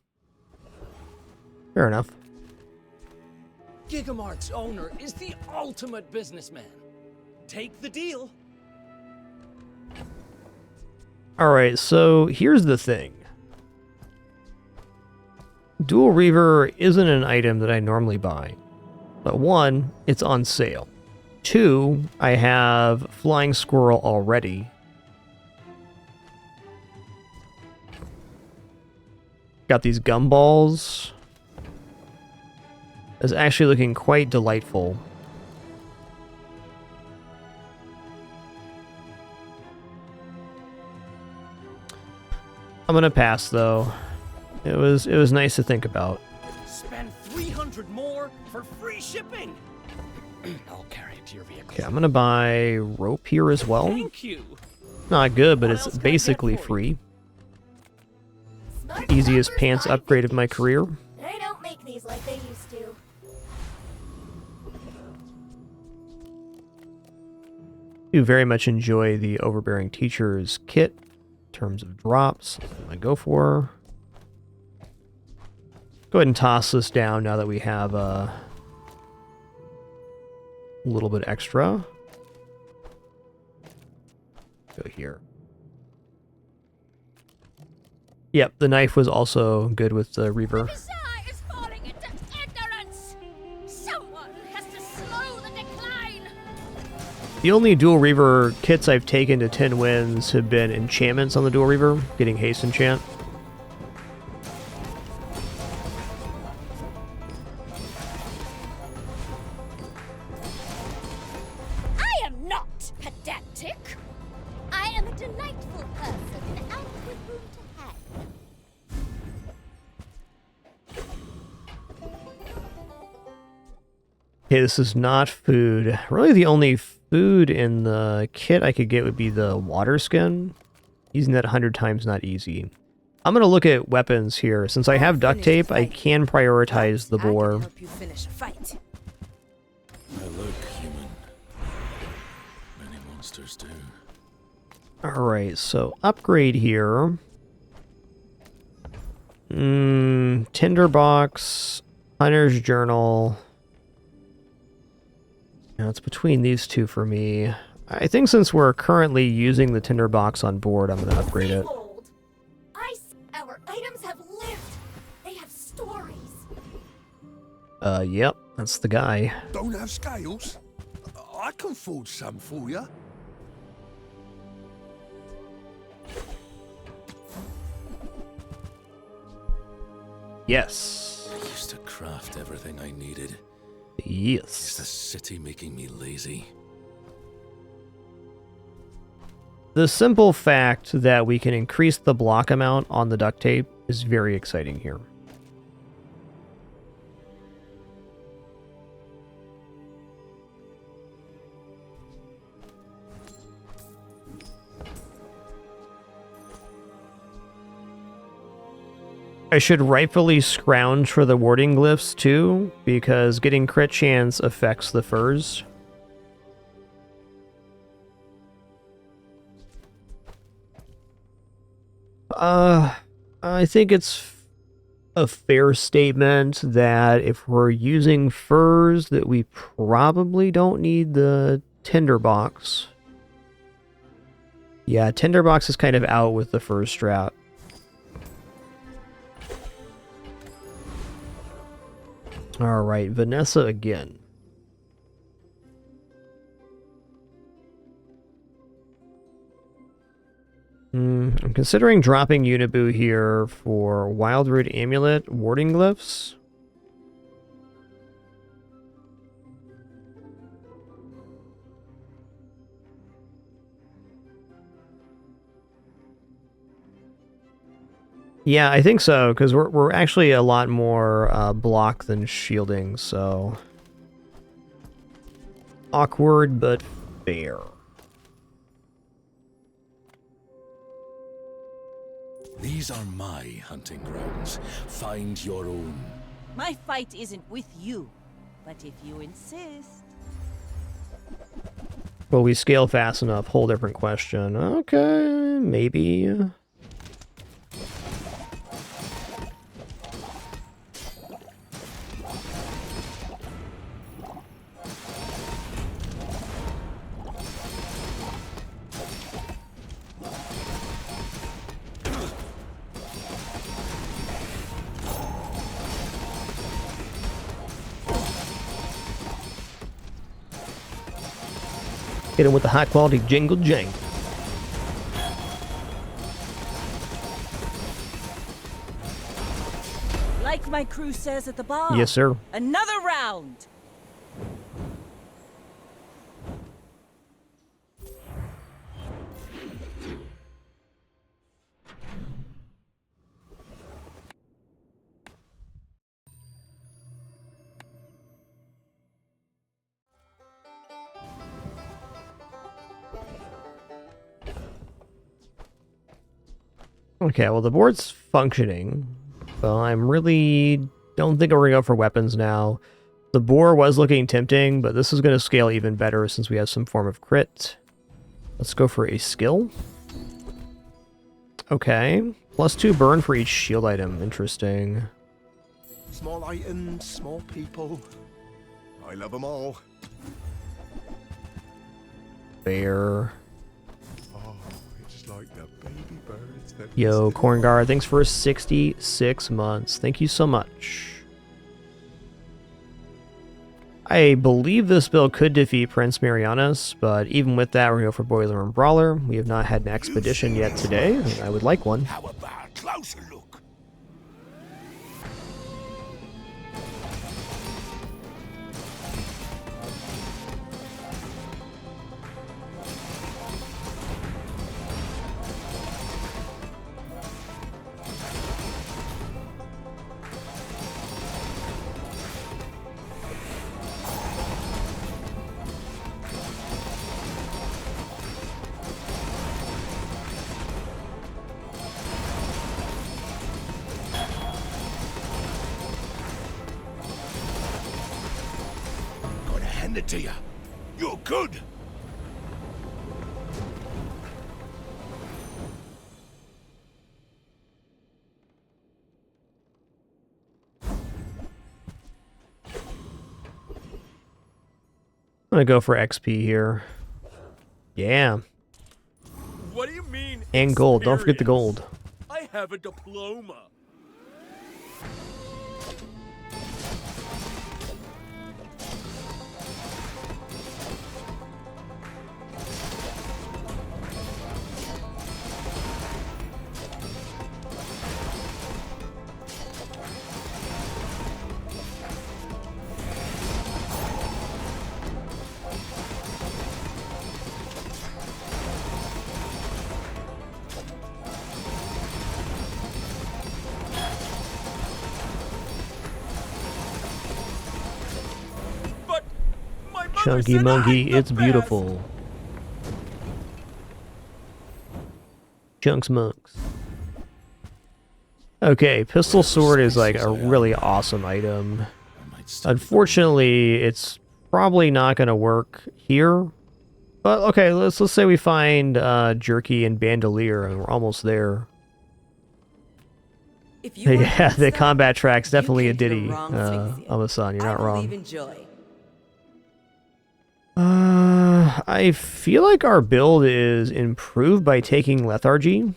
Fair enough. Gigamart's owner is the ultimate businessman. Take the deal. Alright, so here's the thing. Dual Reaver isn't an item that I normally buy. But one, it's on sale. Two, I have Flying Squirrel already. Got these gumballs. It's actually looking quite delightful. I'm gonna pass though. It was nice to think about. Spend 300 more for free shipping. I'll carry it to your vehicle. Okay, I'm gonna buy rope here as well. Thank you. Not good, but it's basically free. Easiest pants upgrade of my career. They don't make these like they used to. Do very much enjoy the Overbearing Teacher's kit in terms of drops. That's what I go for. Go ahead and toss this down now that we have a little bit extra. Go here. Yep, the knife was also good with the Reaver. Bazaar is falling into ignorance. Someone has to slow the decline. The only Dual Reaver kits I've taken to 10 wins have been enchantments on the Dual Reaver, getting haste enchant. I am not pedantic. I am a delightful person out with whom to hang. Okay, this is not food. Really the only food in the kit I could get would be the water skin. Using that 100 times not easy. I'm going to look at weapons here. Since I have duct tape, I can prioritize the boar. Help you finish a fight. I look human. Many monsters do. Alright, so upgrade here. Tinderbox, Hunter's Journal. Now it's between these two for me. I think since we're currently using the tinderbox on board, I'm going to upgrade it. Our items have lived. They have stories. Yep, that's the guy. Don't have scales? I can forge some for you. Yes. I used to craft everything I needed. Yes. Is the city making me lazy? The simple fact that we can increase the block amount on the duct tape is very exciting here. I should rightfully scrounge for the warding glyphs too, because getting crit chance affects the furs. I think it's a fair statement that if we're using furs, that we probably don't need the tinderbox. Yeah, tinderbox is kind of out with the fur strat. Alright, Vanessa again. I'm considering dropping Unibu here for Wildroot Amulet warding glyphs. Yeah, I think so, because we're actually a lot more block than shielding, so... Awkward, but fair. These are my hunting grounds. Find your own. My fight isn't with you. but if you insist... Will we scale fast enough? Whole different question. Okay, maybe. Hit him with the high quality jingle jangle. Like my crew says at the bar. Yes, sir. Another round. Okay, well the board's functioning. Well, I'm really don't think we're gonna go for weapons now. The boar was looking tempting, but this is gonna scale even better since we have some form of crit. Let's go for a skill. Okay. +2 burn for each shield item. Interesting. Small items, small people. I love them all. Fair. Oh, it's like the baby birds that Yo, nested in Corngar, thanks for 66 months. Thank you so much. I believe this build could defeat Prince Marianus, but even with that, we're going to go for Boiler and Brawler. We have not had an expedition yet today, and I would like one. How about a closer look? Gotta hand it to you. You're good. I'm going to go for XP here. Yeah. What do you mean? And gold. Don't forget the gold. I have a diploma. Chunky monkey, it's beautiful. Chunks monks. Okay, pistol sword is like a really awesome item. Unfortunately, it's probably not going to work here. But okay, let's say we find Jerky and Bandolier, and we're almost there. Yeah, the combat track's definitely a ditty. Amasan, you're not wrong. I feel like our build is improved by taking lethargy.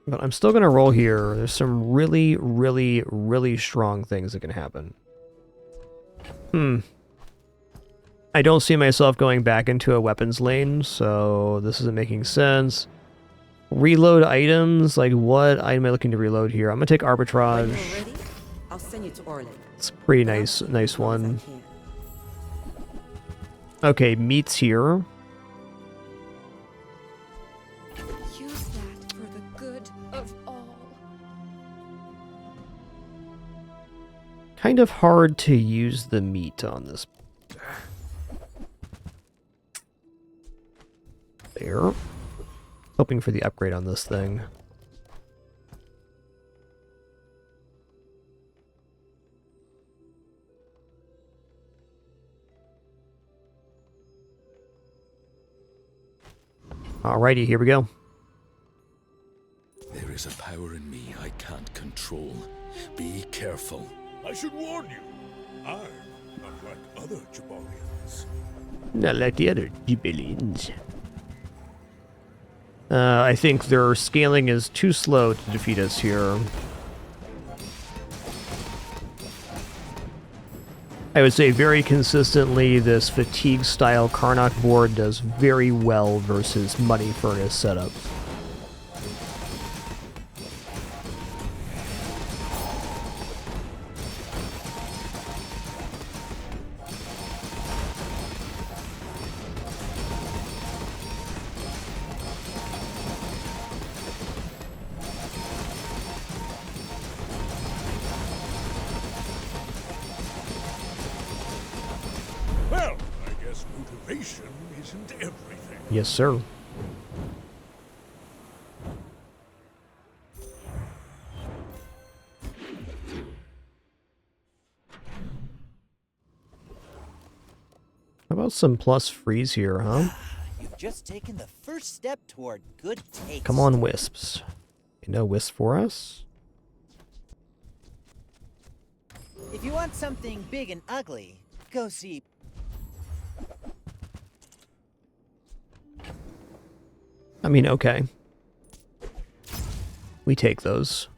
But I'm still going to roll here. There's some really, really, really strong things that can happen. I don't see myself going back into a weapons lane, so this isn't making sense. Reload items, like what item am I looking to reload here? I'm going to take Arbitrage. I'll send you to Orlin. It's a pretty nice one. Okay, meat's here. Use that for the good of all. Kind of hard to use the meat on this. There. Hoping for the upgrade on this thing. Alrighty, here we go. There is a power in me I can't control. Be careful. I should warn you, I'm not like other Jabalians. Not like the other Jibalians. I think their scaling is too slow to defeat us here. I would say very consistently this fatigue-style Karnak board does very well versus Money Furnace setup. Well, I guess motivation isn't everything. Yes, sir. How about some plus freeze here, huh? You've just taken the first step toward good taste. Come on, wisps. No wisp for us? If you want something big and ugly, go see. I mean, okay. We take those.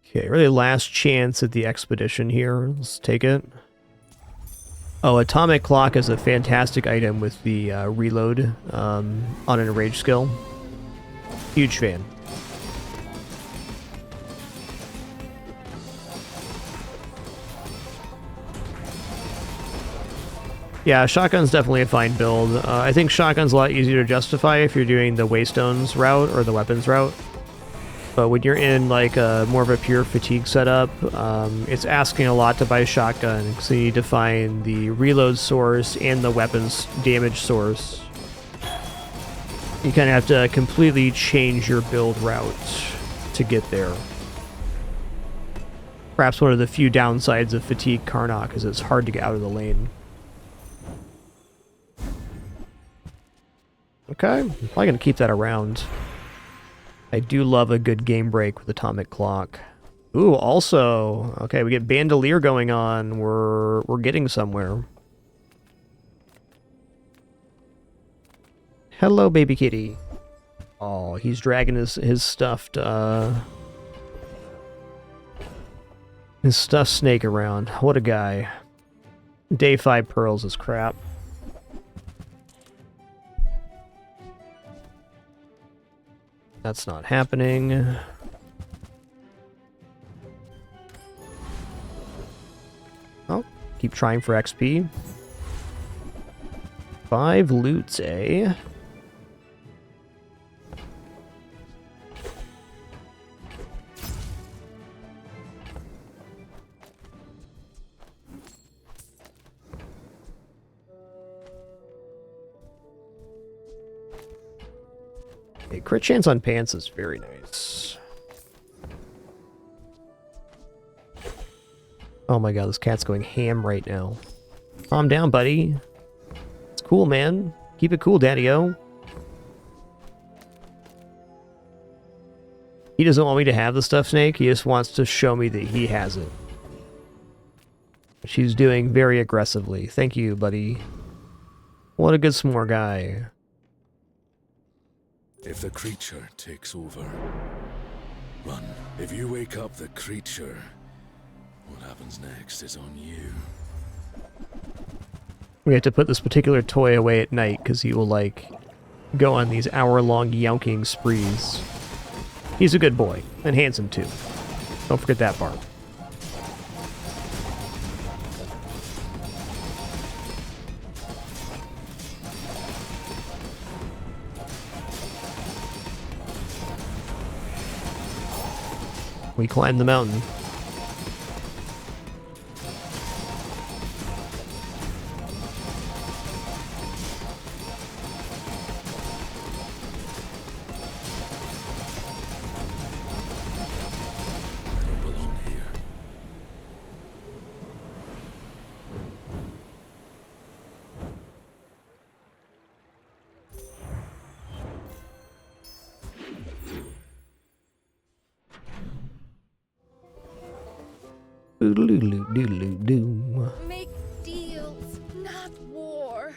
Okay, really last chance at the expedition here. Let's take it. Oh, Atomic Clock is a fantastic item with the reload on an enrage skill. Huge fan. Yeah, shotgun's definitely a fine build. I think shotgun's a lot easier to justify if you're doing the Waystones route or the weapons route. But when you're in like more of a pure fatigue setup, it's asking a lot to buy a shotgun, so you need to find the reload source and the weapons damage source. You kind of have to completely change your build route to get there. Perhaps one of the few downsides of Fatigue Karnak is it's hard to get out of the lane. Okay, I'm probably going to keep that around. I do love a good game break with Atomic Clock. Ooh, also, okay, we get Bandolier going on. We're getting somewhere. Hello, baby kitty. Oh, he's dragging his stuffed snake around. What a guy. Day 5 pearls is crap. That's not happening. Oh, keep trying for XP. 5 loots, eh? Okay, crit chance on pants is very nice. Oh my god, this cat's going ham right now. Calm down, buddy. It's cool, man. Keep it cool, daddy-o. He doesn't want me to have the stuffed snake, he just wants to show me that he has it. She's doing very aggressively. Thank you, buddy. What a good s'more guy. If the creature takes over, run. If you wake up the creature, what happens next is on you. We have to put this particular toy away at night because he will, like, go on these hour-long yonking sprees. He's a good boy, and handsome too. Don't forget that part. We climbed the mountain. Doodle-doo-doo-doo-doo. Make deals, not war.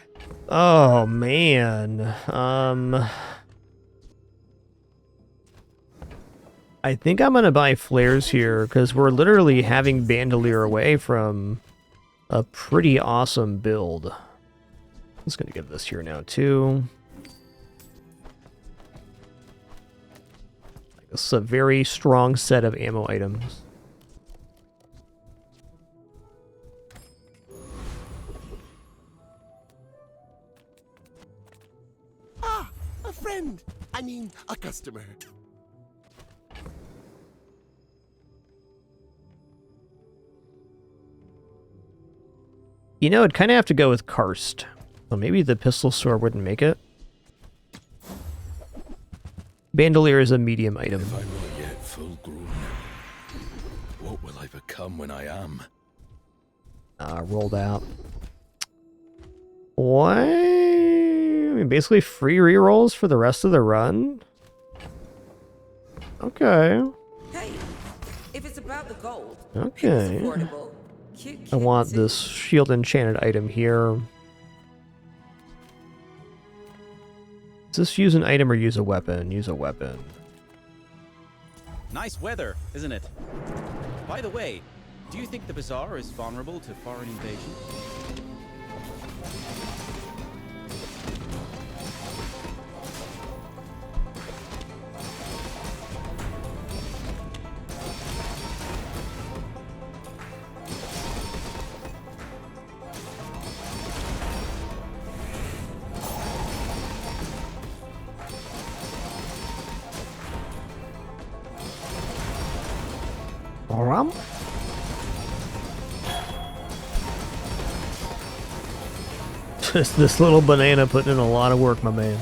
Oh man. I think I'm gonna buy flares here because we're literally having Bandolier away from a pretty awesome build. I'm just gonna give this here now too. This is a very strong set of ammo items. Ah, a friend. I mean, a customer. You know, I'd kind of have to go with Karst. Well, maybe the pistol sword wouldn't make it. Bandolier is a medium item. If I'm not yet full grown, what will I become when I am? Rolled out. What? I mean, basically free rerolls for the rest of the run? Okay. Hey, if it's about the gold, Okay. it's affordable. I want this shield enchanted item here. Does this use an item or use a weapon? Use a weapon. Nice weather, isn't it? By the way, do you think the Bazaar is vulnerable to foreign invasion? Rum? This little banana putting in a lot of work, my man.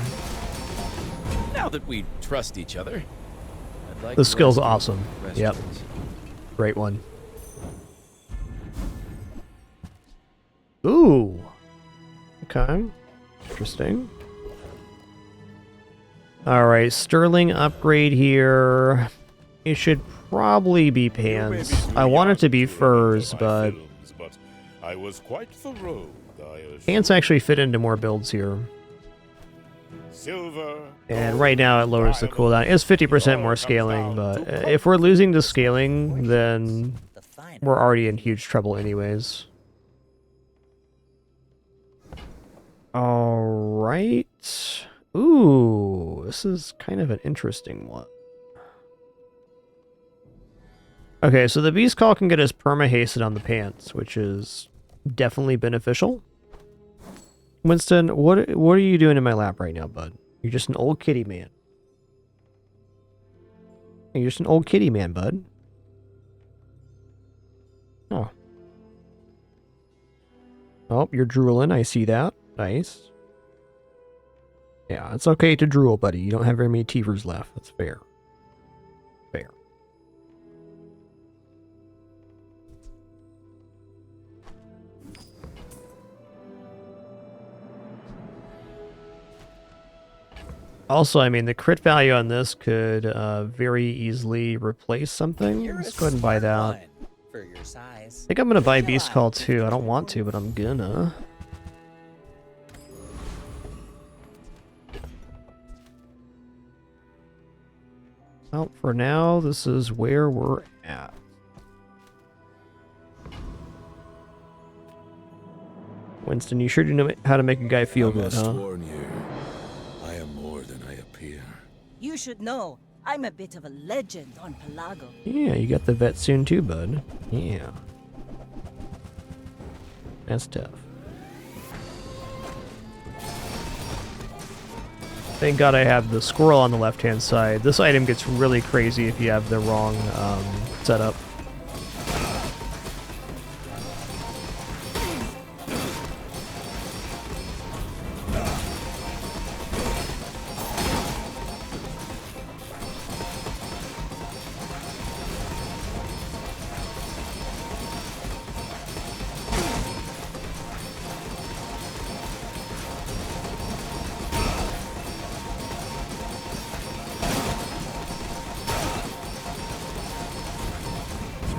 Now that we trust each other, I'd like The to skill's rescue awesome. Yep. restaurants. Great one. Ooh. Okay. Interesting. Alright, Sterling upgrade here. It should probably be pants. I want it to be furs, but I was quite thorough. pants actually fit into more builds here. Silver. And right now it lowers the cooldown. It's 50% more scaling, but if we're losing the scaling, then we're already in huge trouble anyways. Alright. Ooh, this is kind of an interesting one. Okay, so the Beast Call can get us perma-hasted on the pants, which is definitely beneficial. Winston, what are you doing in my lap right now, bud? You're just an old kitty man. You're just an old kitty man, bud. Oh. Oh, you're drooling. I see that. Nice. Yeah, it's okay to drool, buddy. You don't have very many teethers left. That's fair. Fair. Also, I mean, the crit value on this could very easily replace something. Let's go ahead and buy that. For your size. I think I'm going to buy Beast Call too. I don't want to, but I'm gonna. Well, for now, this is where we're at. Winston, you sure do know how to make a guy feel good, huh? Warn you, I am more than I appear. You should know, I'm a bit of a legend on Pelago. Yeah, you got the vet soon too, bud. Yeah. That's tough. Thank God I have the squirrel on the left-hand side. This item gets really crazy if you have the wrong setup.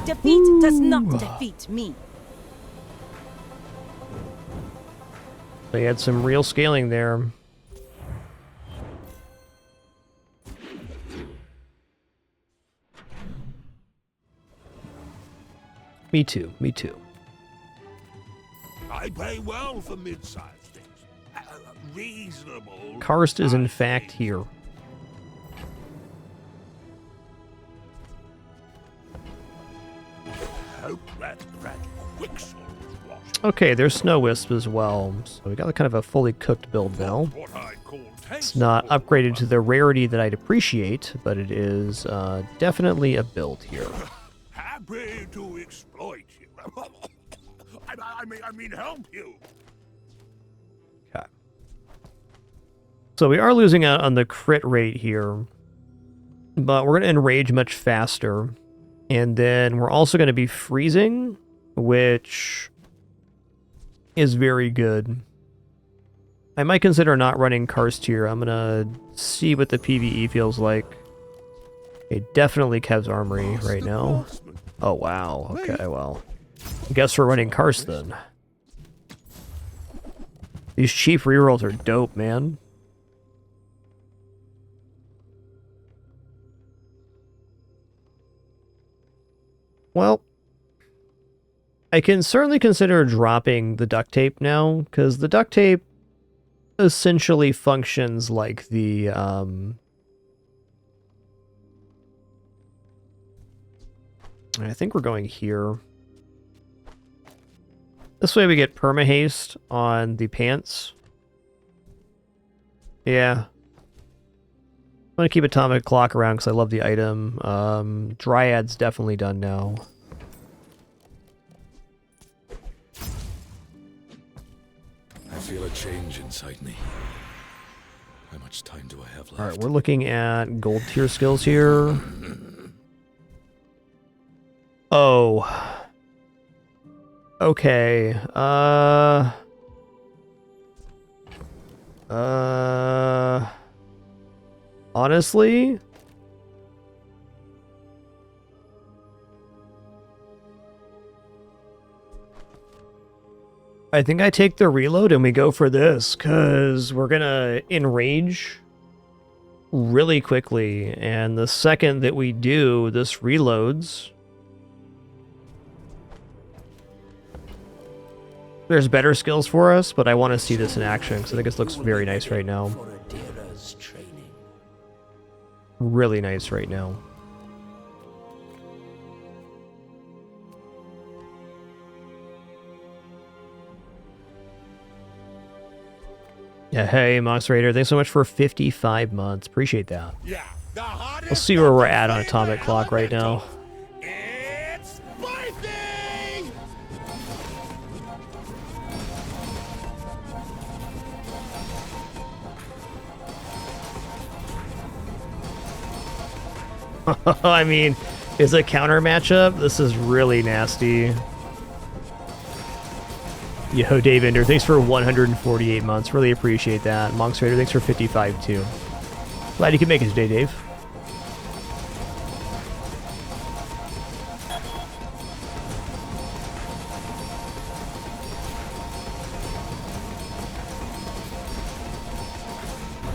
Defeat does not defeat me. They had some real scaling there. Me too, me too. I pay well for mid-sized things. Reasonable. Karst is in fact here. Hope that Quicksilver is washed. Okay, there's Snow Wisp as well. So we got kind of a fully cooked build now. What I'd call It's not upgraded to the rarity that I'd appreciate, but it is definitely a build here. happy to exploit you. I mean help you. Okay. So we are losing out on the crit rate here, but we're going to enrage much faster. And then we're also going to be freezing, which is very good. I might consider not running Karst here. I'm going to see what the PvE feels like. Okay, definitely Kev's Armory right now. Oh, wow. Okay, well. I guess we're running Karst then. These cheap rerolls are dope, man. Well, I can certainly consider dropping the duct tape now, because the duct tape essentially functions like the, I think we're going here. This way we get perma-haste on the pants. Yeah. I'm going to keep Atomic Clock around because I love the item. Dryad's definitely done now. I feel a change inside me. How much time do I have left? Alright, we're looking at gold tier skills here. Oh. Okay. Honestly? I think I take the reload and we go for this, because we're gonna enrage really quickly, and the second that we do, this reloads. There's better skills for us, but I want to see this in action, because I think this looks very nice right now. Really nice right now. Yeah, hey, Mox Raider, thanks so much for 55 months. Appreciate that. Yeah, Let's see where we're at on Atomic Clock right now. It's birthday! I mean, is a counter matchup? This is really nasty. Yo, Dave Ender, thanks for 148 months. Really appreciate that. Monks Raider, thanks for 55 too. Glad you could make it today, Dave.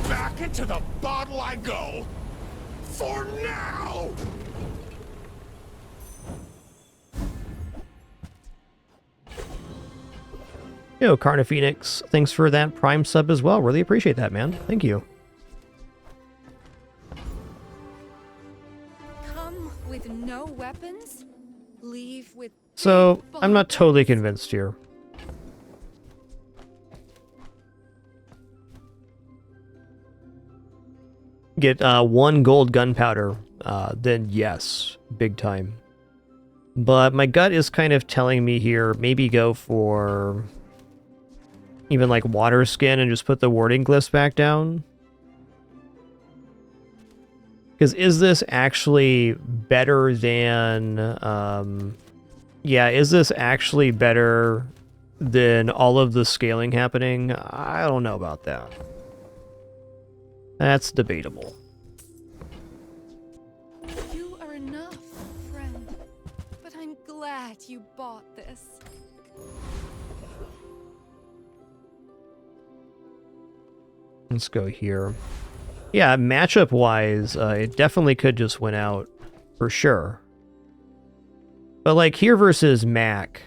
Back into the bottle I go. For now! Yo, Carna Phoenix, thanks for that Prime sub as well. Really appreciate that, man. Thank you. Come with no weapons, leave with... So, I'm not totally convinced here. Get 1 gold gunpowder, then yes, big time. But my gut is kind of telling me here, maybe go for even like water skin and just put the warding glyphs back down. Because is this actually better than, yeah, is this actually better than all of the scaling happening? I don't know about that. That's debatable. You are enough, friend. But but I'm glad you bought this. Let's go here. Yeah, matchup-wise, it definitely could just win out, for sure. But, like, here versus Mac,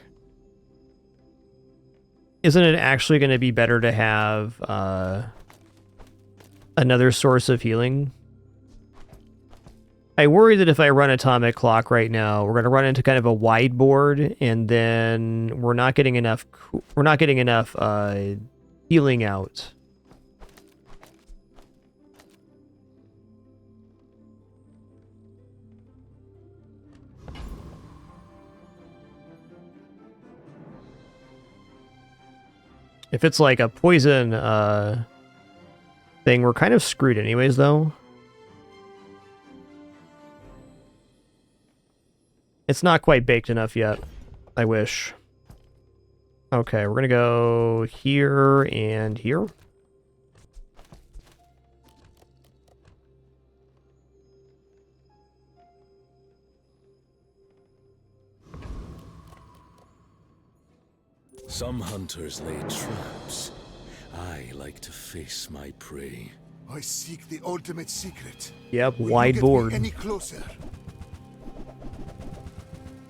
isn't it actually going to be better to have another source of healing? I worry that if I run Atomic Clock right now, we're going to run into kind of a wide board, and then we're not getting enough healing out. If it's like a poison thing, we're kind of screwed anyways, though. It's not quite baked enough yet. I wish. Okay, we're gonna go here and here. Some hunters lay traps. I like to face my prey. I seek the ultimate secret. Yep, Will wide you get me board. any closer?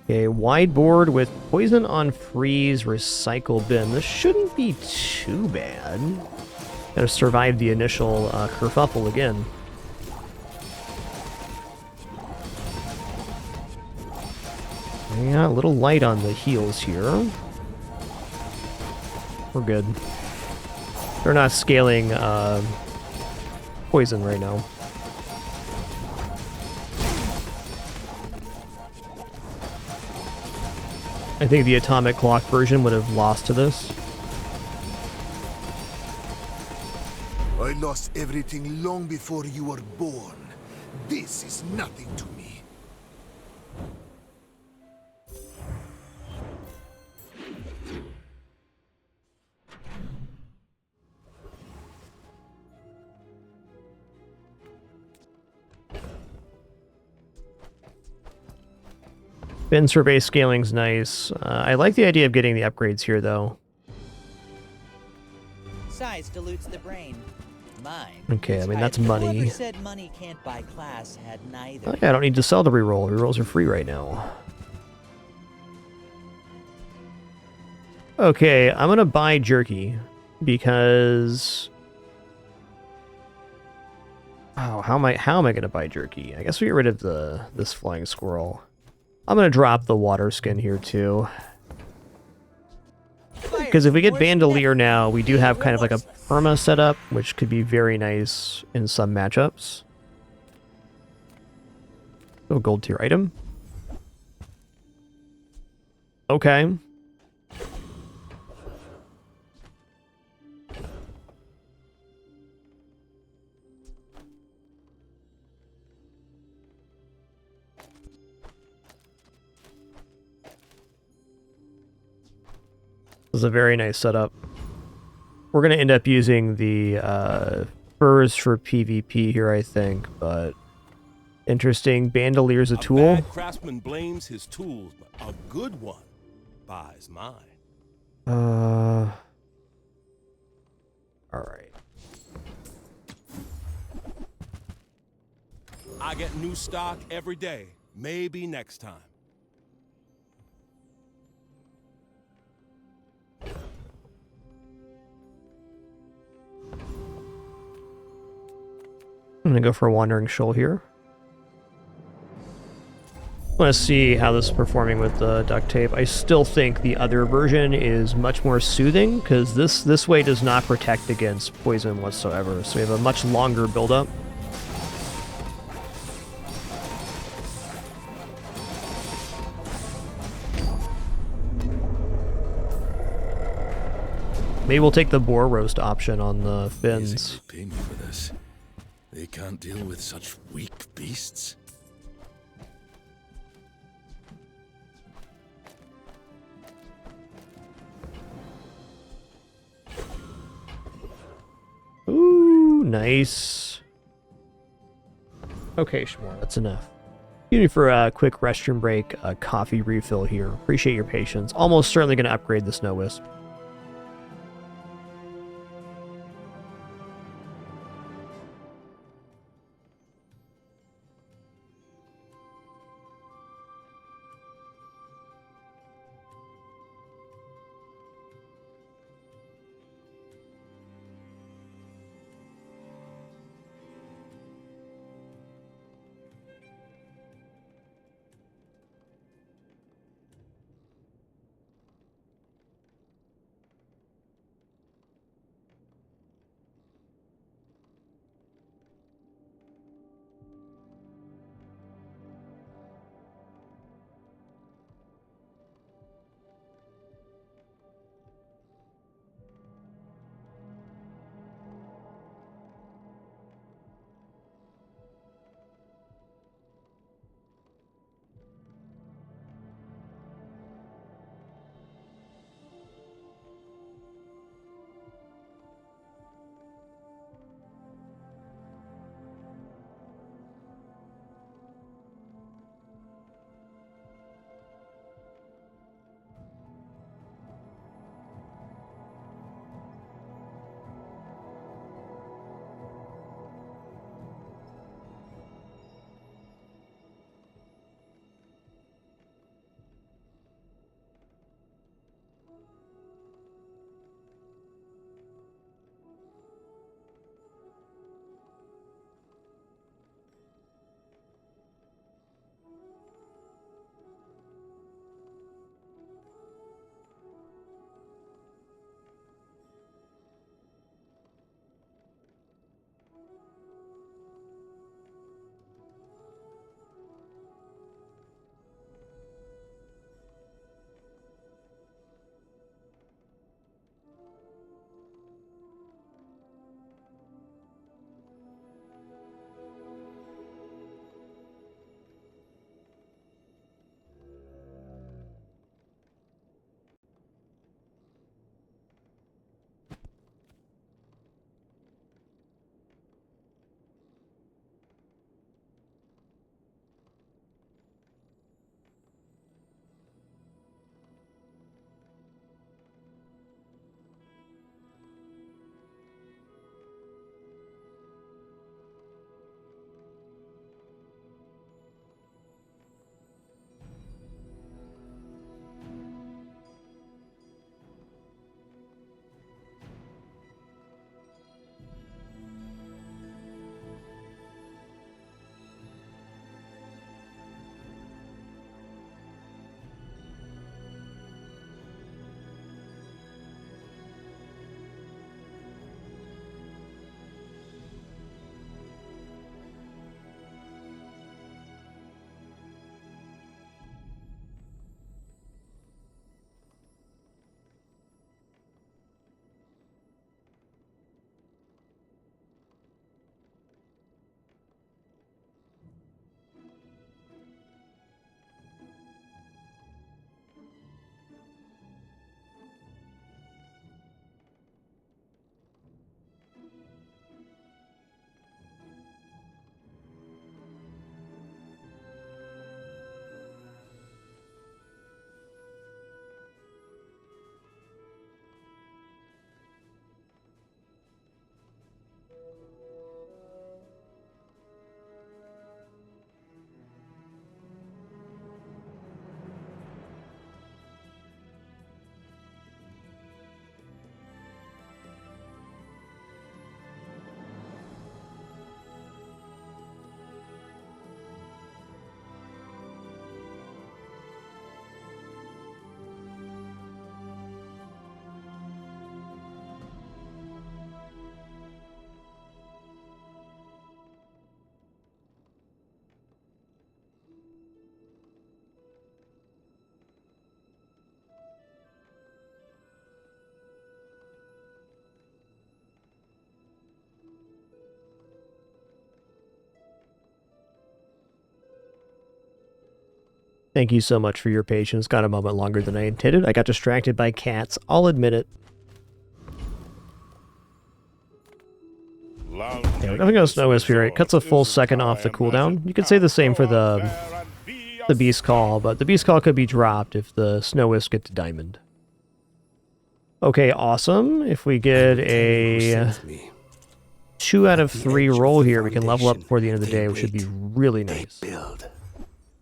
Okay, wide board with poison on freeze, recycle bin. This shouldn't be too bad. Gotta survive the initial kerfuffle again. Yeah, a little light on the heals here. We're good. They're not scaling poison right now. I think the Atomic Clock version would have lost to this. I lost everything long before you were born. This is nothing to me. Bin survey scaling's nice. I like the idea of getting the upgrades here, though. Size dilutes the brain. Mine. Okay, I mean, that's Whoever money. said money can't buy class had neither. Oh, yeah, I don't need to sell the reroll. Rerolls are free right now. Okay, I'm gonna buy jerky because... Oh, how am I gonna buy jerky? I guess we get rid of this flying squirrel. I'm gonna drop the water skin here too. Because if we get Bandolier now, we do have kind of like a perma setup, which could be very nice in some matchups. Oh, gold tier item. Okay. This is a very nice setup. We're going to end up using the furs for PvP here, I think, but interesting. Bandolier's a tool. Bad craftsman blames his tools, but a good one buys mine. All right. I get new stock every day. Maybe next time. I'm gonna go for a Wandering Shoal here. I want to see how this is performing with the duct tape. I still think the other version is much more soothing, because this way does not protect against poison whatsoever. So we have a much longer buildup. Maybe we'll take the boar roast option on the fins. Pay me for this. They can't deal with such weak beasts. Ooh, nice. Okay, Shmore, that's enough. Excuse me for a quick restroom break, a coffee refill here. Appreciate your patience. Almost certainly going to upgrade the Snow Wisp. Thank you so much for your patience. Got a moment longer than I intended. I got distracted by cats. I'll admit it. Yeah, we're definitely going to Snow Wisp here. It cuts a full second off the cooldown. You could say the same for the the Beast Call, but the Beast Call could be dropped if the Snow Wisp get to Diamond. Okay, awesome. If we get a 2 out of 3 roll here, we can level up before the end of the day, which should be really nice.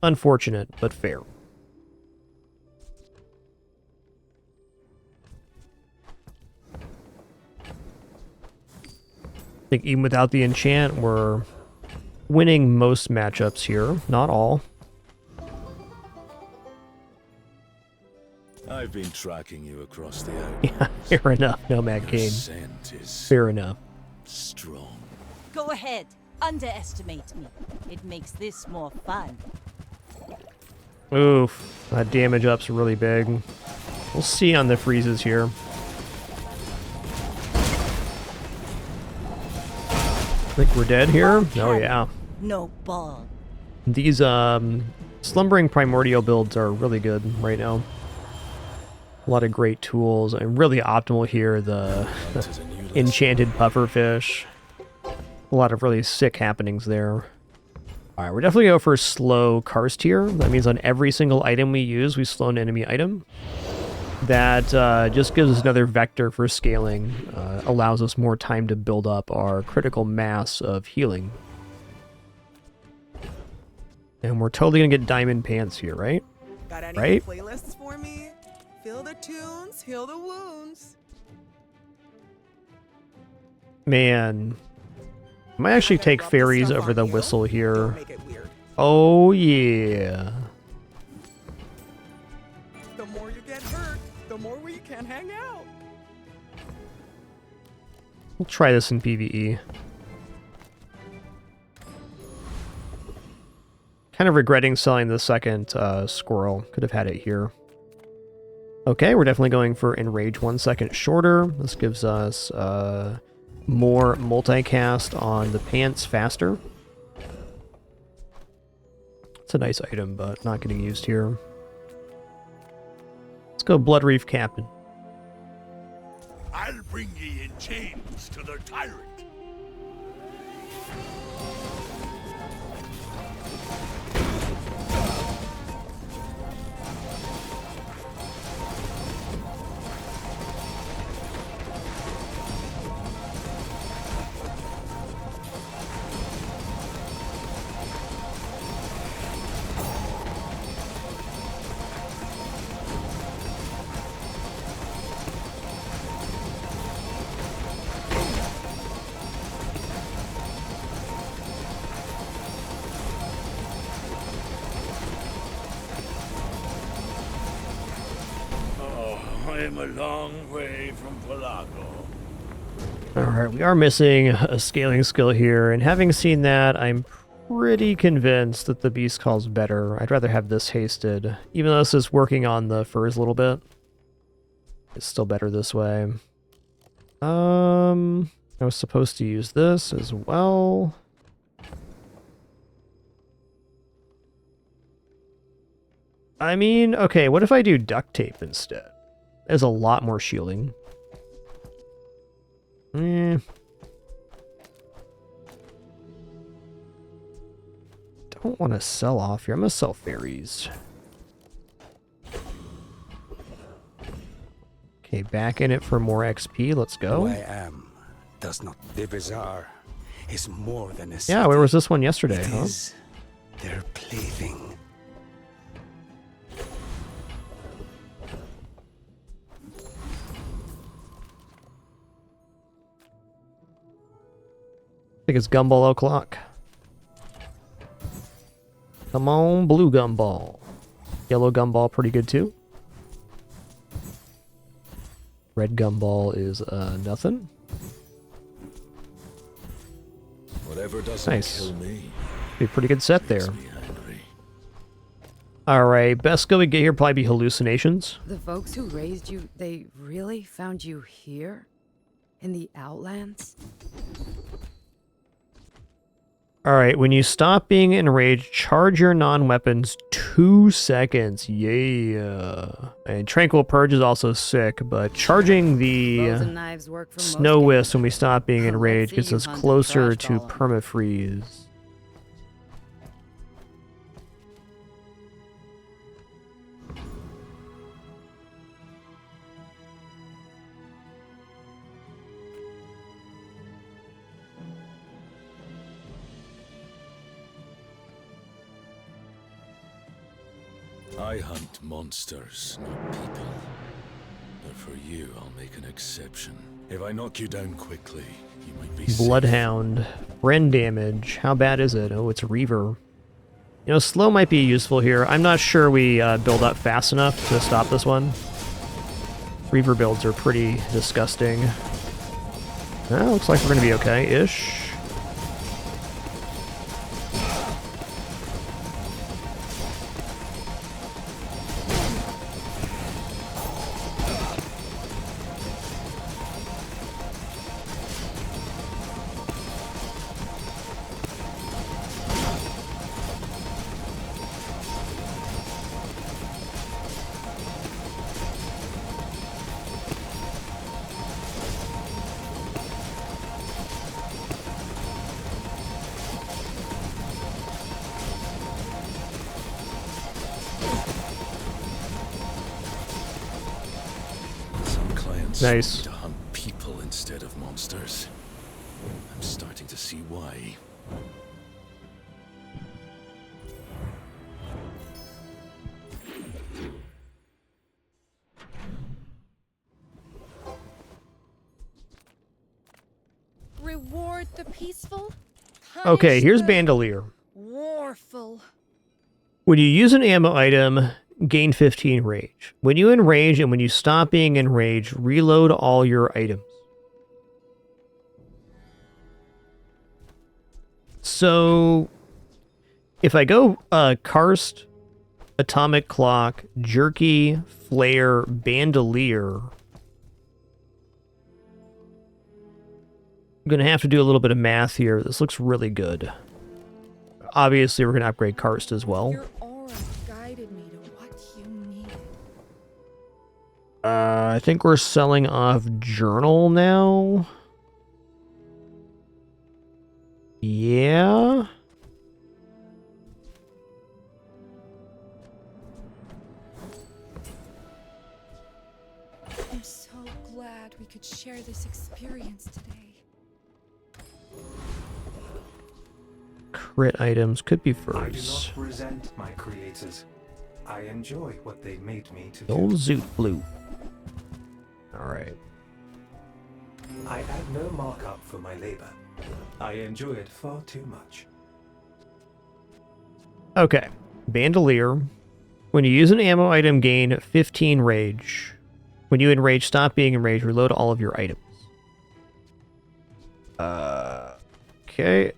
Unfortunate, but fair. I think even without the enchant, we're winning most matchups here. Not all. I've been tracking you across the ocean. Yeah, fair enough, Nomad King. Fair enough. Strong. Go ahead. Underestimate me. It makes this more fun. Oof. That damage up's really big. We'll see on the freezes here. Think we're dead here? Oh yeah. No ball. These slumbering primordial builds are really good right now. A lot of great tools and really optimal here. The enchanted pufferfish. A lot of really sick happenings there. Alright, we're definitely going for slow karst here. That means on every single item we use, we slow an enemy item. That just gives us another vector for scaling. Allows us more time to build up our critical mass of healing. And we're totally going to get diamond pants here, right? Got any right? playlists for me? Feel the tunes, heal the wounds. Man. I might actually take fairies over the whistle here. Oh, yeah. The more you get hurt, the more we can hang out. We'll try this in PvE. Kind of regretting selling the second squirrel. Could have had it here. Okay, we're definitely going for Enrage 1 second shorter. This gives us more multicast on the pants faster. It's a nice item, but not getting used here. Let's go Blood Reef Captain. I'll bring ye in chains to the tyrant. I'm a long way from Pelago. Alright, we are missing a scaling skill here, and having seen that, I'm pretty convinced that the Beast Call's better. I'd rather have this hasted. Even though this is working on the furs a little bit, it's still better this way. I was supposed to use this as well. I mean, okay, what if I do duct tape instead? There's a lot more shielding. Don't want to sell off here. I'm going to sell fairies. Okay, back in it for more XP. Let's go. Who I am does not. The Bazaar is more than a city. Yeah, where was this one yesterday, It huh? is their plaything. I think it's Gumball O'Clock. Come on, blue Gumball. Yellow Gumball, pretty good too. Red Gumball is nothing. Whatever doesn't Nice. kill me. Be a pretty good set there. Alright, best skill we get here probably be hallucinations. The folks who raised you, they really found you here? In the Outlands? Alright, when you stop being enraged, charge your non-weapons 2 seconds. Yeah. And Tranquil Purge is also sick, but charging the Bows and knives work for most Snow games. Wisp when we stop being Let's enraged see gets you us hunt a closer trash to golem. permafreeze. I hunt monsters, not people. But for you, I'll make an exception. If I knock you down quickly, you might be safe. Bloodhound. Friend damage. How bad is it? Oh, it's Reaver. You know, slow might be useful here. I'm not sure we build up fast enough to stop this one. Reaver builds are pretty disgusting. Well, looks like we're going to be okay-ish. Nice. To hunt people instead of monsters. I'm starting to see why. Reward the peaceful. Okay, here's Punish the Bandolier. warful. When you use an ammo item, gain 15 rage. When you enrage and when you stop being enraged, reload all your items. So, if I go Karst, Atomic Clock, Jerky, Flare, Bandolier, I'm going to have to do a little bit of math here. This looks really good. Obviously, we're going to upgrade Karst as well. Your aura guided me to what you needed. I think we're selling off Journal now. Yeah. I'm so glad we could share this experience today. Crit items could be I do first. not resent my creators. I enjoy what they made me to Old do. Zoot Blue. Alright. I add no markup for my labor. I enjoy it far too much. Okay. Bandolier. When you use an ammo item, gain 15 rage. When you enrage, stop being enraged, reload all of your items. Okay.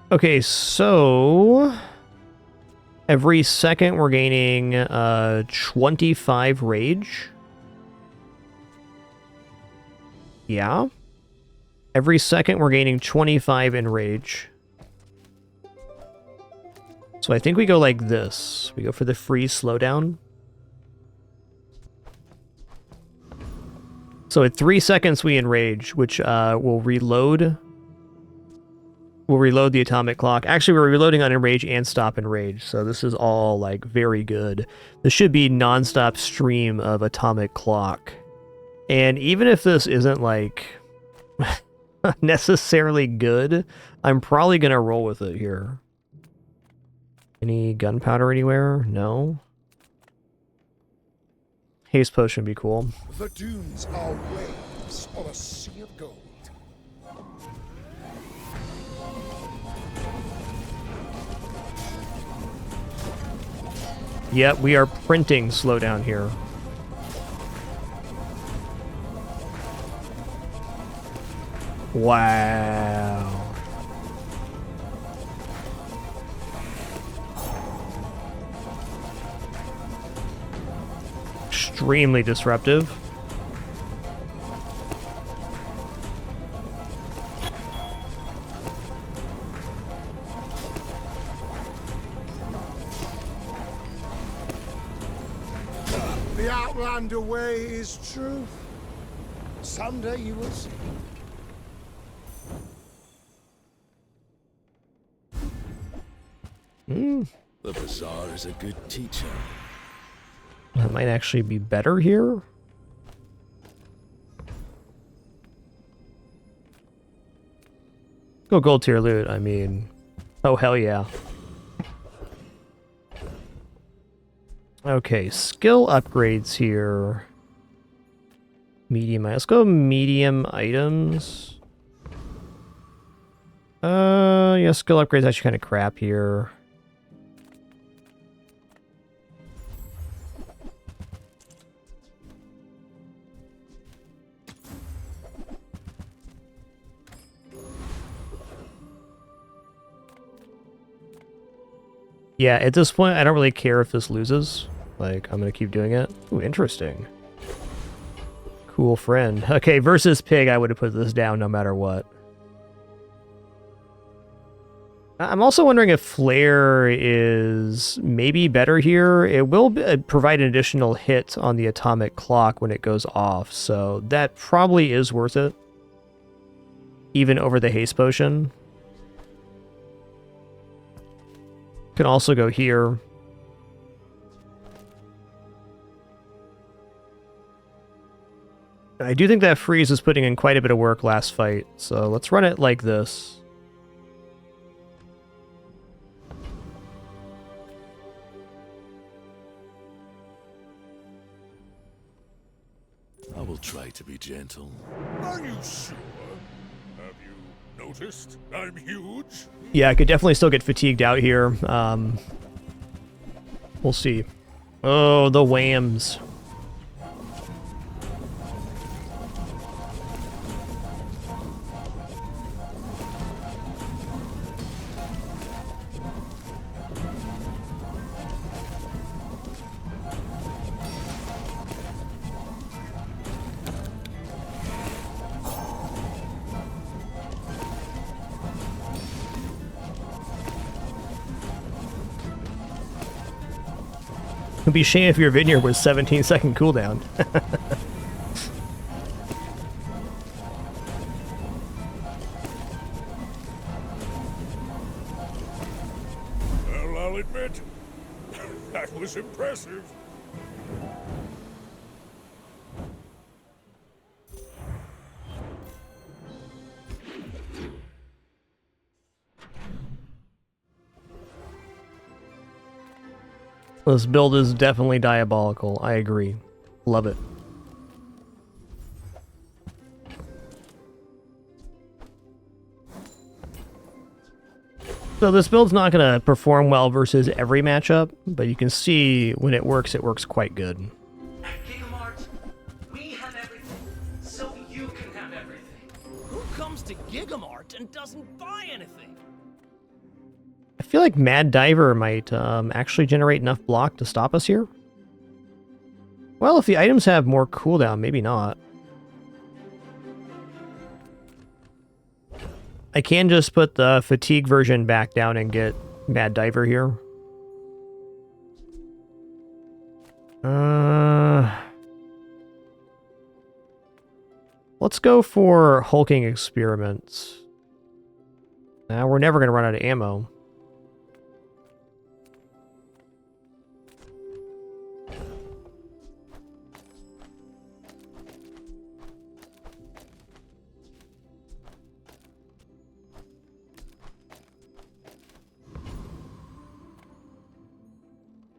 Okay, so every second we're gaining 25 rage. Yeah. Every second we're gaining 25 in rage. So I think we go like this. We go for the free slowdown. So at 3 seconds we enrage, which will reload. We'll reload the atomic clock. Actually, we're reloading on enrage and stop enrage, so this is all like very good. This should be non-stop stream of atomic clock. And even if this isn't like necessarily good, I'm probably gonna roll with it here. Any gunpowder anywhere? No. Haste potion would be cool. The dunes are waves on a sea of gold. Yep, we are printing slowdown here. Wow. Extremely disruptive. The Outlander way is truth. Someday you will see. The Bazaar is a good teacher. That might actually be better here. Go gold tier loot, I mean... Oh, hell yeah. Okay, skill upgrades here. Medium, let's go medium items. Yeah, skill upgrades actually kind of crap here. Yeah, at this point, I don't really care if this loses. Like, I'm gonna keep doing it. Ooh, interesting. Cool friend. Okay, versus pig, I would have put this down no matter what. I'm also wondering if flare is maybe better here. It will provide an additional hit on the atomic clock when it goes off, so that probably is worth it. Even over the haste potion. Can also go here. I do think that freeze was putting in quite a bit of work last fight, so let's run it like this. I will try to be gentle. Are you sure? Have you noticed I'm huge? Yeah, I could definitely still get fatigued out here. We'll see. Oh, the whams. It'd be a shame if your vineyard was 17-second cooldown. Well, I'll admit, that was impressive. This build is definitely diabolical. I agree. Love it. So this build's not going to perform well versus every matchup, but you can see when it works quite good. At Gigamart, we have everything, so you can have everything. Who comes to Gigamart and doesn't buy anything? I feel like Mad Diver might actually generate enough block to stop us here. Well, if the items have more cooldown, maybe not. I can just put the fatigue version back down and get Mad Diver here. Let's go for hulking experiments. Now we're never going to run out of ammo.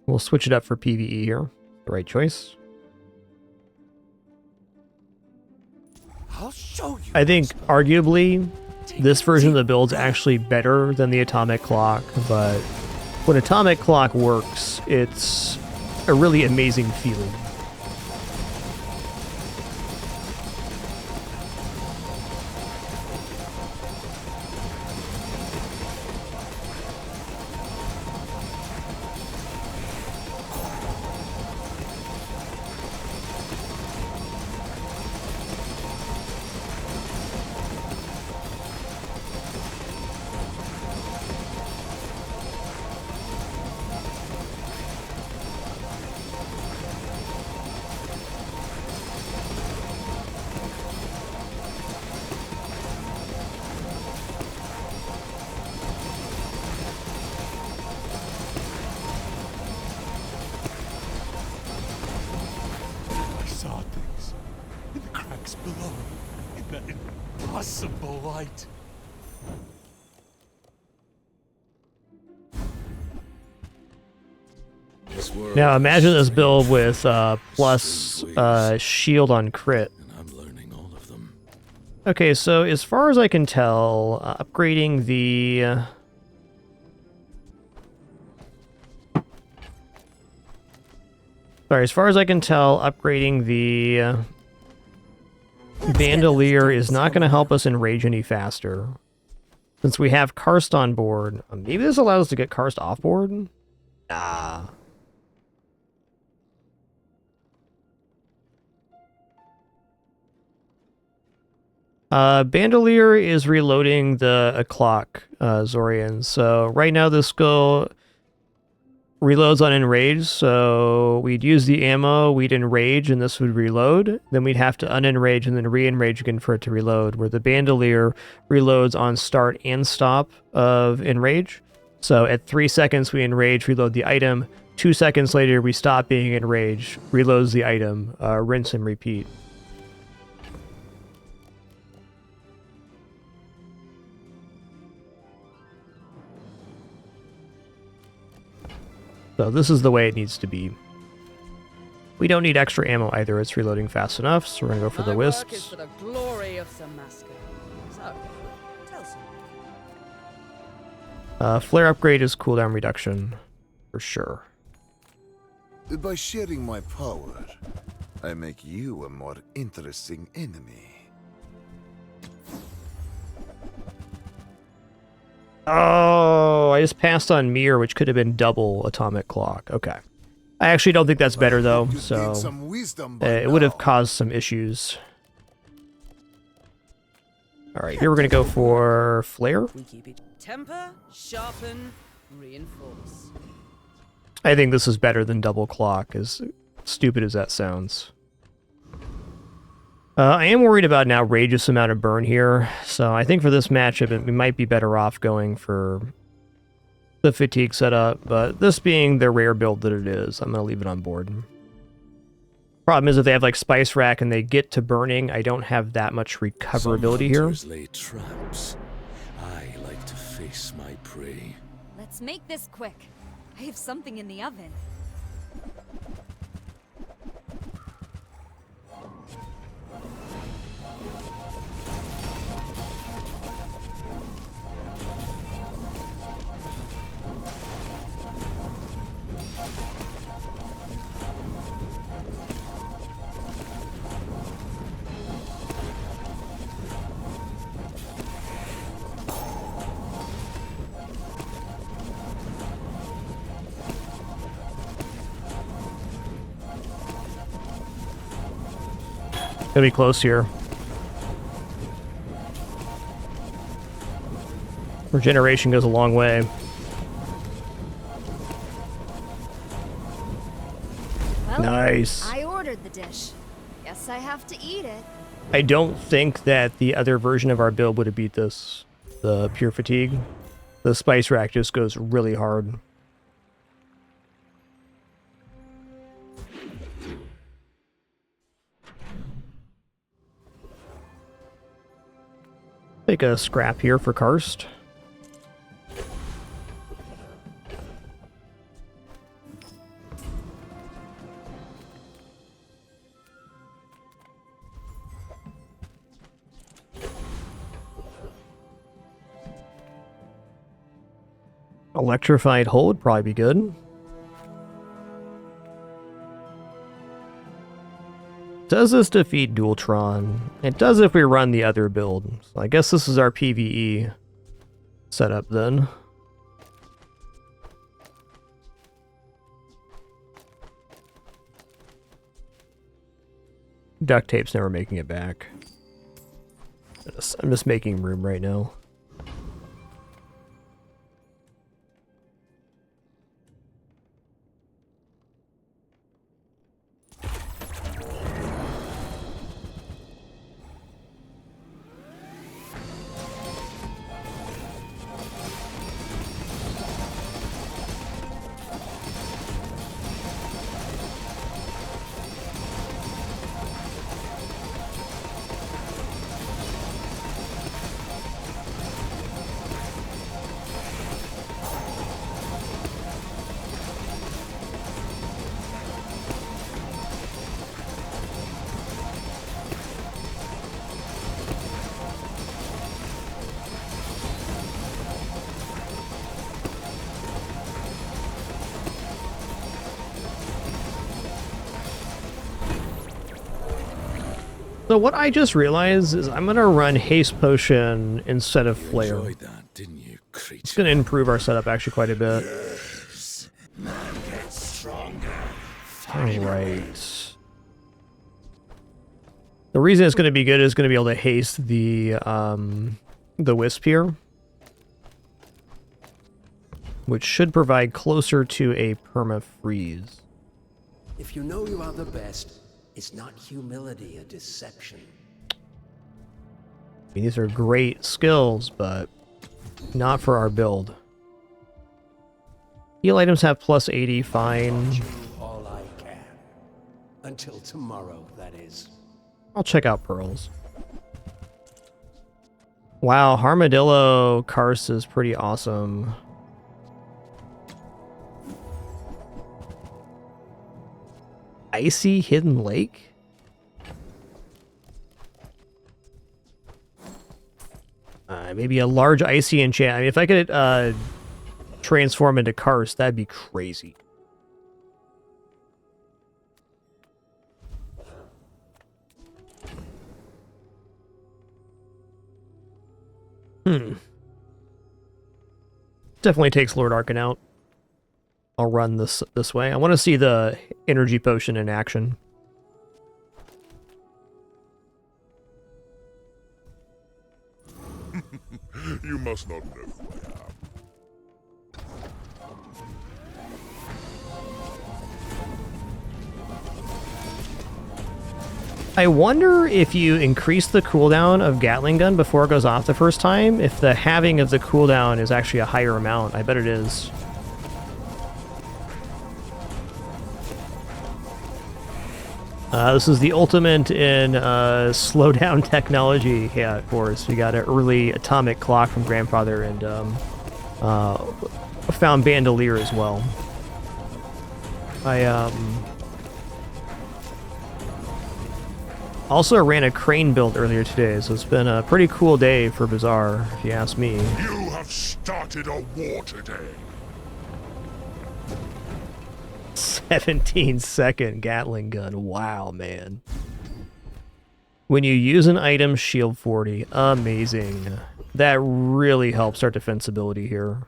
We'll switch it up for PvE here. The right choice. I'll show you. I think, arguably, this version of the build's actually better than the atomic clock, but when atomic clock works, it's a really amazing feeling. Below, in that impossible light. This world Now imagine this is build with strange, plus ways, shield on crit. and I'm learning all of them. Okay, so as far as I can tell, upgrading the... Sorry, as far as I can tell, upgrading the Bandolier is not going to help us enrage any faster. Since we have Karst on board. Maybe this allows us to get Karst off board? Nah. Bandolier is reloading the clock, Zorian. So right now this skill reloads on enrage, so we'd use the ammo, we'd enrage, and this would reload. Then we'd have to unenrage and then re-enrage again for it to reload, where the Bandolier reloads on start and stop of enrage. So at 3 seconds we enrage, reload the item. 2 seconds later we stop being enraged, reloads the item, rinse and repeat. So this is the way it needs to be. We don't need extra ammo either. It's reloading fast enough, so we're gonna go for the wisps. Work is for the glory of Samaska. So, tell some. Flare upgrade is cooldown reduction, for sure. By sharing my power, I make you a more interesting enemy. Oh, I just passed on Mirror, which could have been double Atomic Clock. Okay. I actually don't think that's better, though, so it would have caused some issues. Alright, here we're going to go for Flare. We keep it temper, sharpen, reinforce. I think this is better than double clock, as stupid as that sounds. I am worried about an outrageous amount of burn here, so I think for this matchup we might be better off going for the fatigue setup, but this being the rare build that it is, I'm going to leave it on board. Problem is if they have like Spice Rack and they get to burning, I don't have that much recoverability here. Lay traps. I like to face my prey. Let's make this quick. I have something in the oven. Gonna be close here. Regeneration goes a long way. Well, Nice. I ordered the dish. Guess I have to eat it. I don't think that the other version of our build would have beat this. The Pure Fatigue. The Spice Rack just goes really hard. Take a scrap here for Karst. Electrified Hole would probably be good. Does this defeat Dualtron? It does if we run the other build. So I guess this is our PvE setup then. Duct tape's never making it back. I'm just making room right now. So what I just realized is I'm gonna run haste potion instead of flare. Enjoyed that, didn't you, creature? It's gonna improve our setup actually quite a bit. Yes. Man gets stronger. Alright. The reason it's gonna be good is gonna be able to haste the wisp here, which should provide closer to a perma-freeze. If you know you are the best, is not humility a deception? I mean, these are great skills, but not for our build. Heal items have plus 80, fine. All I can. Until tomorrow, that is. I'll check out pearls. Wow, Armadillo Karst is pretty awesome. Icy Hidden Lake? Maybe a large icy enchant. I mean, if I could transform into Karst, that'd be crazy. Definitely takes Lord Arcan out. I'll run this way. I want to see the energy potion in action. You must not know who I am. I wonder if you increase the cooldown of Gatling Gun before it goes off the first time, if the halving of the cooldown is actually a higher amount. I bet it is. This is the ultimate in slowdown technology. Yeah, of course. We got an early atomic clock from Grandfather and found Bandolier as well. I also ran a crane build earlier today, so it's been a pretty cool day for Bazaar, if you ask me. You have started a war today. 17-second Gatling gun. Wow, man. When you use an item, shield 40. Amazing. That really helps our defensibility here.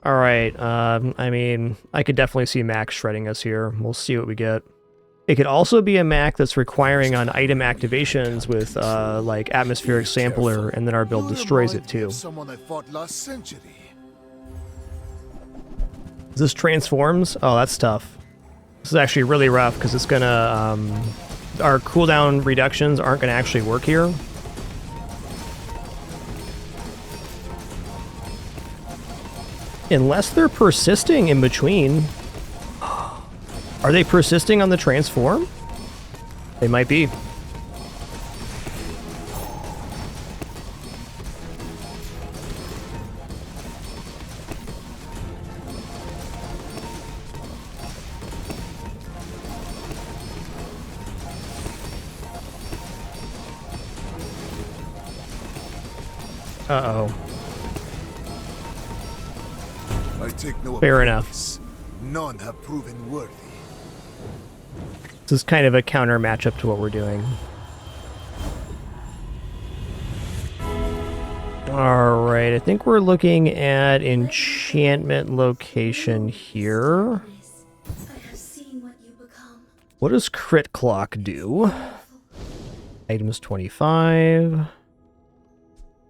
Alright, I mean, I could definitely see Max shredding us here. We'll see what we get. It could also be a Mac that's requiring on item activations with, like, Atmospheric Sampler, and then our build destroys it too. Someone I fought last century. This transforms? Oh, that's tough. This is actually really rough, because it's gonna, our cooldown reductions aren't gonna actually work here. Unless they're persisting in between. Are they persisting on the transform? They might be. Uh-oh. I take no Fair enough. offense. None have proven worthy. This is kind of a counter matchup to what we're doing. Alright, I think we're looking at enchantment location here. What does Crit Clock do? Items 25.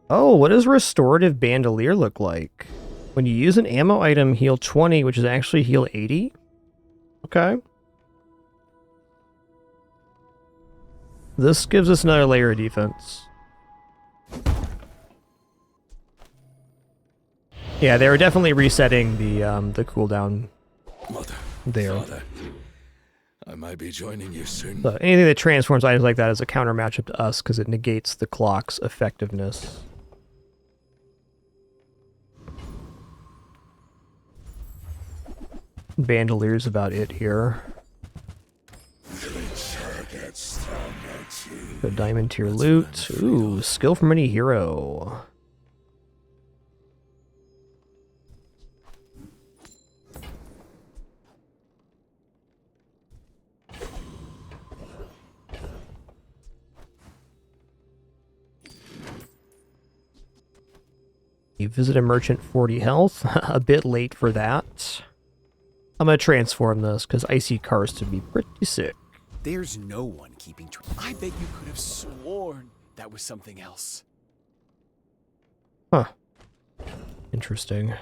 Oh, what does Restorative Bandolier look like? When you use an ammo item, heal 20, which is actually heal 80? Okay. This gives us another layer of defense. Yeah, they were definitely resetting the cooldown there. Father, I might be joining you soon. So anything that transforms items like that is a counter matchup to us because it negates the clock's effectiveness. Bandelier's about it here. The diamond tier loot. Ooh, skill from any hero. Visit a merchant, 40 health. A bit late for that. I'm gonna transform this, because Icy Karst would be pretty sick. There's no one keeping track. I bet you could have sworn that was something else. Huh. Interesting.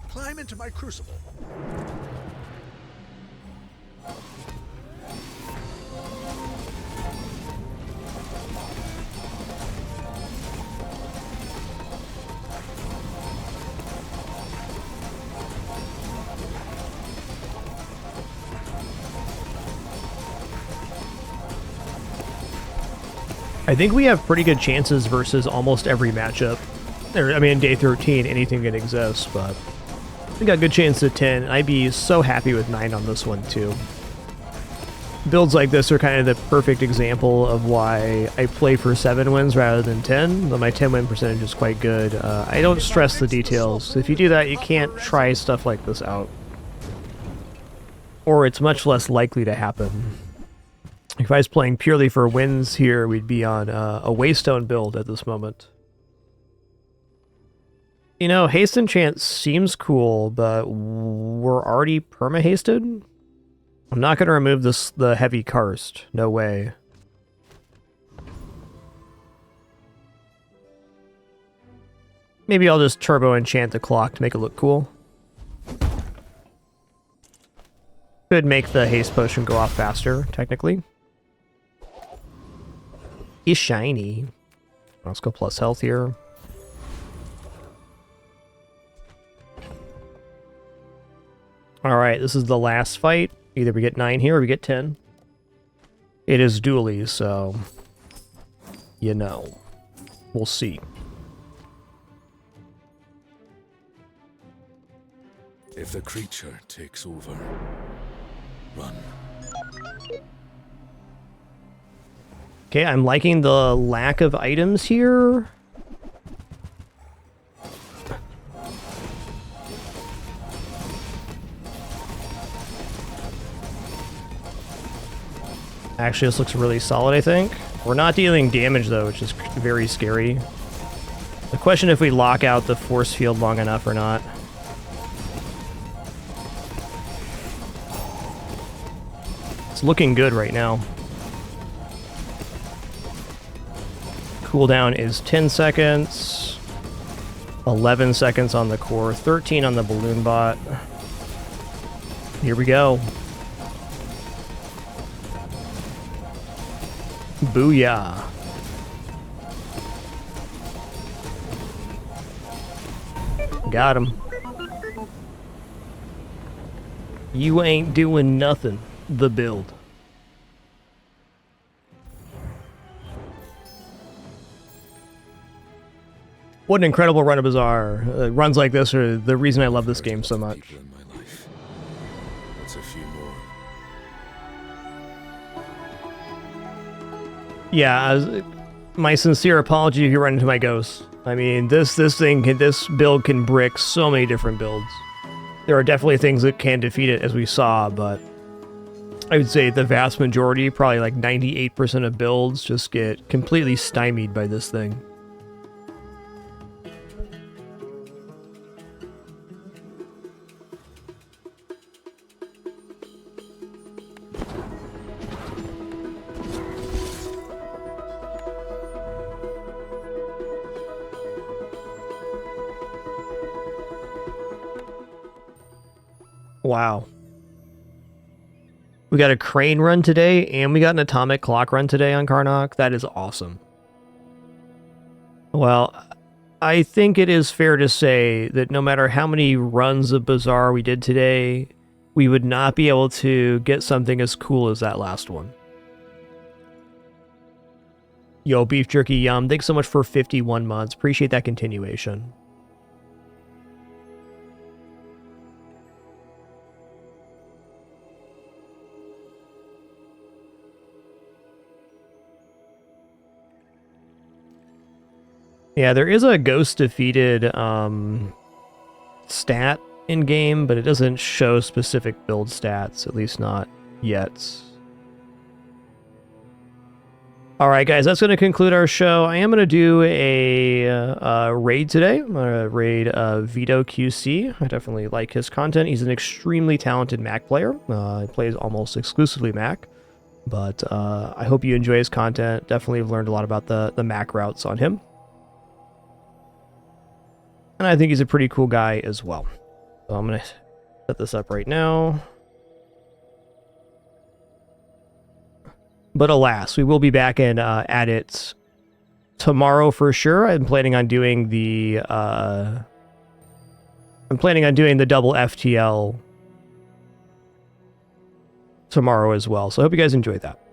Climb into my crucible. I think we have pretty good chances versus almost every matchup. I mean, day 13, anything can exist, but we got a good chance at 10. I'd be so happy with 9 on this one, too. Builds like this are kind of the perfect example of why I play for 7 wins rather than 10, but my 10 win percentage is quite good. I don't stress the details. If you do that, you can't try stuff like this out. Or it's much less likely to happen. If I was playing purely for wins here, we'd be on a Waystone build at this moment. You know, haste enchant seems cool, but we're already perma-hasted? I'm not going to remove the heavy karst. No way. Maybe I'll just turbo enchant the clock to make it look cool. Could make the haste potion go off faster, technically. He's shiny. Let's go plus health here. Alright, this is the last fight. Either we get 9 here or we get 10. It is dually, so... you know. We'll see. If the creature takes over, run. Okay, I'm liking the lack of items here. Actually, this looks really solid, I think. We're not dealing damage, though, which is very scary. The question if we lock out the force field long enough or not. It's looking good right now. Cooldown is 10 seconds. 11 seconds on the core. 13 on the balloon bot. Here we go. Booyah. Got him. You ain't doing nothing. The build. What an incredible run of Bazaar. Runs like this are the reason I love this game so much. That's a few more. Yeah, my sincere apology if you run into my ghost. I mean, this build can brick so many different builds. There are definitely things that can defeat it, as we saw, but I would say the vast majority, probably like 98% of builds, just get completely stymied by this thing. Wow. We got a crane run today, and we got an atomic clock run today on Karnak. That is awesome. Well, I think it is fair to say that no matter how many runs of Bazaar we did today, we would not be able to get something as cool as that last one. Yo, Beef Jerky Yum, thanks so much for 51 months. Appreciate that continuation. Yeah, there is a ghost defeated stat in game, but it doesn't show specific build stats, at least not yet. All right, guys, that's going to conclude our show. I am going to do a raid today. I'm going to raid Vito QC. I definitely like his content. He's an extremely talented Mac player. He plays almost exclusively Mac, but I hope you enjoy his content. Definitely have learned a lot about the Mac routes on him. And I think he's a pretty cool guy as well. So I'm going to set this up right now. But alas, we will be back and at it tomorrow for sure. I'm planning on doing the double FTL tomorrow as well. So I hope you guys enjoyed that.